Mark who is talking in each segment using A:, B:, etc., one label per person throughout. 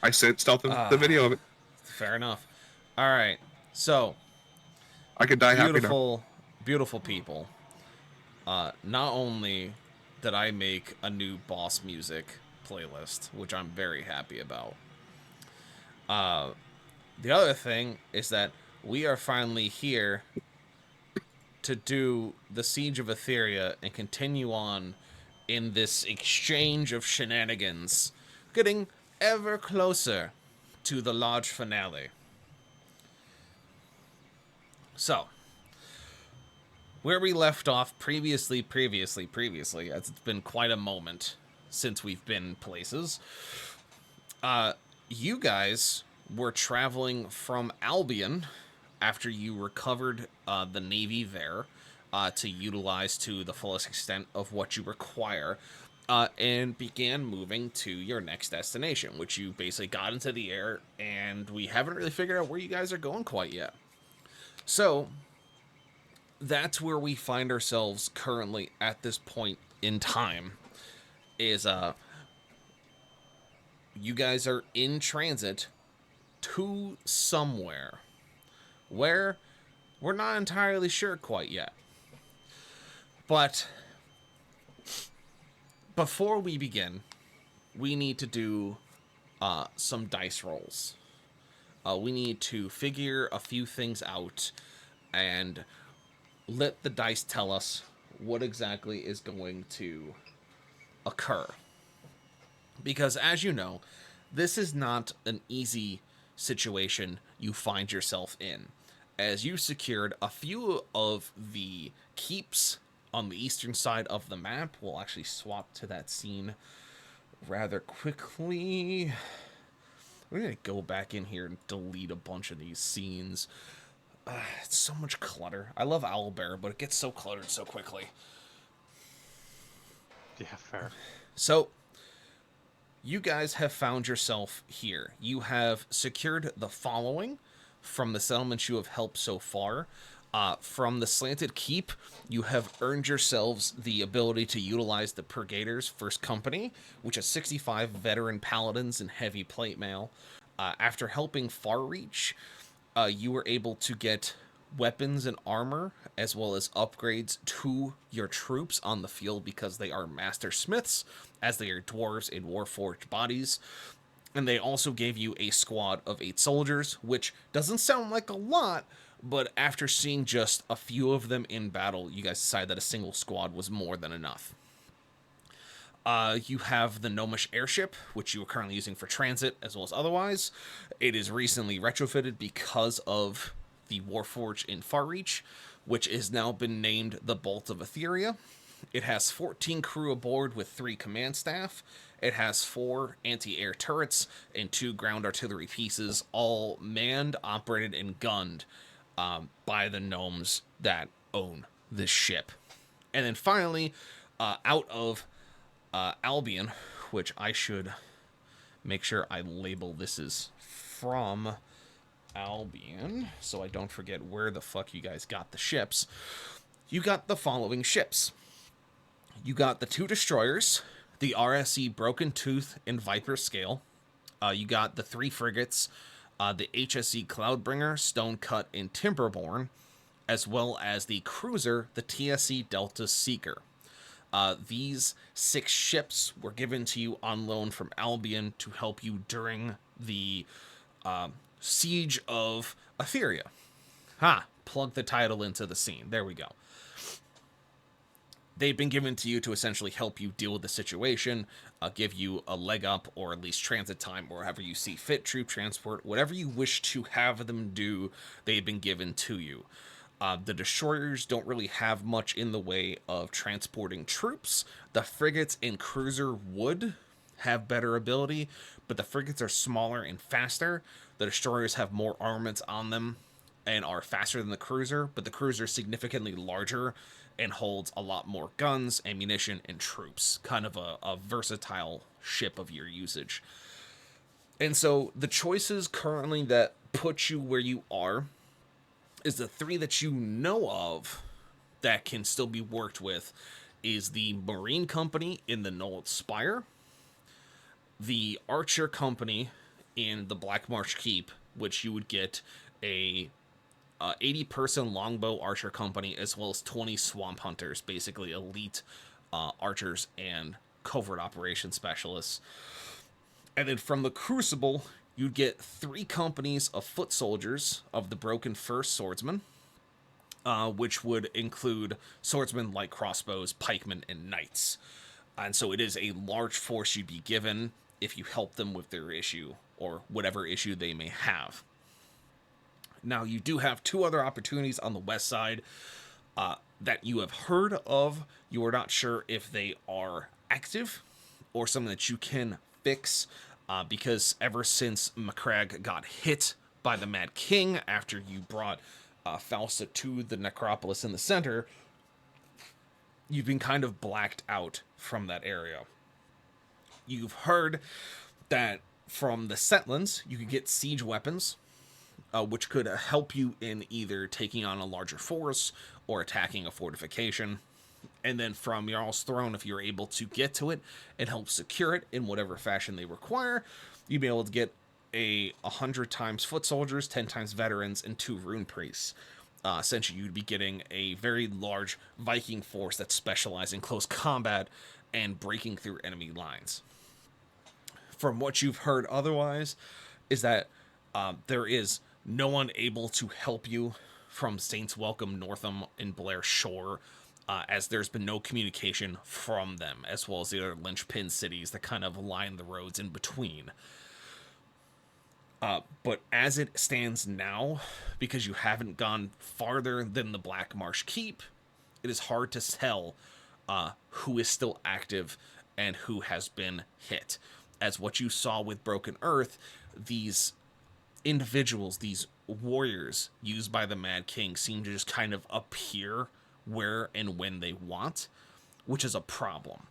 A: I sent Stealth the video of it.
B: Fair enough. All right. So,
A: I could die happy now.
B: beautiful, beautiful people. Not only did I make a new boss music playlist, which I'm very happy about. The other thing is that we are finally here to do the Siege of Etheria and continue on in this exchange of shenanigans, getting ever closer to the large finale. So, where we left off previously, as it's been quite a moment since we've been places, you guys were traveling from Albion after you recovered the Navy there to utilize to the fullest extent of what you require, and began moving to your next destination, which you basically got into the air, and we haven't really figured out where you guys are going quite yet. So, that's where we find ourselves currently at this point in time, is you guys are in transit to somewhere where we're not entirely sure quite yet. But before we begin, we need to do some dice rolls. We need to figure a few things out and let the dice tell us what exactly is going to occur. Because as you know, this is not an easy situation you find yourself in, as you secured a few of the keeps on the eastern side of the map. We'll actually swap to that scene rather quickly. We're going to go back in here and delete a bunch of these scenes. It's so much clutter. I love Owlbear, but it gets so cluttered so quickly.
C: Yeah, fair.
B: So, you guys have found yourself here. You have secured the following from the settlements you have helped so far. From the Slanted Keep, you have earned yourselves the ability to utilize the Purgator's First Company, which is 65 veteran paladins and heavy plate mail. After helping Farreach, you were able to get weapons and armor, as well as upgrades to your troops on the field because they are master smiths, as they are dwarves in warforged bodies. And they also gave you a squad of 8 soldiers, which doesn't sound like a lot, but after seeing just a few of them in battle, you guys decided that a single squad was more than enough. You have the Gnomish airship, which you are currently using for transit as well as otherwise. It is recently retrofitted because of the Warforged in Farreach, which has now been named the Bolt of Etheria. It has 14 crew aboard with 3 command staff. It has 4 anti-air turrets and 2 ground artillery pieces, all manned, operated, and gunned by the gnomes that own this ship. And then finally, out of Albion, which I should make sure I label this is from Albion, so I don't forget where the fuck you guys got the ships. You got the following ships. You got the 2 destroyers, the RSE Broken Tooth and Viper Scale. You got the 3 frigates, the HSE Cloudbringer, Stonecut, and Timberborn, as well as the cruiser, the TSE Delta Seeker. These 6 ships were given to you on loan from Albion to help you during the Siege of Etheria. Plug the title into the scene. There we go. They've been given to you to essentially help you deal with the situation, give you a leg up, or at least transit time, or however you see fit, troop transport, whatever you wish to have them do, they've been given to you. The destroyers don't really have much in the way of transporting troops. The frigates and cruiser would have better ability, but the frigates are smaller and faster. The destroyers have more armaments on them and are faster than the cruiser, but the cruiser is significantly larger and holds a lot more guns, ammunition, and troops. Kind of a versatile ship of your usage. And so the choices currently that put you where you are is the 3 that you know of that can still be worked with is the Marine Company in the Knoll Spire, the Archer Company in the Black Marsh Keep, which you would get a 80-person longbow archer company, as well as 20 swamp hunters, basically elite archers and covert operations specialists. And then from the Crucible, you'd get 3 companies of foot soldiers of the Broken First Swordsmen, which would include swordsmen like crossbows, pikemen, and knights. And so it is a large force you'd be given if you help them with their issue, or whatever issue they may have. Now, you do have 2 other opportunities on the west side that you have heard of. You are not sure if they are active or something that you can fix, because ever since Macragge got hit by the Mad King after you brought Fausta to the necropolis in the center, you've been kind of blacked out from that area. You've heard that from the Settlins, you could get siege weapons, which could help you in either taking on a larger force or attacking a fortification. And then from Jarl's Throne, if you're able to get to it and help secure it in whatever fashion they require, you'd be able to get 100 times foot soldiers, 10 times veterans, and 2 rune priests. Essentially, you'd be getting a very large Viking force that specializes in close combat and breaking through enemy lines. From what you've heard otherwise, is that there is no one able to help you from Saints Welcome, Northam, and Blair Shore, as there's been no communication from them, as well as the other linchpin cities that kind of line the roads in between. But as it stands now, because you haven't gone farther than the Black Marsh Keep, it is hard to tell who is still active and who has been hit. As what you saw with Broken Earth, these individuals, these warriors used by the Mad King, seem to just kind of appear where and when they want, which is a problem.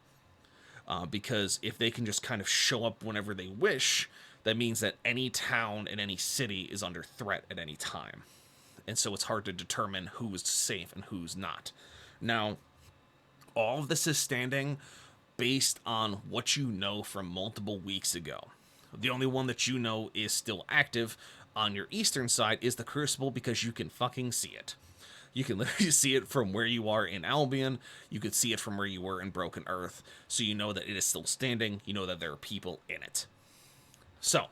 B: Because if they can just kind of show up whenever they wish, that means that any town and any city is under threat at any time. And so it's hard to determine who is safe and who's not. Now, all of this is standing based on what you know from multiple weeks ago. The only one that you know is still active on your eastern side is the Crucible, because you can fucking see it. You can literally see it from where you are in Albion. You could see it from where you were in Broken Earth. So you know that it is still standing. You know that there are people in it. So,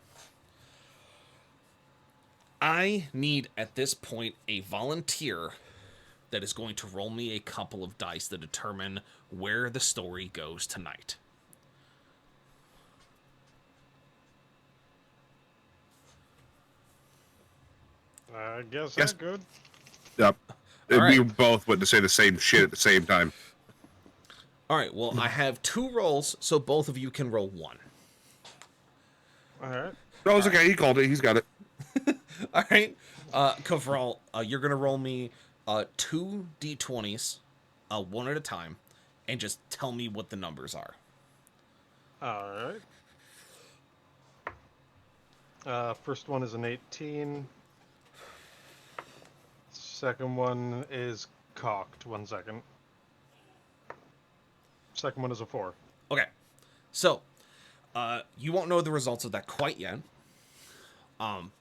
B: I need, at this point, a volunteer that is going to roll me a couple of dice to determine where the story goes tonight.
C: I guess that's good.
A: Yep.
B: Right.
A: We both went to say the same shit at the same time.
B: All right, well, I have 2 rolls, so both of you can roll 1.
C: All right.
A: No, it's okay. He called it. He's got it.
B: All right. Kavral, you're going to roll me 2 d20s, 1 at a time, and just tell me what the numbers are.
C: All right. First one is an 18. Second one is cocked. 1 second. Second one is a 4.
B: Okay. So, you won't know the results of that quite yet.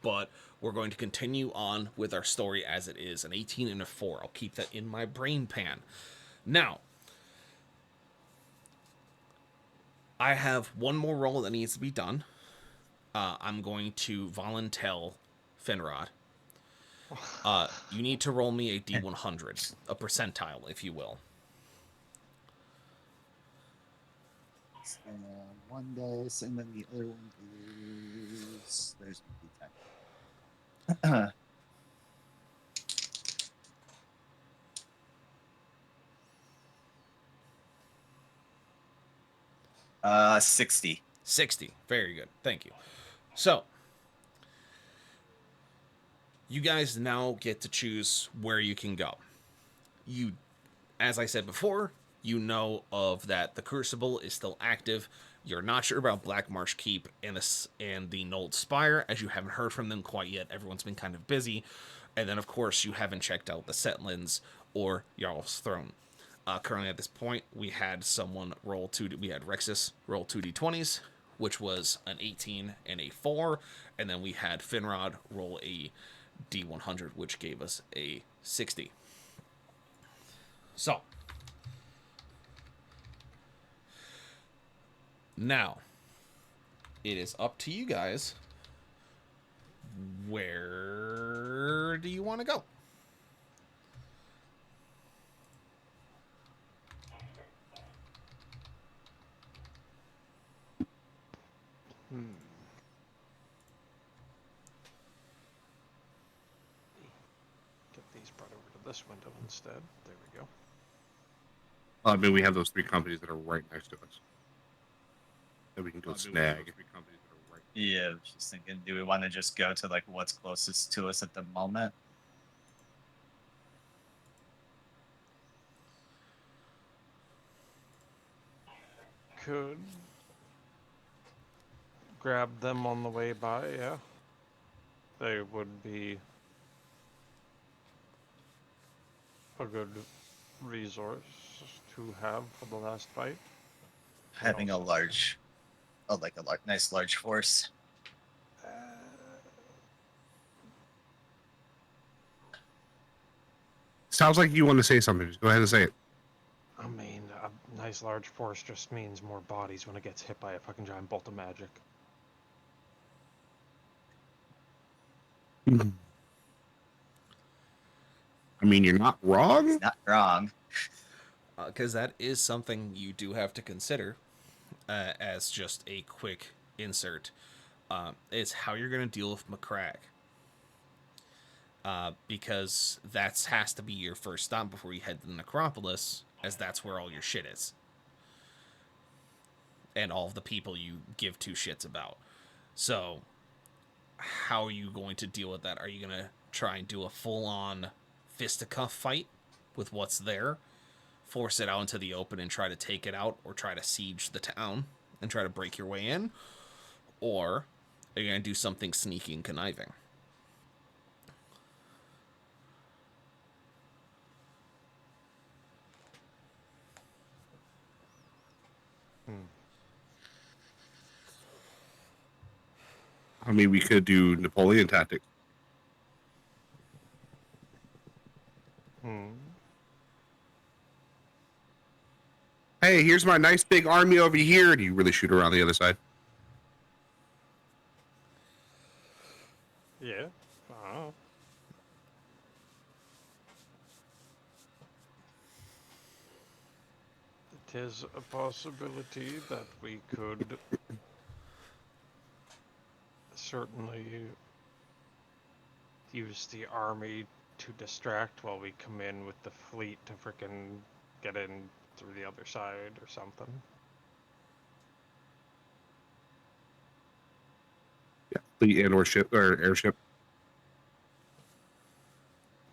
B: But we're going to continue on with our story as it is. An 18 and a 4. I'll keep that in my brain pan. Now, I have one more roll that needs to be done. I'm going to volunteer Finrod. You need to roll me a D100, a percentile, if you will.
D: And one dice, and then the other one is there's D10. 60.
B: 60. Very good. Thank you. So, you guys now get to choose where you can go. You, as I said before, you know of that the Crucible is still active. You're not sure about Black Marsh Keep and the Nold Spire, as you haven't heard from them quite yet. Everyone's been kind of busy. And then, of course, you haven't checked out the Settlins or Jarl's Throne. Currently, at this point, we had someone roll 2. We had Rexus roll 2d20s. which was an 18 and a 4, and then we had Finrod roll a D100, which gave us a 60. So, now, it is up to you guys. Where do you want to go?
C: Get these brought over to this window instead. There we go.
A: I mean, we have those 3 companies that are right next to us that we can go snag.
D: Yeah, I was just thinking, do we want to just go to like what's closest to us at the moment?
C: Could grab them on the way by, yeah. They would be a good resource to have for the last fight.
D: Having a large, nice large force.
A: Sounds like you want to say something. Just go ahead and say it.
C: I mean, a nice large force just means more bodies when it gets hit by a fucking giant bolt of magic.
A: I mean, you're not wrong.
D: Not wrong.
B: Because that is something you do have to consider as just a quick insert. Is how you're going to deal with McCrag. Because that has to be your first stop before you head to the Necropolis, as that's where all your shit is. And all of the people you give 2 shits about. So, how are you going to deal with that? Are you going to try and do a full-on fisticuff fight with what's there? Force it out into the open and try to take it out, or try to siege the town and try to break your way in? Or are you going to do something sneaky and conniving?
A: I mean, we could do Napoleon tactics. Hey, here's my nice big army over here. Do you really shoot around the other side?
C: Yeah. It is a possibility that we could certainly use the army to distract while we come in with the fleet to frickin' get in through the other side or something.
A: Yeah, fleet and or ship or airship.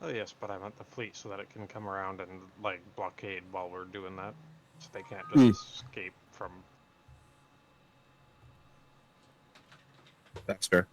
C: Oh yes, but I meant the fleet so that it can come around and like blockade while we're doing that, so they can't just escape from.
A: That's fair.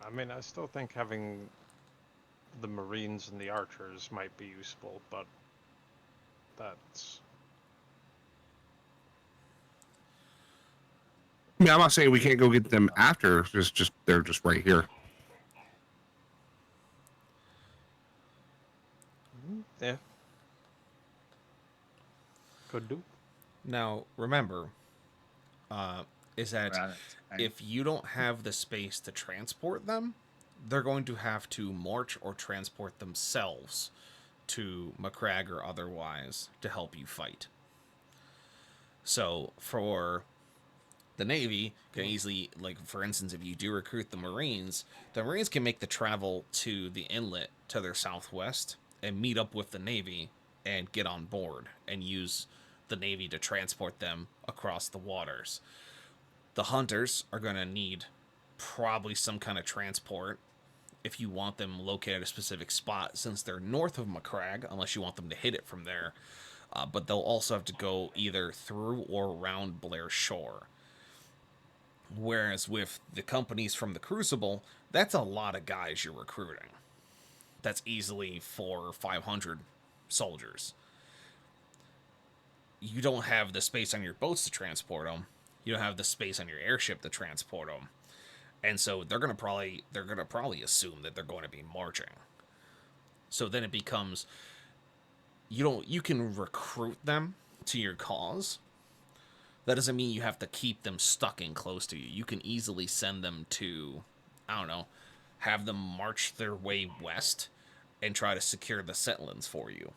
C: I mean, I still think having the Marines and the Archers might be useful, but that's.
A: I mean, I'm not saying we can't go get them after. Just they're just right here.
C: Yeah. Could do.
B: Now, remember, is that
D: Around it, right?
B: if you don't have the space to transport them, they're going to have to march or transport themselves to McCrag or otherwise to help you fight. So, for the Navy, can easily, like, for instance, if you do recruit the Marines can make the travel to the inlet to their southwest and meet up with the Navy and get on board and use the Navy to transport them across the waters. The hunters are going to need probably some kind of transport if you want them located at a specific spot, since they're north of Macragge, unless you want them to hit it from there. But they'll also have to go either through or around Blair Shore. Whereas with the companies from the Crucible, that's a lot of guys you're recruiting. That's easily 400 or 500 soldiers. You don't have the space on your boats to transport them. You don't have the space on your airship to transport them. And so they're gonna probably assume that they're going to be marching. So then it becomes you can recruit them to your cause. That doesn't mean you have to keep them stuck in close to you. You can easily send them to, I don't know, have them march their way west and try to secure the settlements for you.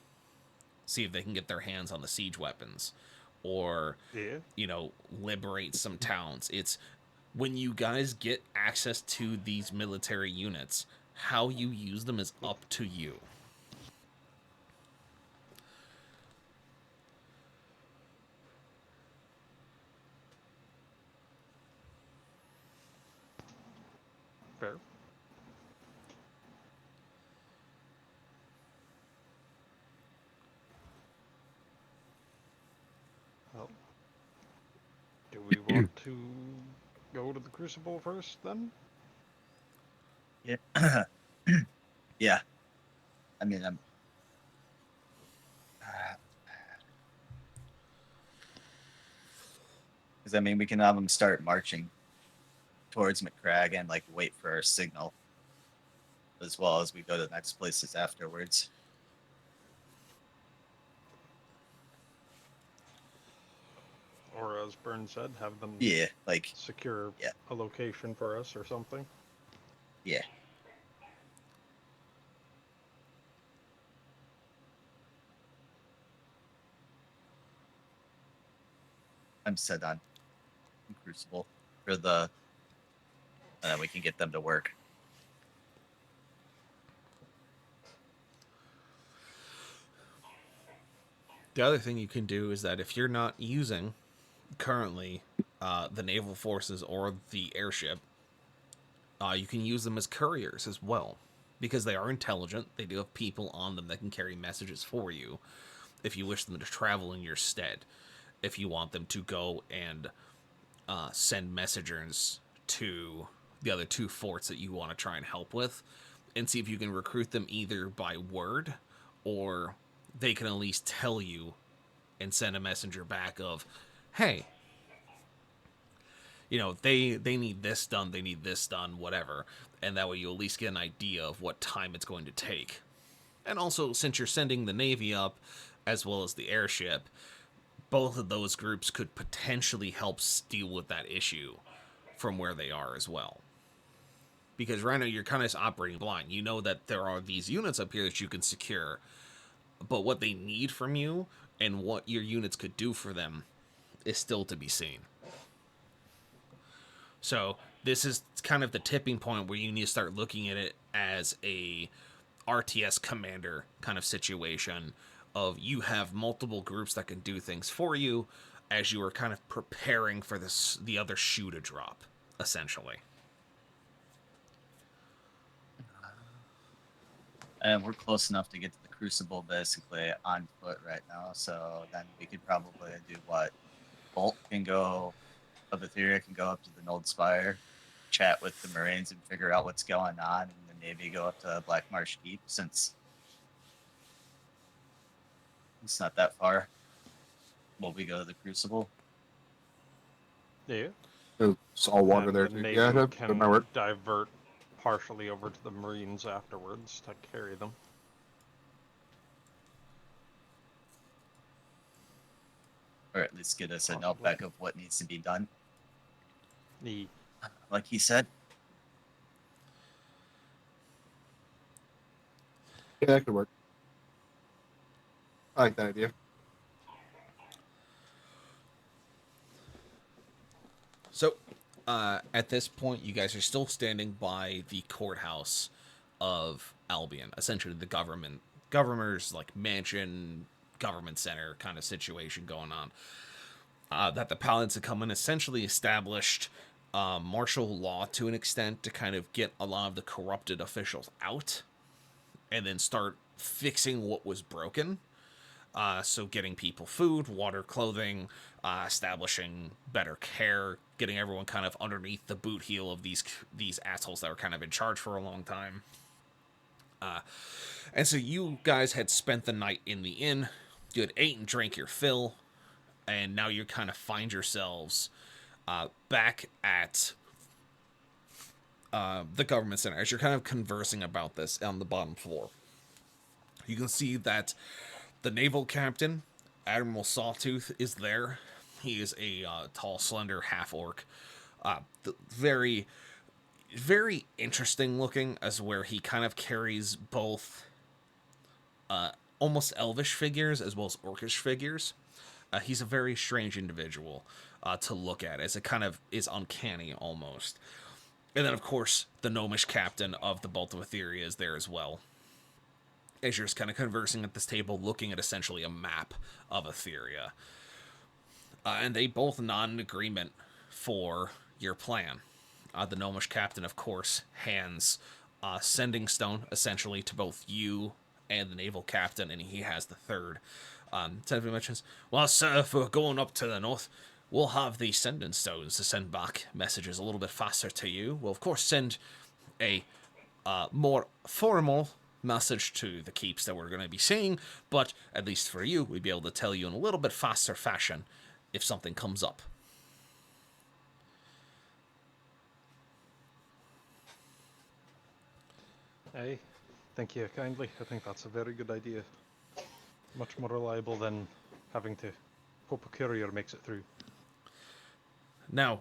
B: See if they can get their hands on the siege weapons, or liberate some towns. It's when you guys get access to these military units, how you use them is up to you.
C: Fair. Well, do we want to go to the Crucible first, then?
D: Yeah. Yeah. I mean, I'm. Because I mean, we can have them start marching towards Macragge and like wait for our signal, as well as we go to the next places afterwards.
C: Or as Byrne said, have them
D: Yeah, like
C: secure a location for us or something.
D: yeah. I'm set on Crucible for the, and then we can get them to work.
B: The other thing you can do is that if you're not using currently the naval forces or the airship, you can use them as couriers as well, because they are intelligent. They do have people on them that can carry messages for you if you wish them to travel in your stead. If you want them to go and send messengers to the other two forts that you want to try and help with, and see if you can recruit them either by word, or they can at least tell you and send a messenger back of, hey, they need this done, whatever. And that way you at least get an idea of what time it's going to take. And also, since you're sending the Navy up, as well as the airship, both of those groups could potentially help deal with that issue from where they are as well. Because right now you're kind of operating blind. You know that there are these units up here that you can secure, but what they need from you and what your units could do for them is still to be seen. So this is kind of the tipping point where you need to start looking at it as a RTS commander kind of situation of you have multiple groups that can do things for you as you are kind of preparing for the other shoe to drop, essentially.
D: And we're close enough to get to the Crucible basically on foot right now, so then we could probably do what? Bolt can go, of Etheria can go up to the Nold Spire, chat with the Marines and figure out what's going on, and the Navy go up to Black Marsh Keep, since it's not that far. Will we go to the Crucible?
C: Yeah.
A: It's all water
C: And
A: there
C: the
A: too.
C: Navy
A: Yeah, that
C: can
A: might work.
C: divert partially over to the Marines afterwards to carry them.
D: Or at least get us a
C: Possibly.
D: note back of what needs to be done.
C: The
D: Like he said.
A: Yeah, that could work. I like that idea.
B: So, at this point, you guys are still standing by the courthouse of Albion, essentially the governor's like mansion government center kind of situation going on. That the Paladins had come and essentially established martial law to an extent to kind of get a lot of the corrupted officials out and then start fixing what was broken. So getting people food, water, clothing, establishing better care, getting everyone kind of underneath the boot heel of these assholes that were kind of in charge for a long time. And so you guys had spent the night in the inn, you had ate and drank your fill, and now you kind of find yourselves back at the government center as you're kind of conversing about this on the bottom floor. You can see that the naval captain, Admiral Sawtooth, is there. He is a tall, slender half-orc. Very, very interesting looking, as where he kind of carries both almost elvish figures as well as orcish figures. He's a very strange individual to look at, as it kind of is uncanny almost. And then, of course, the gnomish captain of the Bolt of Etheria is there as well. As you're just kind of conversing at this table, looking at essentially a map of Etheria. And they both nod in agreement for your plan. The gnomish captain, of course, hands sending stone, essentially, to both you and the naval captain, and he has the third. Senator mentions, well, sir, if we're going up to the north, we'll have these sending stones to send back messages a little bit faster to you. We'll, of course, send a more formal message to the keeps that we're going to be seeing, but at least for you, we'd be able to tell you in a little bit faster fashion if something comes up.
C: Hey, thank you kindly. I think that's a very good idea. Much more reliable than having to hope a courier makes it through.
B: Now,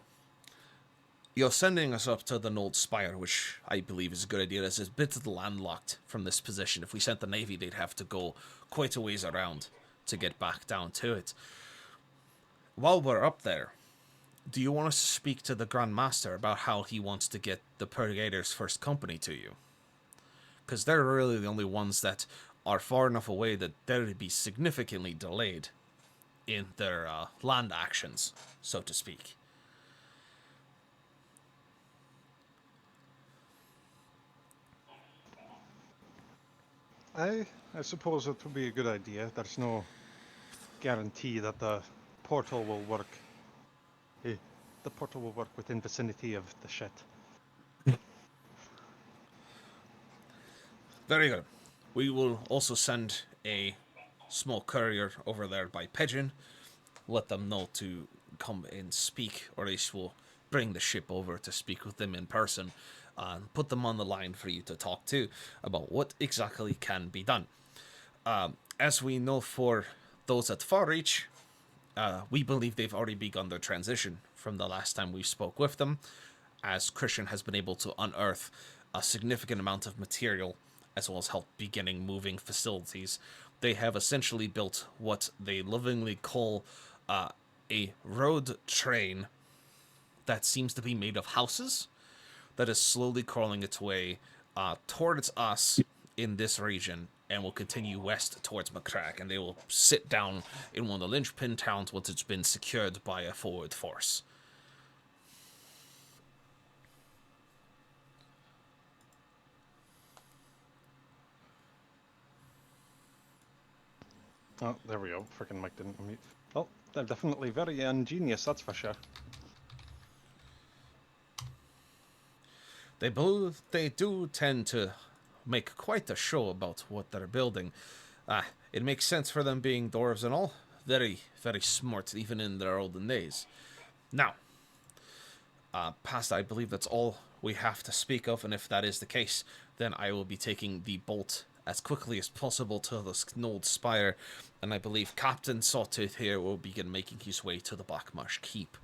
B: you're sending us up to the North Spire, which I believe is a good idea. This is a bit landlocked from this position. If we sent the Navy, they'd have to go quite a ways around to get back down to it. While we're up there, do you want us to speak to the Grand Master about how he wants to get the Purgator's first company to you? Because they're really the only ones that are far enough away that they'd be significantly delayed in their land actions, so to speak.
C: I suppose it would be a good idea. There's no guarantee that the portal will work. The portal will work within vicinity of the shit.
B: Very good. We will also send a small courier over there by pigeon. Let them know to come and speak, or at least we'll bring the ship over to speak with them in person. Put them on the line for you to talk to about what exactly can be done. As we know for those at Farreach, we believe they've already begun their transition from the last time we spoke with them, as Christian has been able to unearth a significant amount of material, as well as help beginning moving facilities. They have essentially built what they lovingly call a road train that seems to be made of houses, that is slowly crawling its way towards us in this region, and will continue west towards McCrack, and they will sit down in one of the linchpin towns once it's been secured by a forward force.
C: Oh, there we go. Frickin' mic didn't unmute. Oh, they're definitely very ingenious, that's for sure.
B: They do tend to make quite a show about what they're building. It makes sense for them being dwarves and all. Very, very smart, even in their olden days. Now, past I believe that's all we have to speak of, and if that is the case, then I will be taking the bolt as quickly as possible to the Knolled Spire, and I believe Captain Sawtooth here will begin making his way to the Blackmarsh Keep.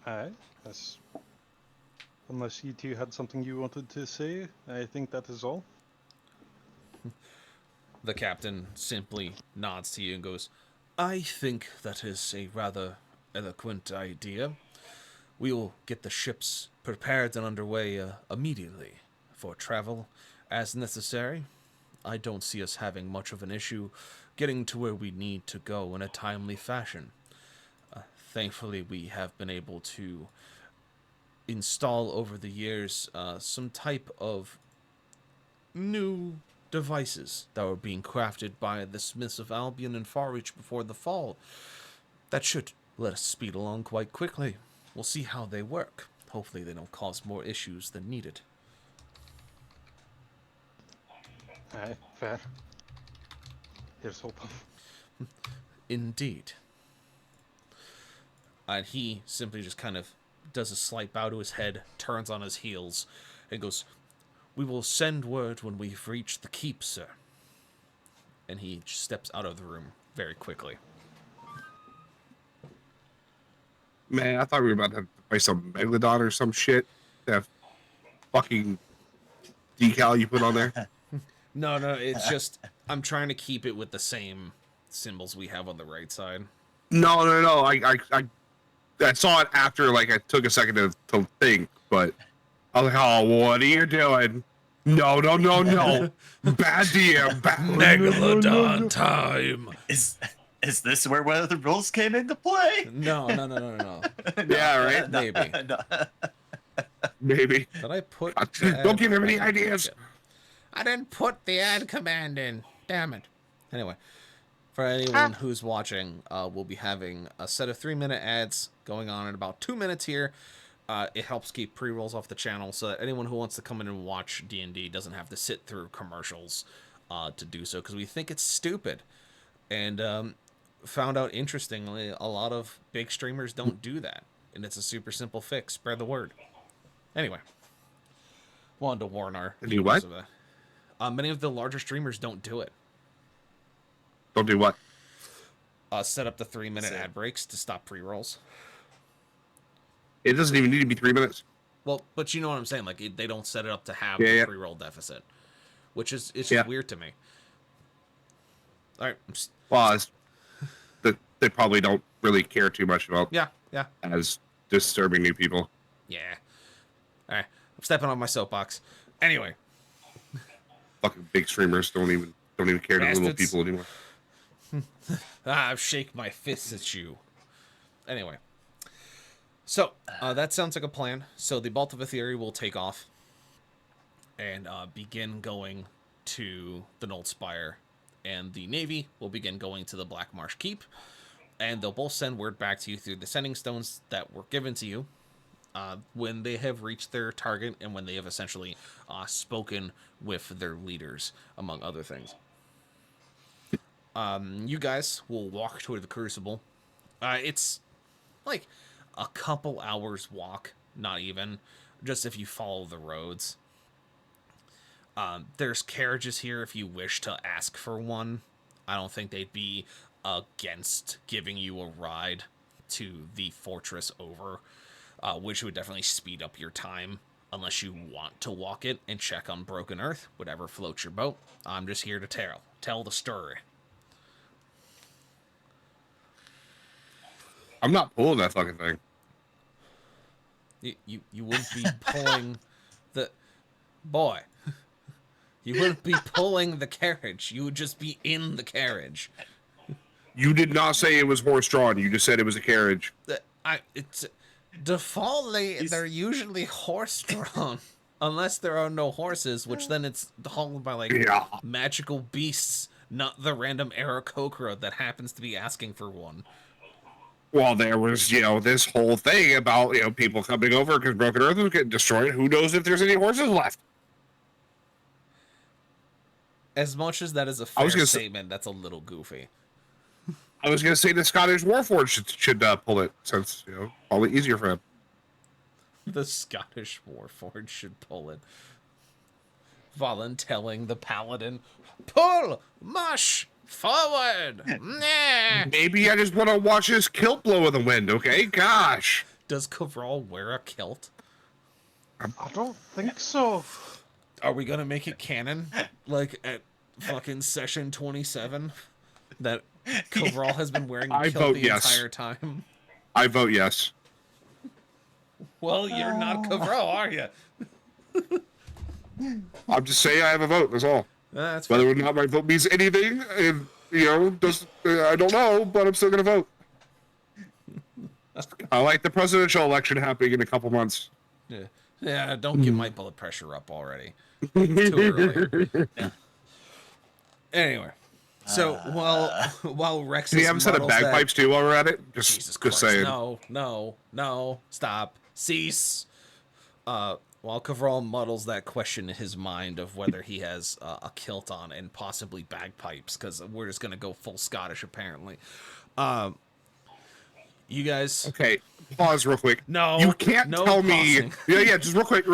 C: Aye, that's... Unless you two had something you wanted to say, I think that is all.
B: The captain simply nods to you and goes, I think that is a rather eloquent idea. We will get the ships prepared and underway immediately for travel, as necessary. I don't see us having much of an issue getting to where we need to go in a timely fashion. Thankfully, we have been able to install over the years some type of new devices that were being crafted by the Smiths of Albion and Farreach before the fall. That should let us speed along quite quickly. We'll see how they work. Hopefully they don't cause more issues than needed.
C: Aye, fair. Here's hoping.
B: Indeed. And he simply just kind of does a slight bow to his head, turns on his heels, and goes, "We will send word when we've reached the keep, sir." And he steps out of the room very quickly.
A: Man, I thought we were about to have to play some Megalodon or some shit. That fucking decal you put on there.
B: No, it's just, I'm trying to keep it with the same symbols we have on the right side.
A: No. I saw it after, like, I took a second to think, but I was like, oh, what are you doing? No. Bad DM.
B: Megalodon time!
D: Is this where one of the rules came into play?
B: No.
A: Yeah, right?
B: Maybe.
D: No.
A: Maybe.
B: Did I put...
A: Don't give him any ideas.
B: I didn't put the ad command in. Damn it. Anyway, for anyone who's watching, we'll be having a set of 3-minute ads going on in about 2 minutes here. It helps keep pre-rolls off the channel so that anyone who wants to come in and watch D&D doesn't have to sit through commercials to do so, because we think it's stupid. And found out, interestingly, a lot of big streamers don't do that. And it's a super simple fix. Spread the word. Anyway. Wanted to warn our
A: Do what?
B: of that. Many of the larger streamers don't do it.
A: Don't do what?
B: Set up the 3-minute ad breaks to stop pre-rolls.
A: It doesn't even need to be 3 minutes.
B: Well, but you know what I'm saying. Like, they don't set it up to have
A: Yeah.
B: pre-roll deficit. Which is, it's just weird to me. Alright.
A: Well, they probably don't really care too much about
B: Yeah.
A: as disturbing new people.
B: Yeah. Alright. I'm stepping on my soapbox. Anyway.
A: Fucking big streamers don't even care to little
B: Bastards.
A: people anymore.
B: Shake my fists at you. Anyway. So, that sounds like a plan. So the Bolt of Etheria will take off and begin going to the Nold Spire. And the Navy will begin going to the Black Marsh Keep. And they'll both send word back to you through the sending stones that were given to you when they have reached their target and when they have essentially spoken with their leaders, among other things. You guys will walk toward the Crucible. It's like a couple hours walk, not even, just if you follow the roads. There's carriages here if you wish to ask for one. I don't think they'd be against giving you a ride to the fortress over, which would definitely speed up your time, unless you want to walk it and check on Broken Earth, whatever floats your boat. I'm just here to tell the story.
A: I'm not pulling that fucking thing.
B: You wouldn't be pulling the... Boy. You wouldn't be pulling the carriage. You would just be in the carriage.
A: You did not say it was horse-drawn. You just said it was a carriage.
B: It's... Defaultly, they're usually horse-drawn. Unless there are no horses, which then it's hauled by, like, magical beasts, not the random Aarakocra that happens to be asking for one.
A: Well, there was, this whole thing about, people coming over because Broken Earth was getting destroyed. Who knows if there's any horses left?
B: As much as that is a fair statement, that's a little goofy.
A: I was going to say the Scottish Warforged should pull it, since, probably easier for him.
B: The Scottish Warforged should pull it. Valen telling the paladin, "Pull! Mush! Forward! Nah!"
A: Maybe I just want to watch his kilt blow in the wind, okay? Gosh.
B: Does Kavral wear a kilt?
C: I don't think so.
B: Are we gonna make it canon? Like at fucking session 27? That Kavral has been wearing a kilt the entire time?
A: I vote yes.
B: Well, you're not Kavral, are you?
A: I'm just saying I have a vote. That's all.
B: That's
A: Whether
B: fair.
A: or not my vote means anything, I don't know, but I'm still gonna vote. I like the presidential election happening in a couple months.
B: Yeah. Yeah, don't get my blood pressure up already. Too early. Anyway, so while Rex
A: Can you have a set of
B: muddles that-
A: bagpipes too while we're at it?
B: Jesus
A: Just
B: Christ!
A: saying.
B: No! Stop! Cease! While Kavral muddles that question in his mind of whether he has a kilt on and possibly bagpipes, because we're just gonna go full Scottish apparently. You guys,
A: Okay, pause real quick.
B: No,
A: you can't
B: no
A: tell
B: pausing.
A: me. Yeah, just real quick.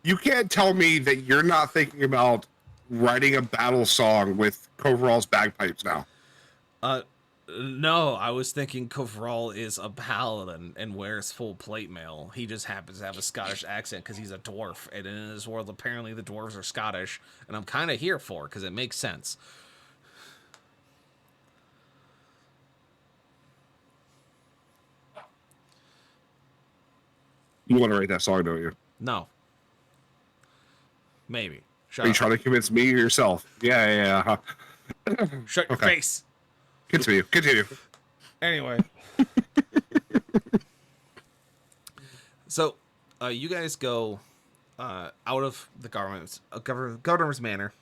A: You can't tell me that you're not thinking about writing a battle song with Coverall's bagpipes now.
B: No, I was thinking Kavral is a paladin and wears full plate mail. He just happens to have a Scottish accent because he's a dwarf, and in this world, apparently the dwarves are Scottish, and I'm kind of here for it because it makes sense.
A: You want to write that song, don't you?
B: No. Maybe. Shut
A: Are you
B: up.
A: trying to convince me or yourself? Yeah.
B: Shut your
A: Okay.
B: face.
A: Continue.
B: Anyway. So, you guys go out of the governor's manor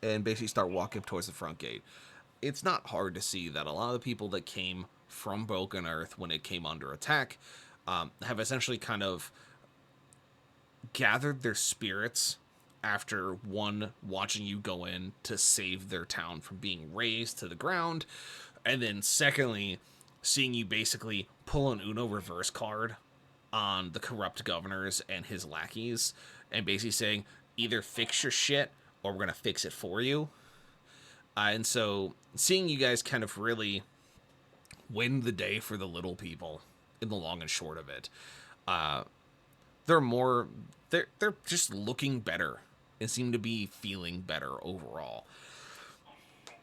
B: and basically start walking towards the front gate. It's not hard to see that a lot of the people that came from Broken Earth when it came under attack have essentially kind of gathered their spirits after one watching you go in to save their town from being razed to the ground, and then secondly seeing you basically pull an Uno reverse card on the corrupt governors and his lackeys and basically saying either fix your shit or we're gonna fix it for you. And so seeing you guys kind of really win the day for the little people in the long and short of it, they're just looking better and seem to be feeling better overall.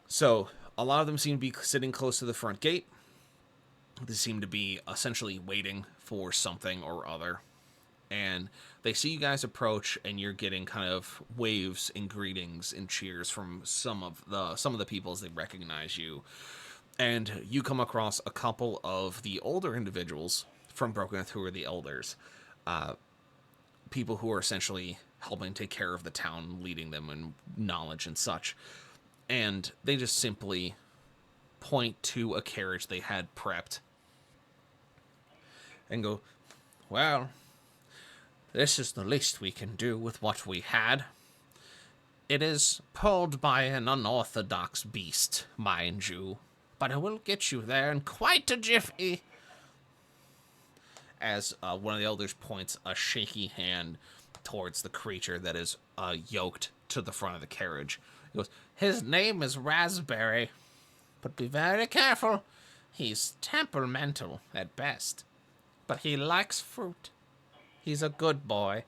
B: So a lot of them seem to be sitting close to the front gate. They seem to be essentially waiting for something or other. And they see you guys approach, and you're getting kind of waves and greetings and cheers from some of the people as they recognize you. And you come across a couple of the older individuals from Broken Earth who are the elders. People who are essentially helping take care of the town, leading them in knowledge and such. And they just simply point to a carriage they had prepped and go, well, this is the least we can do with what we had. It is pulled by an unorthodox beast, mind you, but it will get you there in quite a jiffy. As one of the elders points a shaky hand towards the creature that is yoked to the front of the carriage. He goes, his name is Raspberry, but be very careful. He's temperamental at best, but he likes fruit. He's a good boy.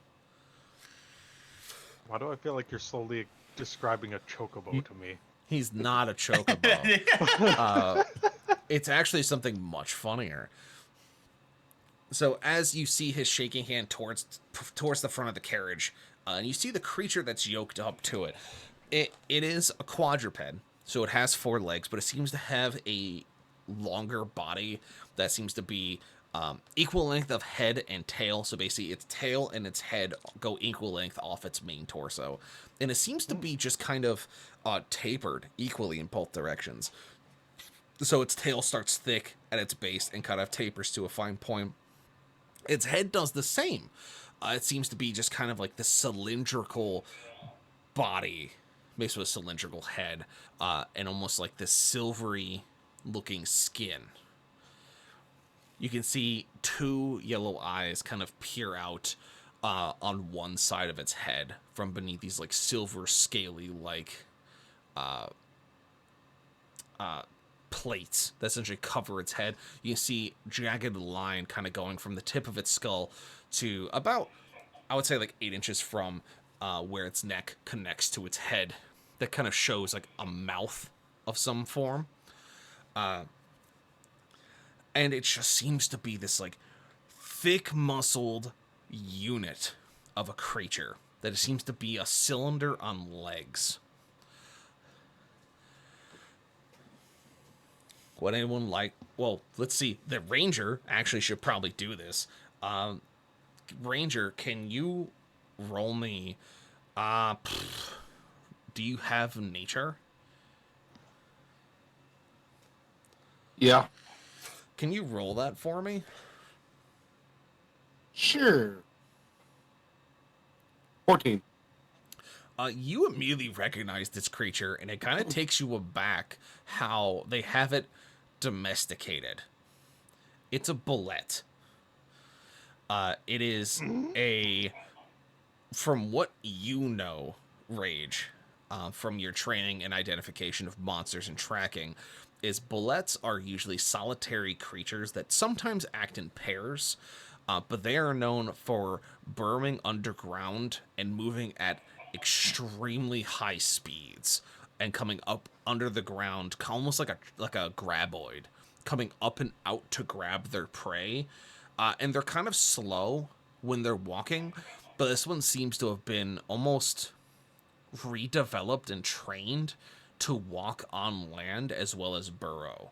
C: Why do I feel like you're slowly describing a chocobo to me?
B: He's not a chocobo. It's actually something much funnier. So as you see his shaking hand towards the front of the carriage, and you see the creature that's yoked up to it, it is a quadruped. So it has 4 legs, but it seems to have a longer body that seems to be equal length of head and tail. So basically its tail and its head go equal length off its main torso. And it seems to be just kind of tapered equally in both directions. So its tail starts thick at its base and kind of tapers to a fine point. Its head does the same. It seems to be just kind of like this cylindrical body, mixed with a cylindrical head, and almost like this silvery looking skin. You can see 2 yellow eyes kind of peer out on one side of its head from beneath these like silver scaly like plates that essentially cover its head. You can see jagged line kind of going from the tip of its skull to about, I would say, like 8 inches from where its neck connects to its head. That kind of shows like a mouth of some form. And it just seems to be this like thick muscled unit of a creature that it seems to be a cylinder on legs. Would anyone like... Well, let's see. The Ranger actually should probably do this. Ranger, can you roll me... do you have nature?
A: Yeah.
B: Can you roll that for me?
A: Sure. 14.
B: You immediately recognize this creature, and it kind of takes you aback how they have it domesticated. It's a bullet. It is a... From what you know, Rage, from your training and identification of monsters and tracking, is bullets are usually solitary creatures that sometimes act in pairs, but they are known for burrowing underground and moving at extremely high speeds and coming up under the ground, almost like a graboid, coming up and out to grab their prey. And they're kind of slow when they're walking, but this one seems to have been almost redeveloped and trained to walk on land as well as burrow.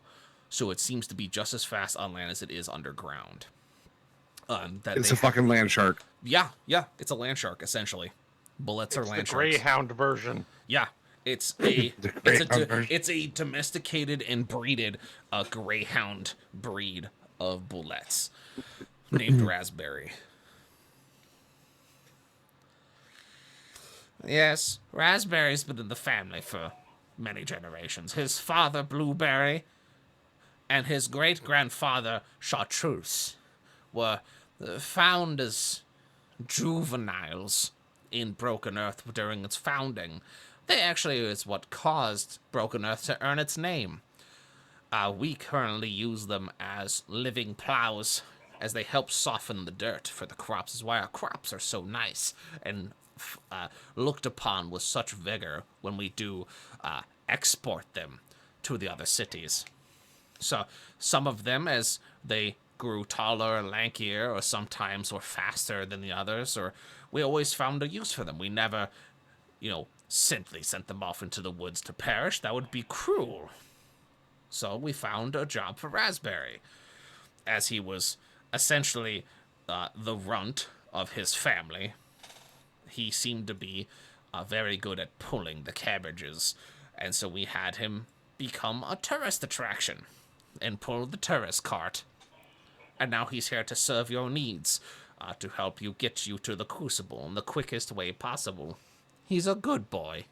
B: So it seems to be just as fast on land as it is underground.
A: It's a fucking land shark.
B: Yeah, it's a land shark essentially. Bullets are land
C: the
B: sharks.
C: Greyhound version.
B: Yeah, it's a domesticated and breeded greyhound breed of bullets named Raspberry. Yes, Raspberry's been in the family for many generations. His father, Blueberry, and his great-grandfather, Chartreuse, were found as juveniles in Broken Earth during its founding. They actually is what caused Broken Earth to earn its name. We currently use them as living plows, as they help soften the dirt for the crops. Is why our crops are so nice and looked upon with such vigor when we do export them to the other cities. So some of them, as they grew taller, lankier, or sometimes were faster than the others, or we always found a use for them. We never, simply sent them off into the woods to perish. That would be cruel. So we found a job for Raspberry, as he was essentially the runt of his family. He seemed to be very good at pulling the cabbages, and so we had him become a tourist attraction and pull the tourist cart. And now he's here to serve your needs, to help you get you to the Crucible in the quickest way possible. He's a good boy.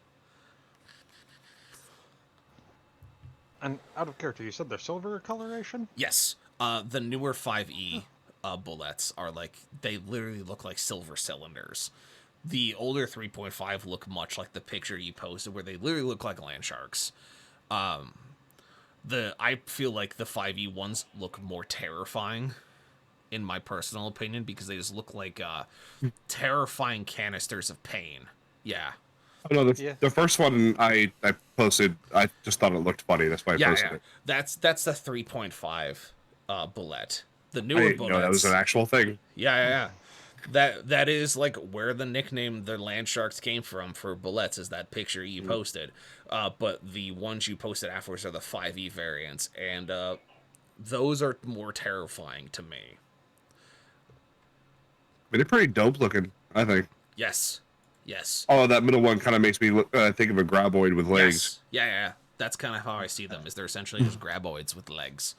C: And out of character, you said they're silver coloration?
B: Yes. The newer 5e bullets are they literally look like silver cylinders. The older 3.5 look much like the picture you posted, where they literally look like land sharks. I feel like the 5e ones look more terrifying, in my personal opinion, because they just look like terrifying canisters of pain. Yeah.
A: Oh, no, the first one I posted, I just thought it looked funny. That's why I posted it.
B: That's the 3.5 bullet. The
A: I
B: newer
A: didn't
B: bullets.
A: know that was an actual thing.
B: Yeah. That is where the nickname the land sharks came from for bullets, is that picture you posted. But the ones you posted afterwards are the 5e variants, and those are more terrifying to me.
A: But they're pretty dope looking, I think.
B: Yes.
A: Oh, that middle one kind of makes me think of a graboid with legs.
B: Yes. Yeah. That's kind of how I see them, is they're essentially just graboids with legs.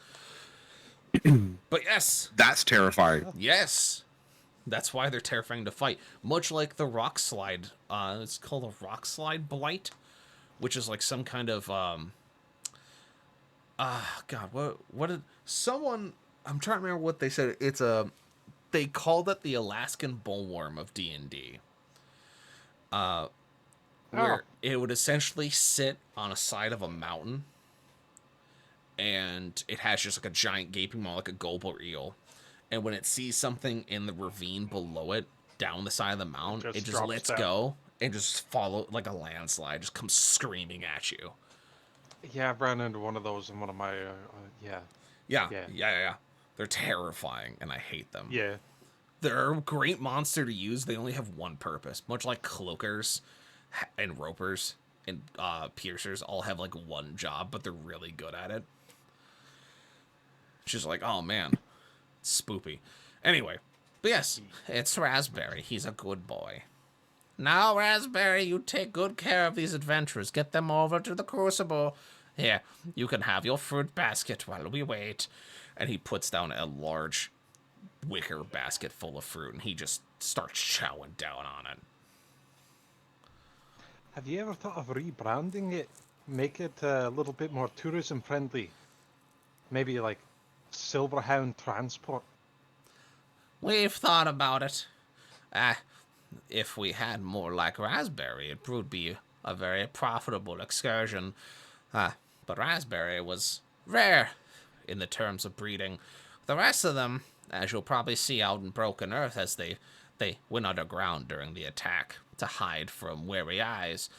B: But yes.
A: That's terrifying.
B: Yes. That's why they're terrifying to fight. Much like the rock slide. It's called a rock slide blight, which is some kind of God, what did someone, I'm trying to remember what they said. They called it the Alaskan bullworm of D&D. Where it would essentially sit on a side of a mountain, and it has just a giant gaping maw, like a gulper eel. And when it sees something in the ravine below it, down the side of the mountain, it just lets go and just follow like a landslide, just comes screaming at you.
C: Yeah, I've ran into one of those in one of my,
B: Yeah. They're terrifying, and I hate them.
C: Yeah.
B: They're a great monster to use. They only have one purpose, much like cloakers and ropers and piercers all have like one job, but they're really good at it. It's just like, oh man, it's spoopy. Anyway, but yes, it's Raspberry. He's a good boy. Now, Raspberry, you take good care of these adventurers. Get them over to the Crucible. Here, you can have your fruit basket while we wait. And he puts down a large wicker basket full of fruit, and he just starts chowing down on it.
C: Have you ever thought of rebranding it? Make it a little bit more tourism friendly. Maybe like Silverhound Transport.
B: We've thought about it. If we had more like Raspberry, it would be a very profitable excursion. But Raspberry was rare in the terms of breeding. The rest of them, as you'll probably see out in Broken Earth as they went underground during the attack to hide from wary eyes,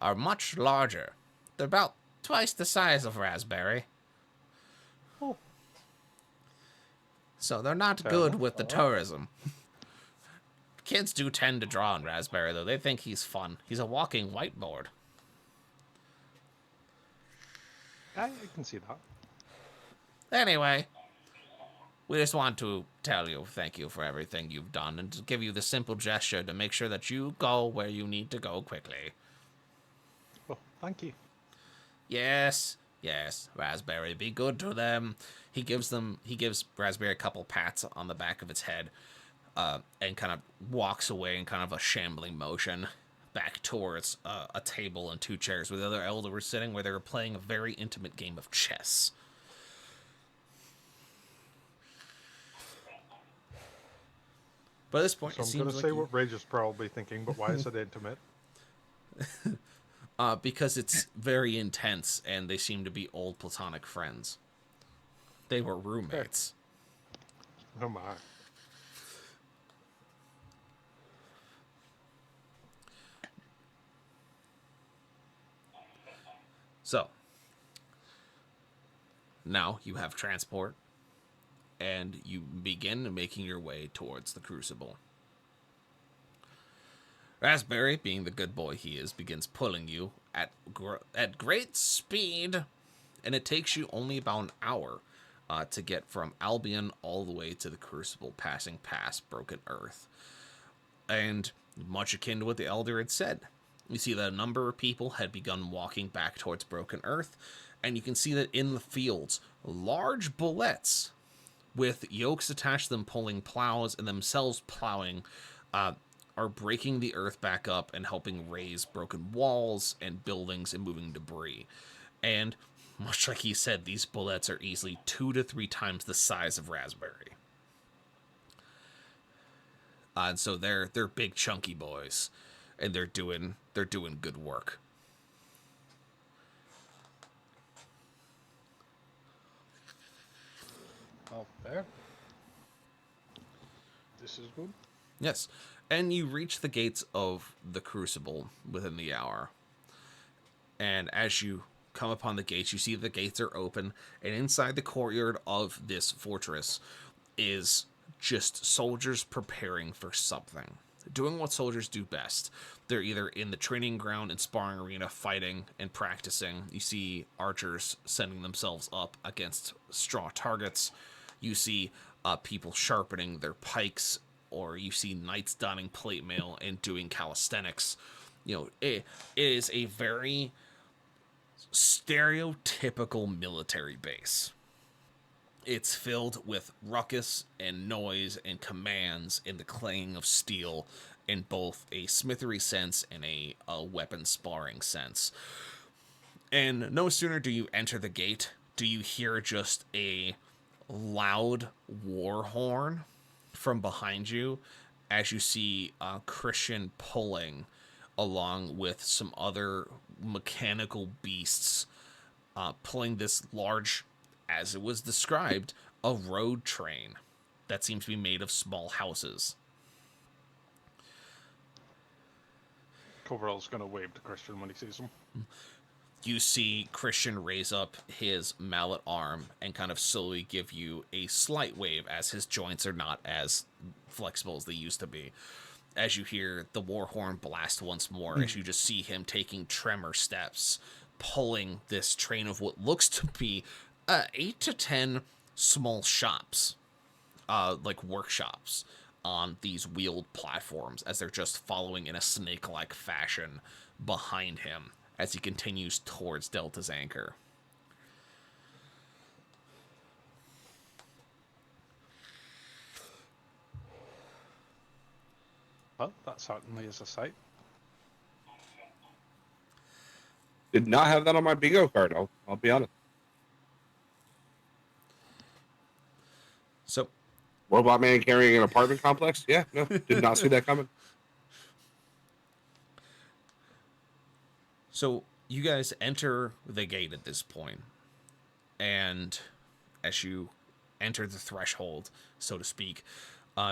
B: are much larger. They're about twice the size of Raspberry.
C: Oh.
B: So they're not good with the tourism. Kids do tend to draw on Raspberry, though. They think he's fun. He's a walking whiteboard.
C: I can see that.
B: Anyway, we just want to tell you thank you for everything you've done and to give you the simple gesture to make sure that you go where you need to go quickly.
C: Well, thank you.
B: Yes, Raspberry, be good to them. He gives Raspberry a couple pats on the back of its head, and kind of walks away in kind of a shambling motion back towards a table and two chairs where the other elder were sitting, where they were playing a very intimate game of chess. But at this point,
C: So
B: it
C: I'm
B: seems
C: going to
B: like
C: say what Rage is probably thinking, but why is it intimate?
B: because it's very intense, and they seem to be old platonic friends. They were roommates.
C: Oh my.
B: So, now you have transport, and you begin making your way towards the Crucible. Raspberry, being the good boy he is, begins pulling you at great speed, and it takes you only about an hour to get from Albion all the way to the Crucible, passing past Broken Earth. And much akin to what the Elder had said, you see that a number of people had begun walking back towards Broken Earth, and you can see that in the fields, large bullets with yokes attached to them pulling plows and themselves plowing are breaking the earth back up and helping raise broken walls and buildings and moving debris. And much like he said, these bullets are easily 2 to 3 times the size of Raspberry. And so they're big chunky boys, and they're doing good work.
C: Oh, there. This is good.
B: Yes. And you reach the gates of the Crucible within the hour. And as you come upon the gates, you see the gates are open, and inside the courtyard of this fortress is just soldiers preparing for something. Doing what soldiers do best. They're either in the training ground and sparring arena fighting and practicing. You see archers setting themselves up against straw targets. You see people sharpening their pikes, or you see knights donning plate mail and doing calisthenics. You know, it is a very stereotypical military base. It's filled with ruckus and noise and commands and the clanging of steel in both a smithery sense and a weapon sparring sense. And no sooner do you enter the gate, do you hear just a loud war horn from behind you as you see Christian pulling along with some other mechanical beasts, pulling this large, as it was described, a road train that seems to be made of small houses.
C: Coverall's going to wave to Christian when he sees him.
B: you see Christian raise up his mallet arm and kind of slowly give you a slight wave as his joints are not as flexible as they used to be. As you hear the war horn blast once more, as you just see him taking tremor steps, pulling this train of what looks to be 8 to 10 small shops, like workshops, on these wheeled platforms as they're just following in a snake-like fashion behind him as he continues towards Delta's anchor.
C: Well, that certainly is a sight.
A: Did not have that on my bingo card. I'll be honest.
B: So,
A: Robot man carrying an apartment complex? Yeah, no, did not see that coming.
B: So you guys enter the gate at this point, and as you enter the threshold, so to speak,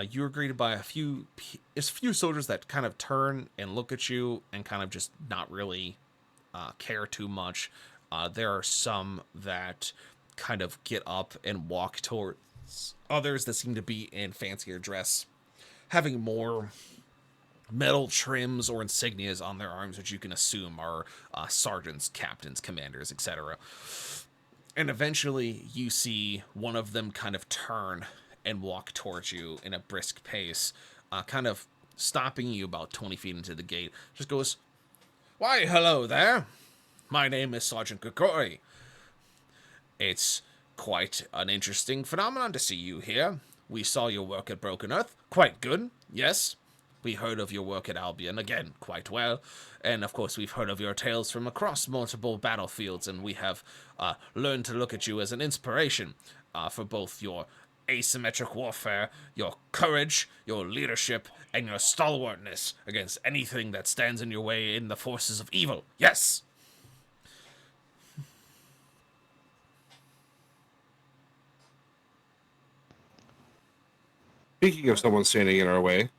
B: you are greeted by a few soldiers that kind of turn and look at you and kind of just not really care too much. There are some that kind of get up and walk towards others that seem to be in fancier dress, having more metal trims or insignias on their arms, which you can assume are sergeants, captains, commanders, etc. And eventually you see one of them kind of turn and walk towards you in a brisk pace, kind of stopping you about 20 feet into the gate. Just goes, "Why, hello there. My name is Sergeant Grigori. It's quite an interesting phenomenon to see you here. We saw your work at Broken Earth. Quite good, yes. We heard of your work at Albion, again, quite well. And, of course, we've heard of your tales from across multiple battlefields, and we have learned to look at you as an inspiration for both your asymmetric warfare, your courage, your leadership, and your stalwartness against anything that stands in your way in the forces of evil. Yes!"
A: Speaking of someone standing in our way,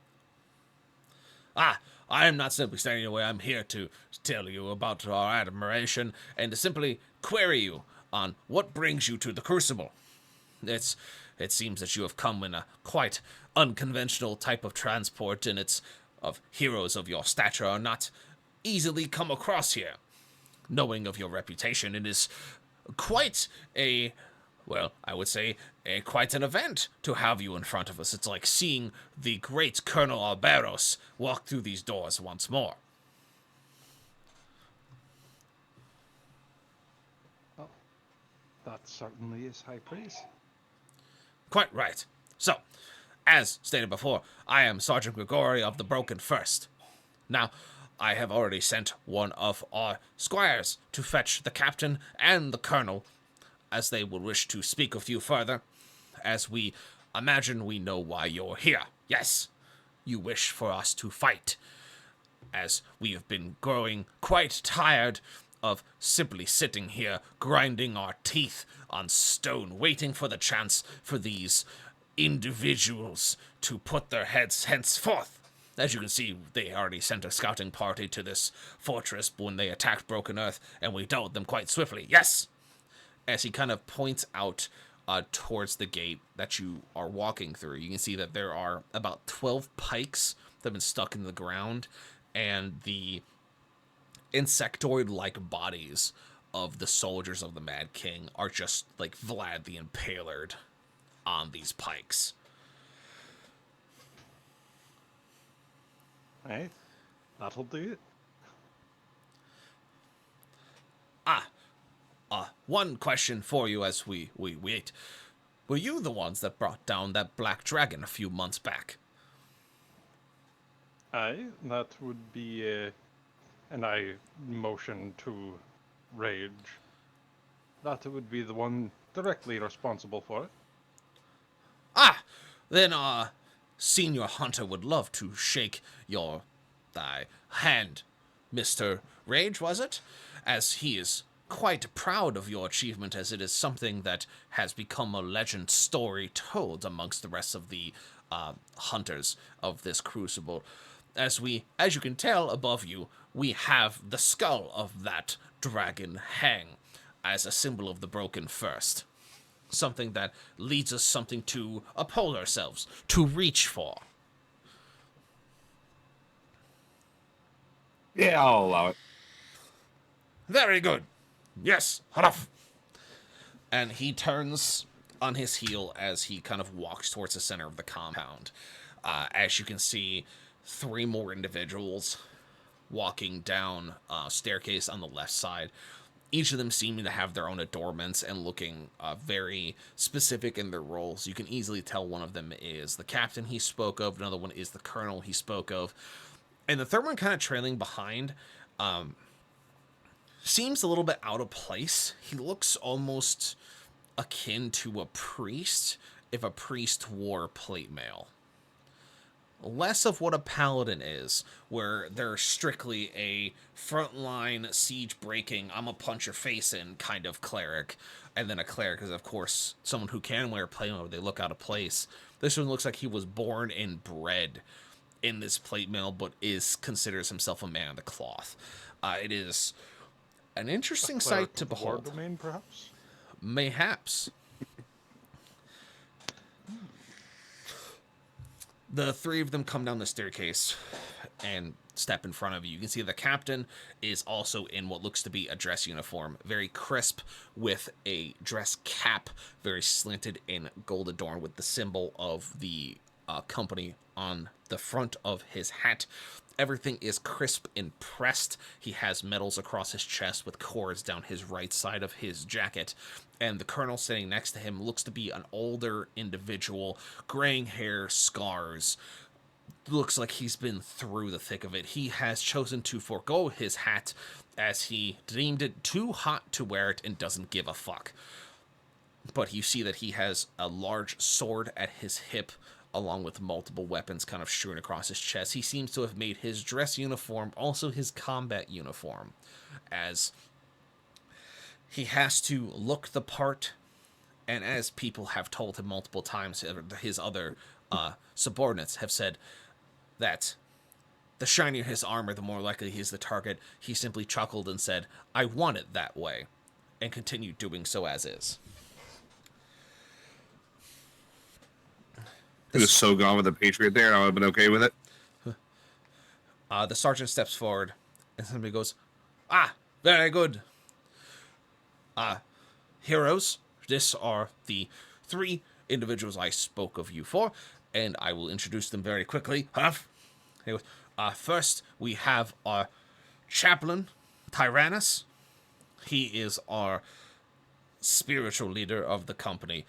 B: I am not simply standing in the way. I'm here to tell you about our admiration and to simply query you on what brings you to the Crucible. It seems that you have come in a quite unconventional type of transport, and it's of heroes of your stature are not easily come across here. Knowing of your reputation, it is quite a, well, I would say, quite an event to have you in front of us. It's like seeing the great Colonel Alberos walk through these doors once more.
C: Well, that certainly is high praise.
B: Quite right. So, as stated before, I am Sergeant Grigori of the Broken First. Now, I have already sent one of our squires to fetch the captain and the colonel, as they will wish to speak with you further, as we imagine we know why you're here. Yes, you wish for us to fight, as we have been growing quite tired of simply sitting here, grinding our teeth on stone, waiting for the chance for these individuals to put their heads henceforth. As you can see, they already sent a scouting party to this fortress when they attacked Broken Earth, and we dealt with them quite swiftly. Yes! As he kind of points out towards the gate that you are walking through, you can see that there are about 12 pikes that have been stuck in the ground, and the insectoid-like bodies of the soldiers of the Mad King are just like Vlad the Impaler on these pikes.
C: Hey, that'll do it.
B: One question for you as we wait. Were you the ones that brought down that black dragon a few months back?
C: Aye, that would be, and I motion to Rage. That would be the one directly responsible for it.
B: Then Senior Hunter would love to shake your hand, Mr. Rage, was it? As he is quite proud of your achievement, as it is something that has become a legend story told amongst the rest of the hunters of this crucible. As you can tell above you, we have the skull of that dragon hang as a symbol of the broken first. Something that leads us something to uphold ourselves, to reach for.
A: Yeah, I'll allow it.
B: Very good. Yes, enough. And he turns on his heel as he kind of walks towards the center of the compound. As you can see, 3 more individuals walking down a staircase on the left side. Each of them seeming to have their own adornments and looking very specific in their roles. You can easily tell one of them is the captain he spoke of, another one is the colonel he spoke of, and the third one kind of trailing behind seems a little bit out of place. He looks almost akin to a priest if a priest wore plate mail. Less of what a paladin is, where they're strictly a frontline siege breaking, I'm gonna punch your face in kind of cleric, and then a cleric is of course someone who can wear plate mail. They look out of place. This one looks like he was born and bred in this plate mail, but considers himself a man of the cloth. It is an interesting sight to behold.
C: War domain, perhaps?
B: Mayhaps. The 3 of them come down the staircase and step in front of you. You can see the captain is also in what looks to be a dress uniform, very crisp, with a dress cap, very slanted and gold adorned with the symbol of the company on the front of his hat. Everything is crisp and pressed. He has medals across his chest with cords down his right side of his jacket. And the colonel sitting next to him looks to be an older individual, graying hair, scars. Looks like he's been through the thick of it. He has chosen to forego his hat as he deemed it too hot to wear it and doesn't give a fuck. But you see that he has a large sword at his hip, along with multiple weapons kind of strewn across his chest. He seems to have made his dress uniform also his combat uniform, as he has to look the part, and as people have told him multiple times, his other subordinates have said that the shinier his armor, the more likely he's the target. He simply chuckled and said, "I want it that way," and continued doing so as is.
A: He was so gone with the Patriot there, I would have been okay with it.
B: The sergeant steps forward, and somebody goes, very good. Heroes, this are the 3 individuals I spoke of you for, and I will introduce them very quickly. He goes, first, we have our chaplain, Tyrannus. He is our spiritual leader of the company.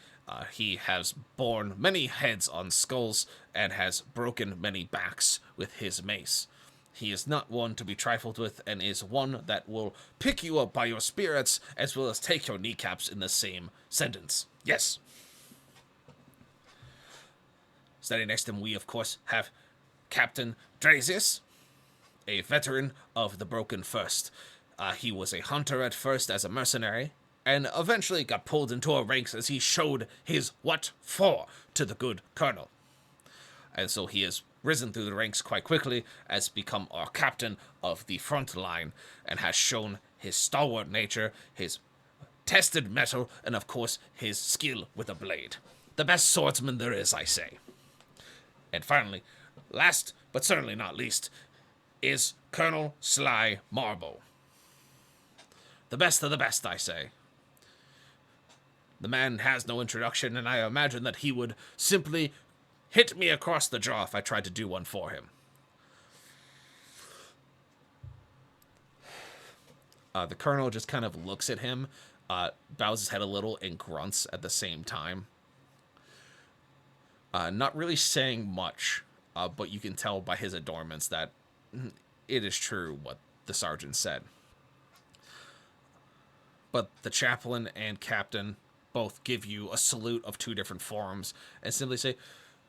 B: He has borne many heads on skulls and has broken many backs with his mace. He is not one to be trifled with, and is one that will pick you up by your spirits as well as take your kneecaps in the same sentence. Yes. Standing next to him, we of course have Captain Drazius, a veteran of the Broken First. He was a hunter at first as a mercenary, and eventually got pulled into our ranks as he showed his what for to the good colonel. And so he has risen through the ranks quite quickly, has become our captain of the front line, and has shown his stalwart nature, his tested mettle, and of course his skill with a blade. The best swordsman there is, I say. And finally, last but certainly not least, is Colonel Sly Marble. The best of the best, I say. The man has no introduction, and I imagine that he would simply hit me across the jaw if I tried to do one for him. The colonel just kind of looks at him, bows his head a little, and grunts at the same time. Not really saying much, but you can tell by his adornments that it is true what the sergeant said. But the chaplain and captain both give you a salute of 2 different forms and simply say,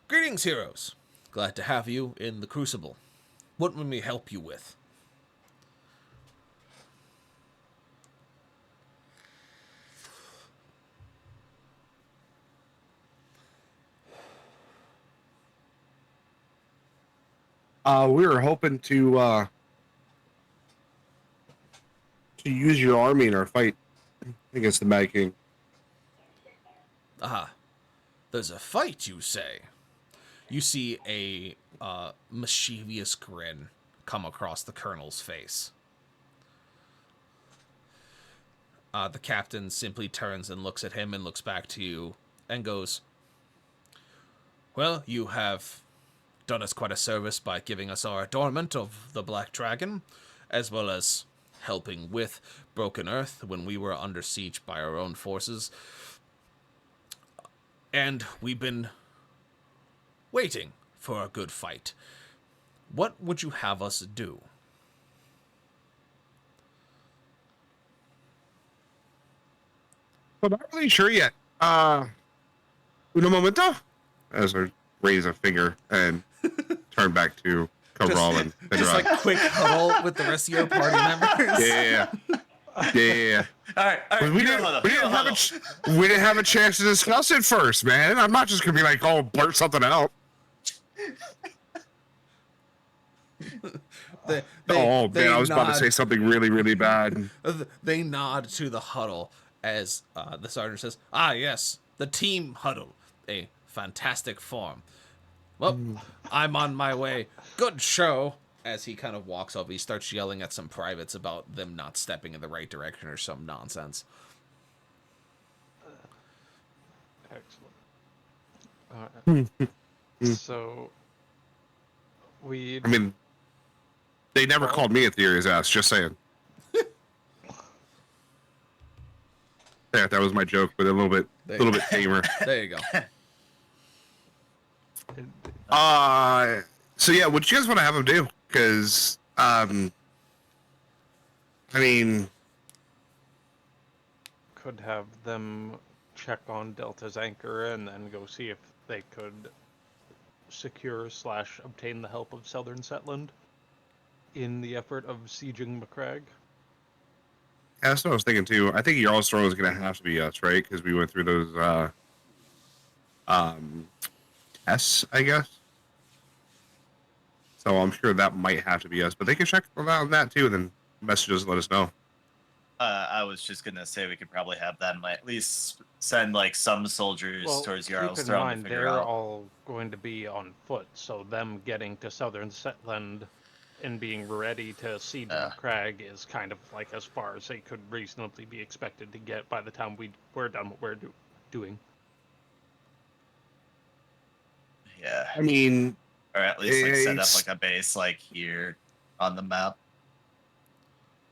B: "Greetings, heroes. Glad to have you in the Crucible. What may we help you with?"
A: We were hoping to to use your army in our fight against the Mad King.
B: Aha. There's a fight, you say? You see a mischievous grin come across the colonel's face. The captain simply turns and looks at him and looks back to you and goes, well, you have done us quite a service by giving us our adornment of the Black Dragon, as well as helping with Broken Earth when we were under siege by our own forces. And we've been waiting for a good fight. What would you have us do?
A: I'm not really sure yet. Uno momento? As I raise a finger and turn back to Cabral and
B: Just like quick huddle with the rest of your party members.
A: Yeah.
D: All right.
A: We didn't have a chance to discuss it first, man. I'm not just gonna be like, oh, blurt something out. Man, I was about to say something really, really bad.
B: They nod to the huddle as the sergeant says, ah, yes, the team huddle. A fantastic form. Well, I'm on my way. Good show. As he kind of walks over, he starts yelling at some privates about them not stepping in the right direction or some nonsense.
C: Excellent. So,
A: I mean, they never called me Etheria's ass, just saying. Yeah, that was my joke, but a little bit tamer.
B: There you go.
A: So yeah, what you guys want to have him do? Because, I mean,
C: could have them check on Delta's anchor and then go see if they could secure / obtain the help of Southern Setland in the effort of sieging McCrag.
A: Yeah, that's what I was thinking too. I think Yellowstone is going to have to be us, right? Because we went through those tests, I guess. So I'm sure that might have to be us, but they can check on that too, and then message us and let us know.
D: I was just gonna say we could probably have them at least send like some soldiers towards Jarl's
C: keep in
D: throne
C: mind,
D: to figure
C: they're
D: out.
C: all going to be on foot, so them getting to Southern Setland and being ready to siege McCrag is kind of like as far as they could reasonably be expected to get by the time we're done what we're doing.
D: Yeah.
A: I mean,
D: or at least like set up like a base like here on the map.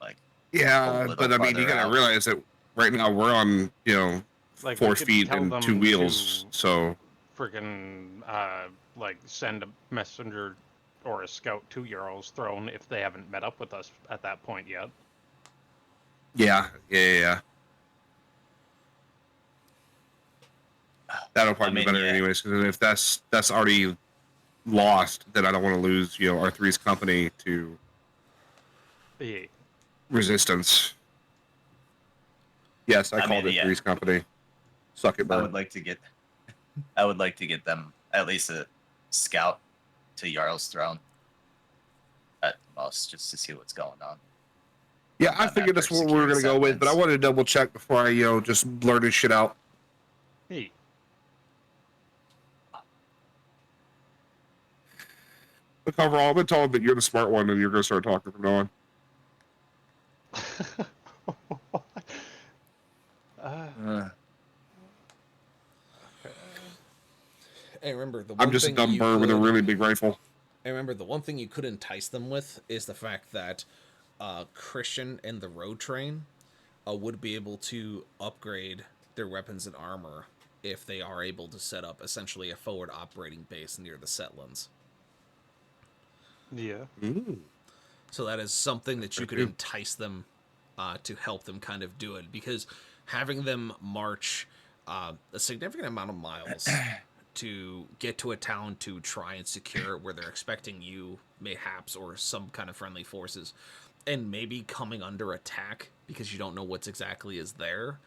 D: Like
A: yeah, but I mean, you gotta realize that right now we're on,
C: Like
A: 4 feet and 2 wheels, so
C: freaking like send a messenger or a scout to Jarl's throne if they haven't met up with us at that point yet.
A: Yeah. That'll probably be better anyways, because if that's already lost, then I don't want to lose, R3's company to resistance. Yes, I called it Three's company. Suck it, bird.
D: I would like to get them at least a scout to Jarl's throne at most, just to see what's going on.
A: Yeah, I figured that's what we were gonna go with, but I wanted to double check before I, just blurt his shit out.
C: Hey.
A: Look, overall, I've been told that you're the smart one and you're gonna start talking from now on.
B: Hey, remember the one
A: I'm just a dumb bird with a really big rifle.
B: And remember, the one thing you could entice them with is the fact that Christian and the road train would be able to upgrade their weapons and armor if they are able to set up essentially a forward operating base near the Setlands.
C: Yeah.
A: Ooh.
B: So that is something that you could entice them to help them kind of do it, because having them march a significant amount of miles to get to a town to try and secure where they're expecting you, mayhaps, or some kind of friendly forces, and maybe coming under attack because you don't know what's exactly is there,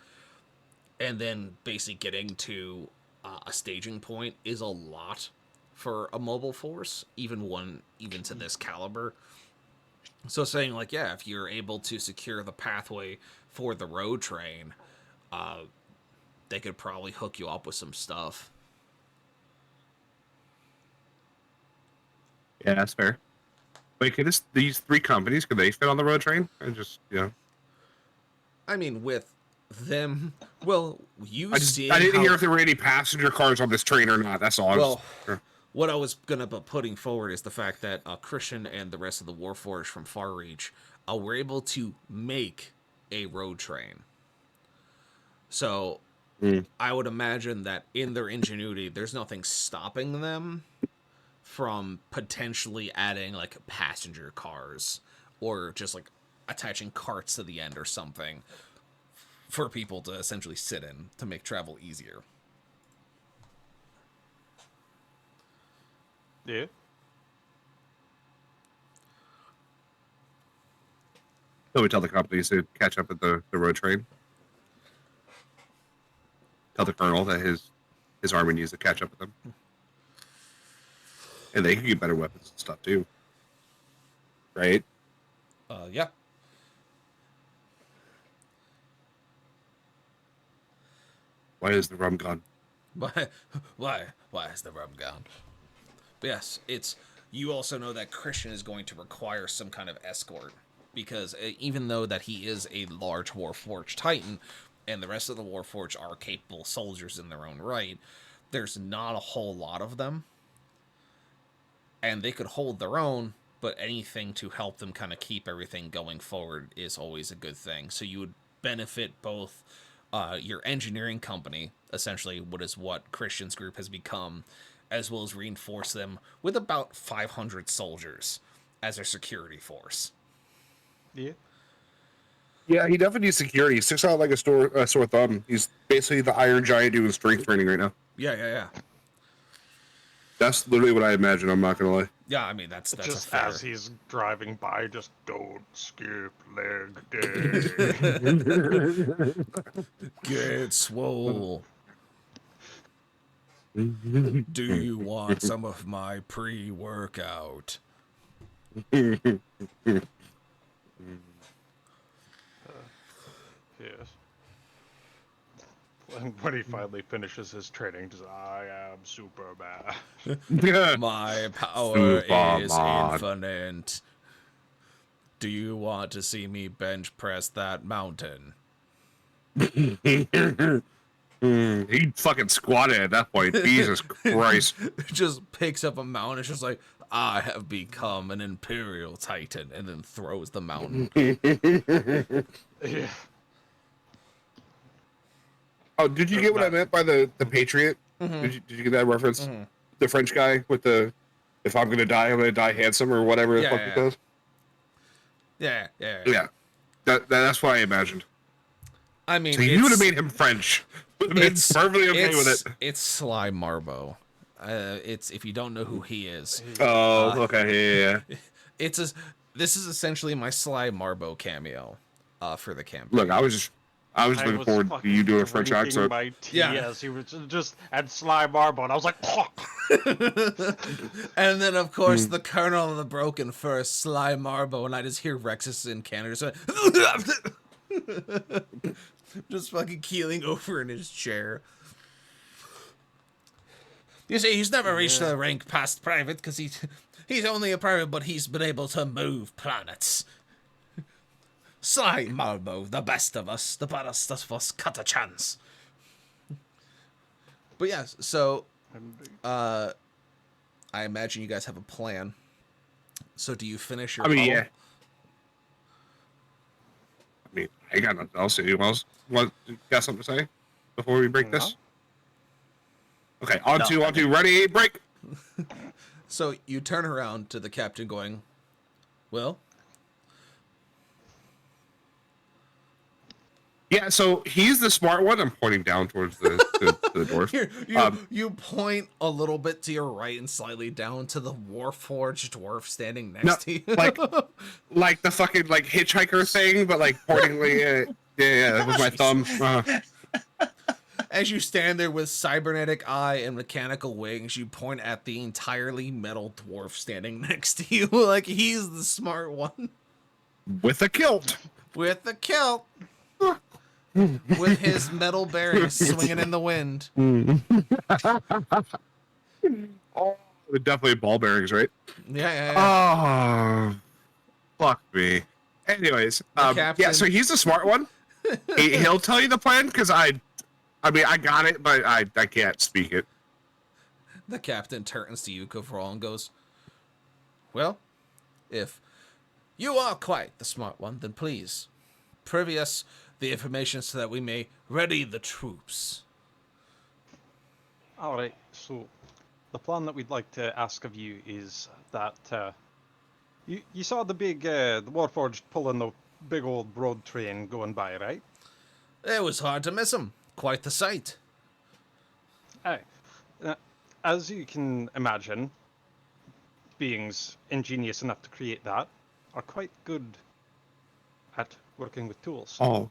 B: and then basically getting to a staging point is a lot for a mobile force, even to this caliber. So saying like, yeah, if you're able to secure the pathway for the road train, they could probably hook you up with some stuff.
A: Yeah, that's fair. Wait, could these 3 companies, could they fit on the road train? I just,
B: I mean, with them, well,
A: I didn't hear if there were any passenger cars on this train or not. That's all.
B: Well, what I was gonna be putting forward is the fact that Christian and the rest of the Warforged from Farreach were able to make a road train. So I would imagine that in their ingenuity, there's nothing stopping them from potentially adding like passenger cars or just like attaching carts to the end or something for people to essentially sit in to make travel easier.
C: Yeah.
A: So we tell the companies to catch up at the road train. Tell the colonel that his army needs to catch up with them. And they can get better weapons and stuff too. Right?
B: Yeah.
A: Why is the rum gone?
B: Why is the rum gone? But yes, it's, you also know that Christian is going to require some kind of escort because even though that he is a large Warforged Titan and the rest of the Warforged are capable soldiers in their own right, there's not a whole lot of them. And they could hold their own, but anything to help them kind of keep everything going forward is always a good thing. So you would benefit both your engineering company, essentially what Christian's group has become, as well as reinforce them with about 500 soldiers as their security force.
C: Yeah.
A: Yeah, he definitely needs security. He sticks out like a sore thumb. He's basically the Iron Giant doing strength training right now.
B: Yeah.
A: That's literally what I imagine. I'm not gonna lie.
B: Yeah, I mean that's
C: Just
B: a fair...
C: as he's driving by, just don't skip leg day.
B: Get swole. Do you want some of my pre-workout?
C: Yes. When he finally finishes his training, just I am Superman.
B: My power is
A: Superman.
B: infinite. Do you want to see me bench press that mountain?
A: He fucking squatted at that point. Jesus Christ.
B: Just picks up a mountain. It's just like, I have become an Imperial Titan, and then throws the mountain.
C: Yeah.
A: Oh, did you get what I meant by the Patriot?
B: Mm-hmm.
A: Did you get that reference? Mm-hmm. The French guy with the, if I'm gonna die handsome, or whatever the fuck he says.
B: Yeah.
A: That's what I imagined.
B: I mean,
A: so you would have made him French. It's perfectly okay with it.
B: It's Sly Marbo. It's, if you don't know who he is.
A: Oh, okay, yeah.
B: This is essentially my Sly Marbo cameo, for the campaign.
A: Look, I was looking forward to you doing a French accent.
C: My tea as he was just at Sly Marbo, and I was like,
B: and then of course the Colonel of the Broken First, Sly Marbo, and I just hear Rexus in Canada so just fucking keeling over in his chair. You see, he's never reached the rank past private because he's only a private, but he's been able to move planets. Sly Marbo, the best of us, the baddest of us, cut a chance. But yes, so I imagine you guys have a plan. So do you finish your
A: yeah. I mean, I got nothing else. Anyone else got something to say before we break this? Okay, on to, ready, break.
B: So you turn around to the captain going, well?
A: Yeah, so he's the smart one. I'm pointing down towards the dwarf.
B: Here, you point a little bit to your right and slightly down to the Warforged dwarf standing next to you.
A: like the fucking hitchhiker thing, but pointing yeah, with my thumb.
B: As you stand there with cybernetic eye and mechanical wings, you point at the entirely metal dwarf standing next to you, like he's the smart one.
A: With a kilt.
B: With the kilt. With his metal bearings swinging in the wind.
A: Oh, definitely ball bearings, right?
B: Yeah.
A: Oh, fuck me. Anyways,
B: captain.
A: yeah, so he's the smart one. He'll tell you the plan, because I mean, I got it, but I can't speak it.
B: The captain turns to you, Kovral, and goes, well, if you are quite the smart one, then please privy us the information so that we may ready the troops.
C: All right, so the plan that we'd like to ask of you is that you saw the Warforged pulling the big old road train going by, right?
B: It was hard to miss him. Quite the sight.
C: Aye. As you can imagine, beings ingenious enough to create that are quite good at working with tools.
A: Oh,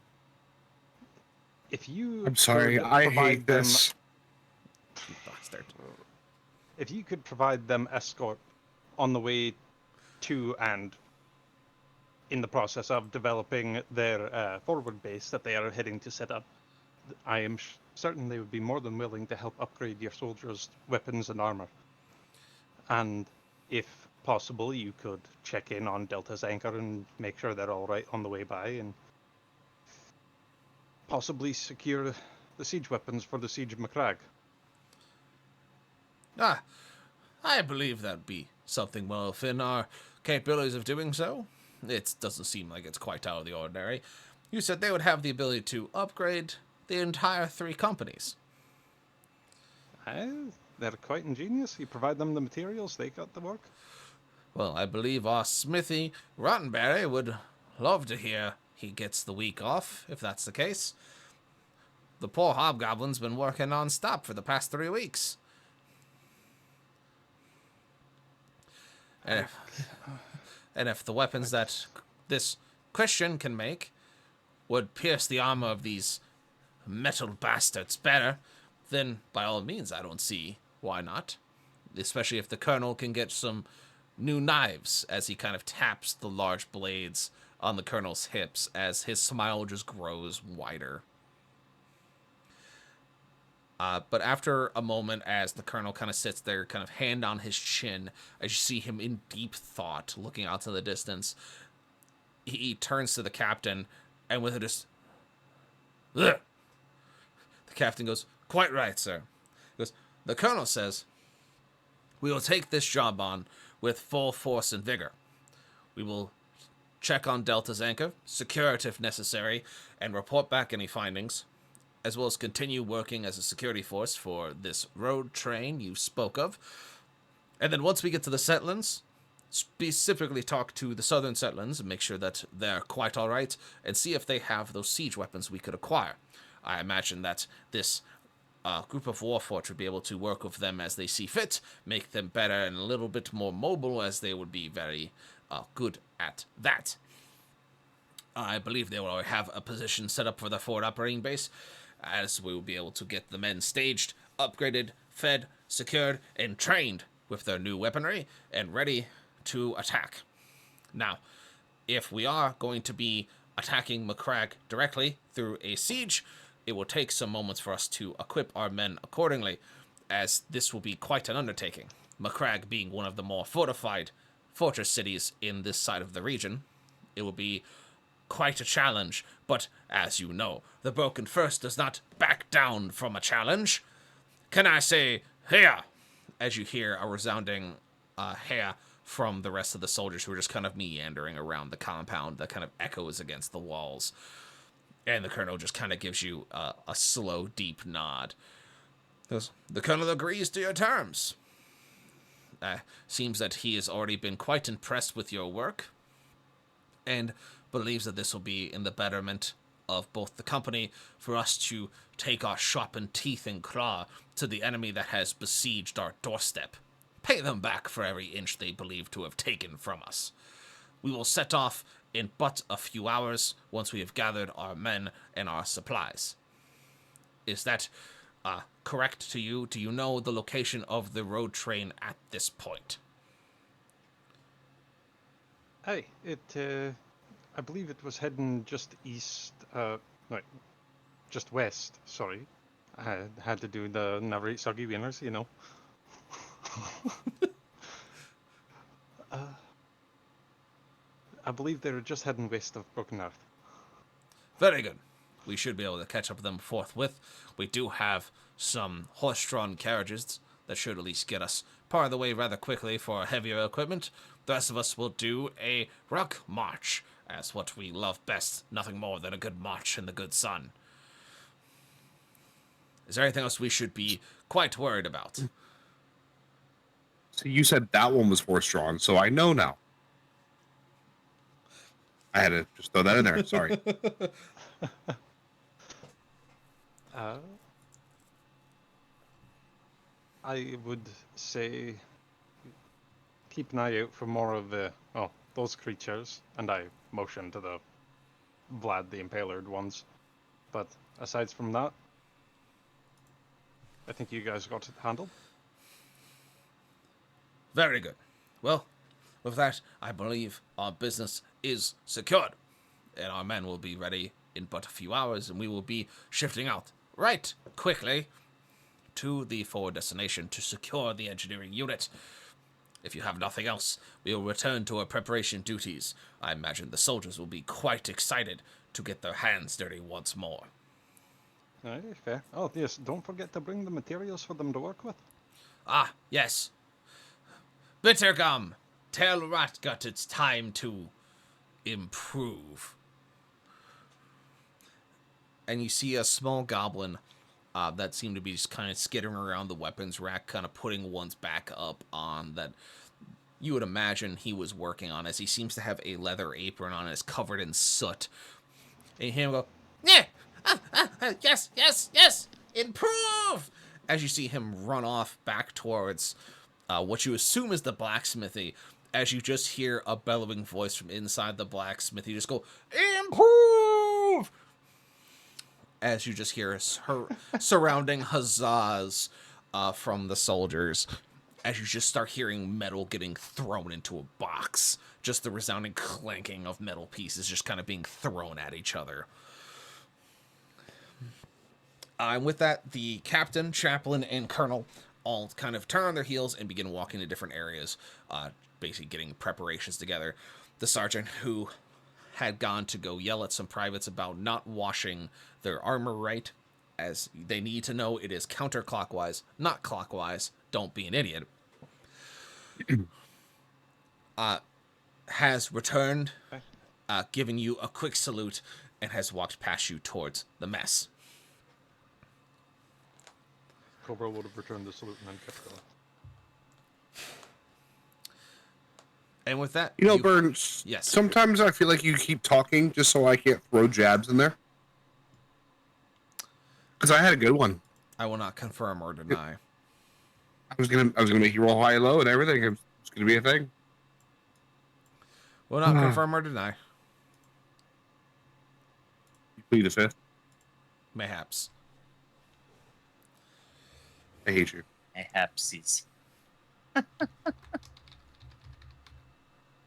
C: If you
A: I'm sorry.
C: could
A: I
C: provide
A: hate this.
B: You bastard.
C: If you could provide them escort on the way to and in the process of developing their forward base that they are heading to set up, I am certain they would be more than willing to help upgrade your soldiers' weapons and armor. And if possible, you could check in on Delta's anchor and make sure they're all right on the way by, and possibly secure the siege weapons for the siege of Macragge.
B: I believe that'd be something well within our capabilities of doing so. It doesn't seem like it's quite out of the ordinary. You said they would have the ability to upgrade the entire 3 companies.
C: They're quite ingenious. You provide them the materials, they got the work.
B: Well, I believe our smithy, Rottenberry, would love to hear he gets the week off, if that's the case. The poor hobgoblin's been working non-stop for the past 3 weeks. And if the weapons that this Christian can make would pierce the armor of these metal bastards better, then by all means I don't see why not. Especially if the colonel can get some new knives, as he kind of taps the large blades on the colonel's hips as his smile just grows wider. But after a moment, as the colonel kind of sits there, kind of hand on his chin, as you see him in deep thought, looking out to the distance, he turns to the captain, and with a just... Ugh! The captain goes, quite right, sir. He goes, the colonel says, we will take this job on with full force and vigor. We will check on Delta's anchor, secure it if necessary, and report back any findings, as well as continue working as a security force for this road train you spoke of. And then once we get to the Settlers, specifically talk to the southern Settlers and make sure that they're quite all right, and see if they have those siege weapons we could acquire. I imagine that this group of Warforged would be able to work with them as they see fit, make them better and a little bit more mobile, as they would be very good at that. I believe they will have a position set up for the forward operating base, as we will be able to get the men staged, upgraded, fed, secured, and trained with their new weaponry, and ready to attack. Now, if we are going to be attacking Macragge directly through a siege, it will take some moments for us to equip our men accordingly, as this will be quite an undertaking. Macragge being one of the more fortified fortress cities in this side of the region, it will be quite a challenge, but as you know, the Broken First does not back down from a challenge. Can I say, "Heya," as you hear a resounding "heya" from the rest of the soldiers who are just kind of meandering around the compound that kind of echoes against the walls. And the colonel just kind of gives you a slow, deep nod. The colonel agrees to your terms. Seems that he has already been quite impressed with your work, and believes that this will be in the betterment of both the company, for us to take our sharpened teeth and claw to the enemy that has besieged our doorstep. Pay them back for every inch they believe to have taken from us. We will set off in but a few hours once we have gathered our men and our supplies. Is that correct to you? Do you know the location of the road train at this point?
C: Hey, I believe it was heading just east, no, just west, sorry. I had to do the narrate soggy winners, you know. I believe they were just heading west of Broken Earth.
B: Very good. We should be able to catch up with them forthwith. We do have some horse-drawn carriages that should at least get us part of the way rather quickly for heavier equipment. The rest of us will do a ruck march, as what we love best, nothing more than a good march in the good sun. Is there anything else we should be quite worried about?
A: So you said that one was horse-drawn, so I know now. I had to just throw that in there. Sorry.
C: I would say keep an eye out for more of those creatures, and I motion to the Vlad the Impaler ones. But aside from that, I think you guys got it handled.
B: Very good. Well, with that, I believe our business is secured, and our men will be ready in but a few hours, and we will be shifting out right quickly to the forward destination to secure the engineering unit. If you have nothing else, we will return to our preparation duties. I imagine the soldiers will be quite excited to get their hands dirty once more.
C: Aye, fair. Oh, yes, don't forget to bring the materials for them to work with.
B: Ah, yes. Bittergum, tell Ratgut it's time to improve. And you see a small goblin that seemed to be just kind of skittering around the weapons rack, kind of putting ones back up on that you would imagine he was working on, as he seems to have a leather apron on and is covered in soot. And you hear him go, yeah, yes, improve! As you see him run off back towards what you assume is the blacksmithy, as you just hear a bellowing voice from inside the blacksmithy just go, improve! As you just hear surrounding huzzas from the soldiers, as you just start hearing metal getting thrown into a box. Just the resounding clanking of metal pieces just kind of being thrown at each other. And with that, the captain, chaplain, and colonel all kind of turn on their heels and begin walking to different areas, basically getting preparations together. The sergeant, who had gone to go yell at some privates about not washing their armor right, as they need to know it is counterclockwise, not clockwise. Don't be an idiot. Has returned, giving you a quick salute, and has walked past you towards the mess.
C: Cobra would have returned the salute and then kept going.
B: And with that,
A: You know, Burns,
B: yes.
A: Sometimes I feel like you keep talking just so I can't throw jabs in there. Because I had a good one.
B: I will not confirm or deny.
A: I was gonna make you roll high low and everything. It's gonna be a thing.
B: Will not confirm or deny.
A: You plead the fifth.
B: Mayhaps.
A: I hate you.
D: Mayhapsies.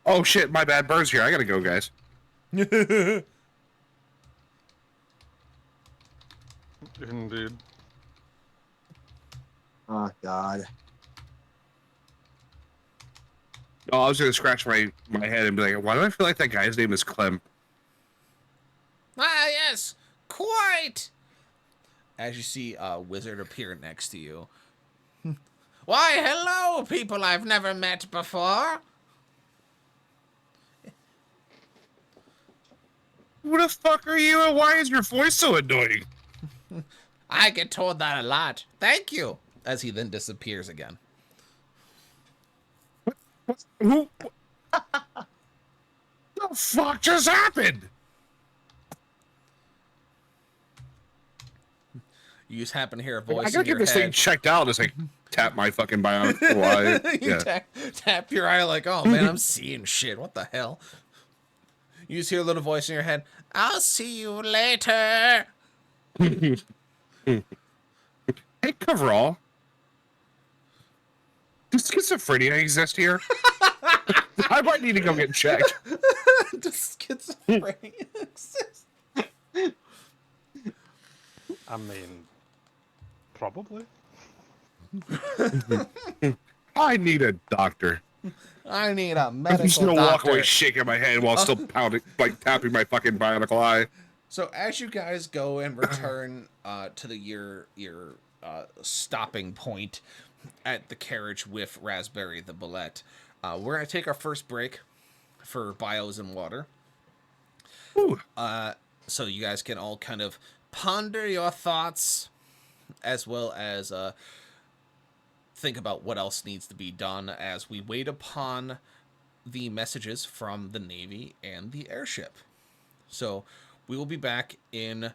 A: Oh shit, my bad. Burns here. I gotta go, guys.
C: Indeed.
D: Oh God.
A: Oh, I was gonna scratch my head and be like, why do I feel like that guy's name is Clem?
B: Ah, yes, quite. As you see a wizard appear next to you. Why, hello, people I've never met before.
A: Who the fuck are you and why is your voice so annoying?
B: I get told that a lot. Thank you. As he then disappears again.
A: Who? The fuck just happened?
B: You just happen to hear a voice
A: I gotta
B: in
A: get
B: your
A: this thing
B: head.
A: checked out. Just like tap my fucking bionic eye.
B: You
A: Yeah.
B: tap your eye like, oh man, I'm seeing shit. What the hell? You just hear a little voice in your head. I'll see you later.
A: Hey, coverall. Does schizophrenia exist here? I might need to go get checked.
B: Does schizophrenia exist?
C: I mean, probably.
A: I need a doctor.
B: I need a
A: I'm
B: medical
A: just gonna
B: doctor.
A: walk away shaking my head while still pounding, like tapping my fucking bionicle eye.
B: So as you guys go and return to your stopping point at the carriage with Raspberry the Bullet, we're gonna take our first break for bios and water.
A: Ooh.
B: So you guys can all kind of ponder your thoughts, as well as think about what else needs to be done as we wait upon the messages from the Navy and the airship. So we will be back in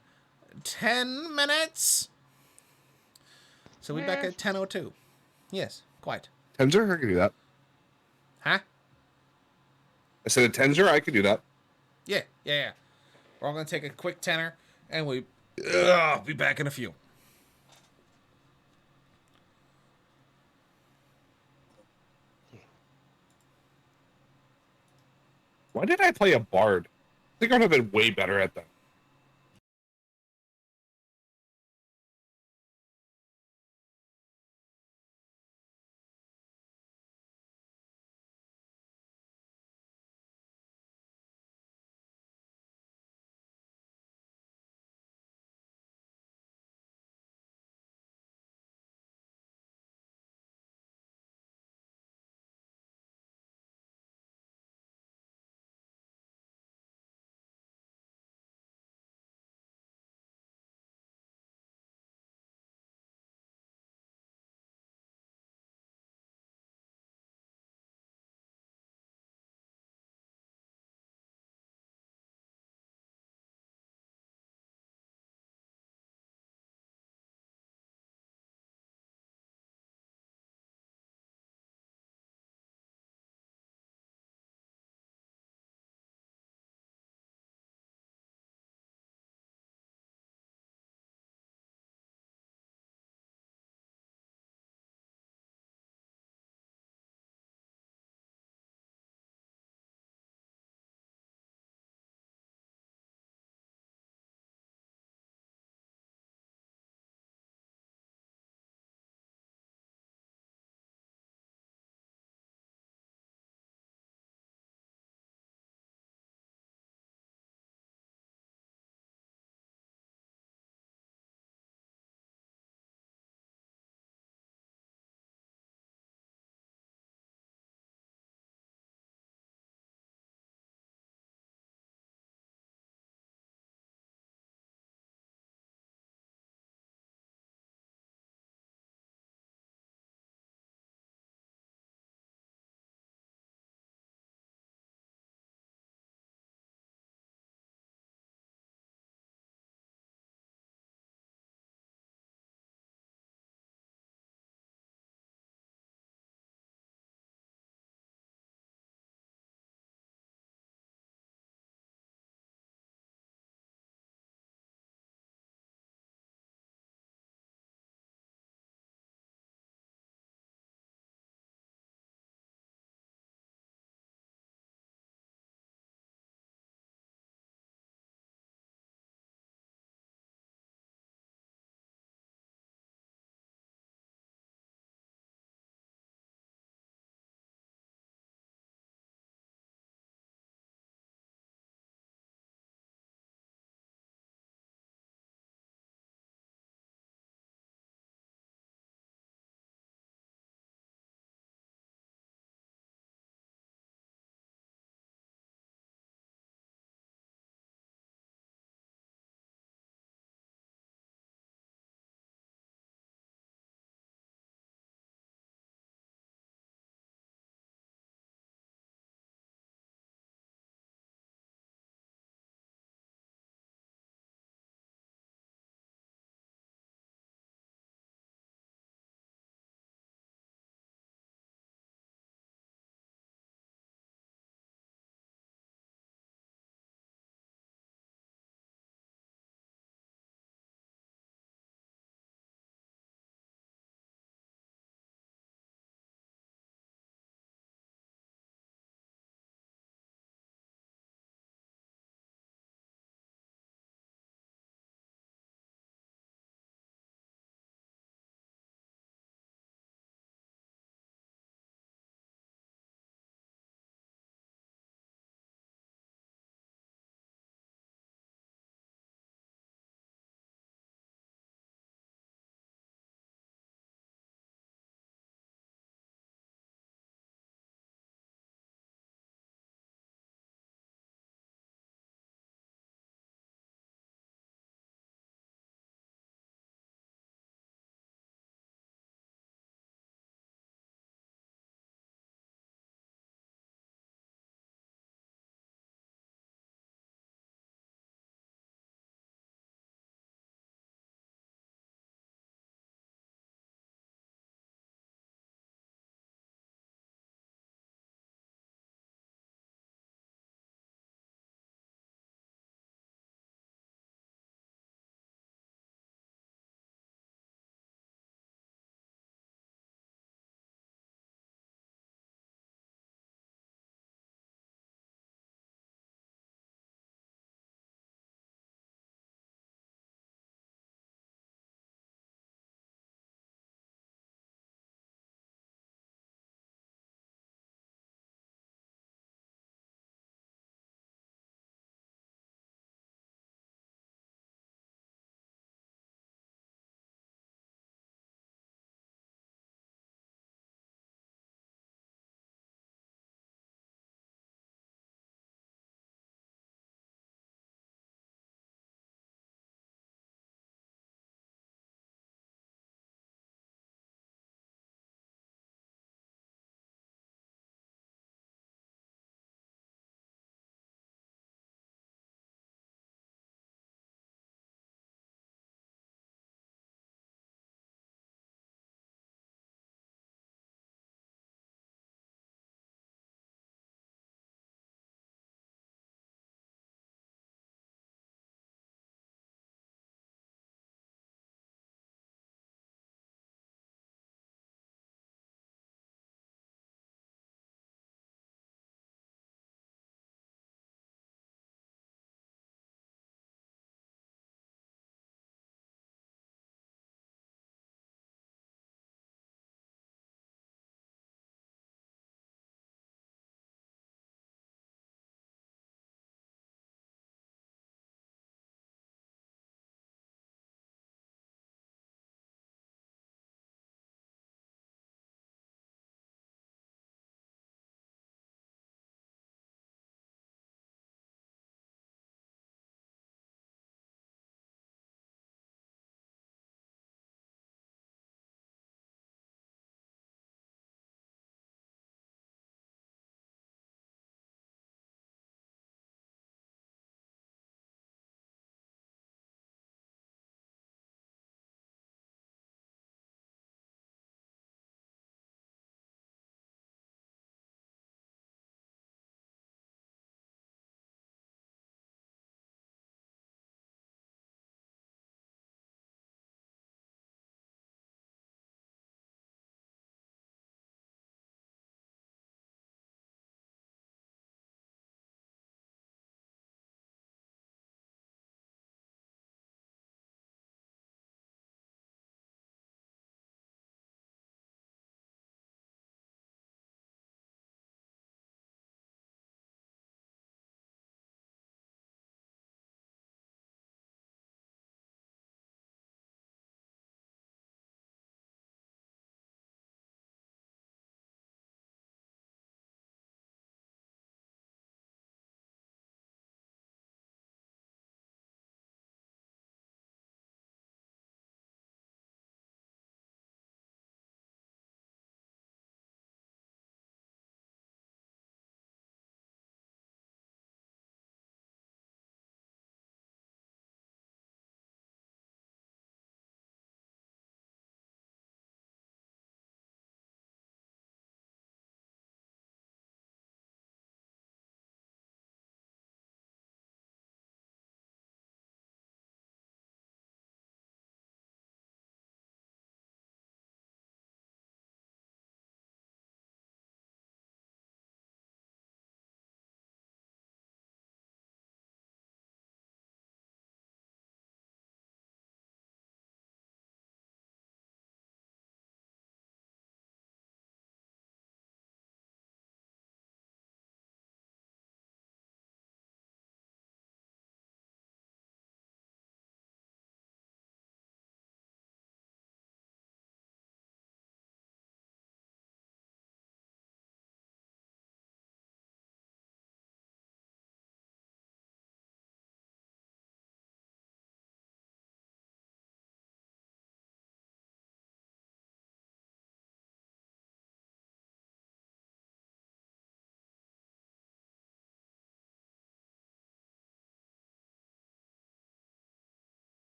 B: 10 minutes. So we'll be back at 10:02. Yes, quite.
A: Tenser, I can do that.
B: Huh?
A: I said a Tenser, I could do that.
B: Yeah. We're all going to take a quick tenor, and we'll be back in a few.
A: Why did I play a bard? I think I would have been way better at that.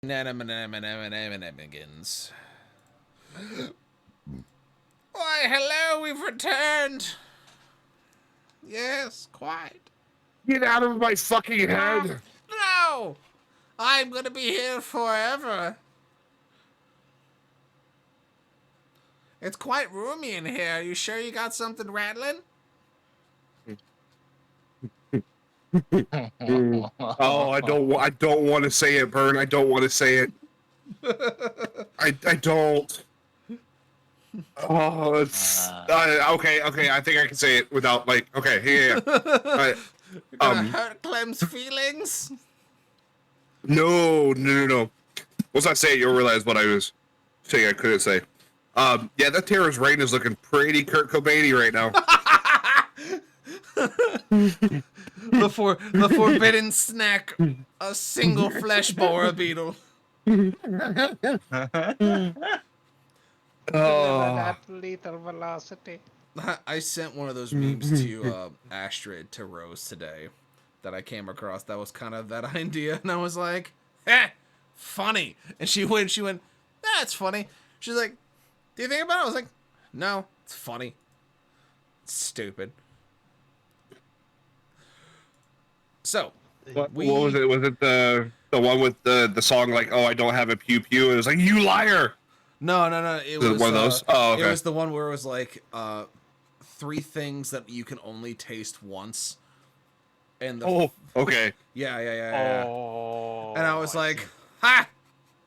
B: Shenanigans. Why, hello, we've returned. Yes, quite.
A: Get out of my fucking head!
B: No! I'm gonna be here forever. It's quite roomy in here. You sure you got something rattling?
A: Oh, I don't want to say it, Bern. I don't want to say it. I don't. Oh, it's okay. I think I can say it without like. Okay, yeah.
B: You're gonna hurt Clem's feelings?
A: No. Once I say it, you'll realize what I was saying I couldn't say. Yeah, that Terra's Rain is looking pretty Kurt Cobain right now.
B: the forbidden snack, a single flesh borer beetle.
C: That lethal velocity.
B: I sent one of those memes to Astrid to Rose today that I came across. That was kind of that idea, and I was like, funny. And she went, that's funny. She's like, do you think about it? I was like, no, it's funny. It's stupid. So,
A: what was it? Was it the one with the song like, oh, I don't have a pew pew? It was like, you liar.
B: No. It was
A: one of those. Oh, okay.
B: It was the one where it was like 3 things that you can only taste once. And
A: okay.
B: Yeah.
C: Oh,
B: And I was like, ha!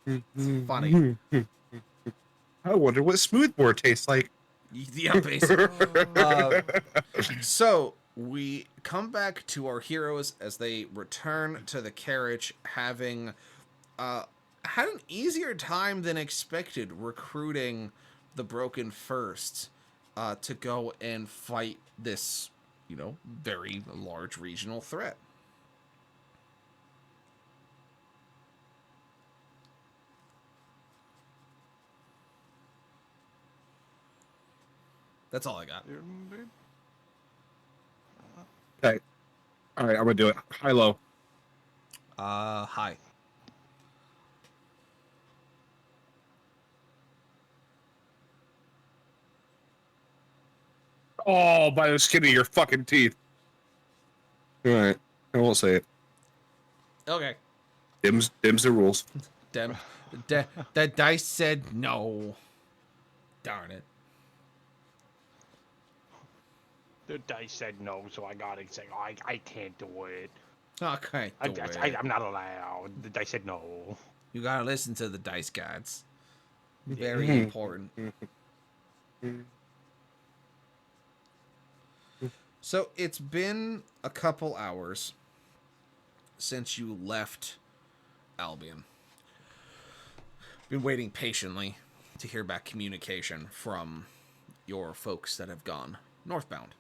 B: It's funny.
A: I wonder what smoothbore tastes like.
B: Yeah, basically. So we come back to our heroes as they return to the carriage, having had an easier time than expected recruiting the Broken First to go and fight this, very large regional threat. That's all I got.
A: Okay. All right, I'm gonna do it. High low.
B: Hi.
A: Oh, by the skin of your fucking teeth. All right, I won't say it.
B: Okay.
A: Dim's the rules.
B: The dice said no. Darn it.
C: The dice said no, so I gotta say, I can't do it.
B: Okay.
C: I'm not allowed. The dice said no.
B: You gotta listen to the dice gods. Very important. So it's been a couple hours since you left Albion. Been waiting patiently to hear back communication from your folks that have gone northbound.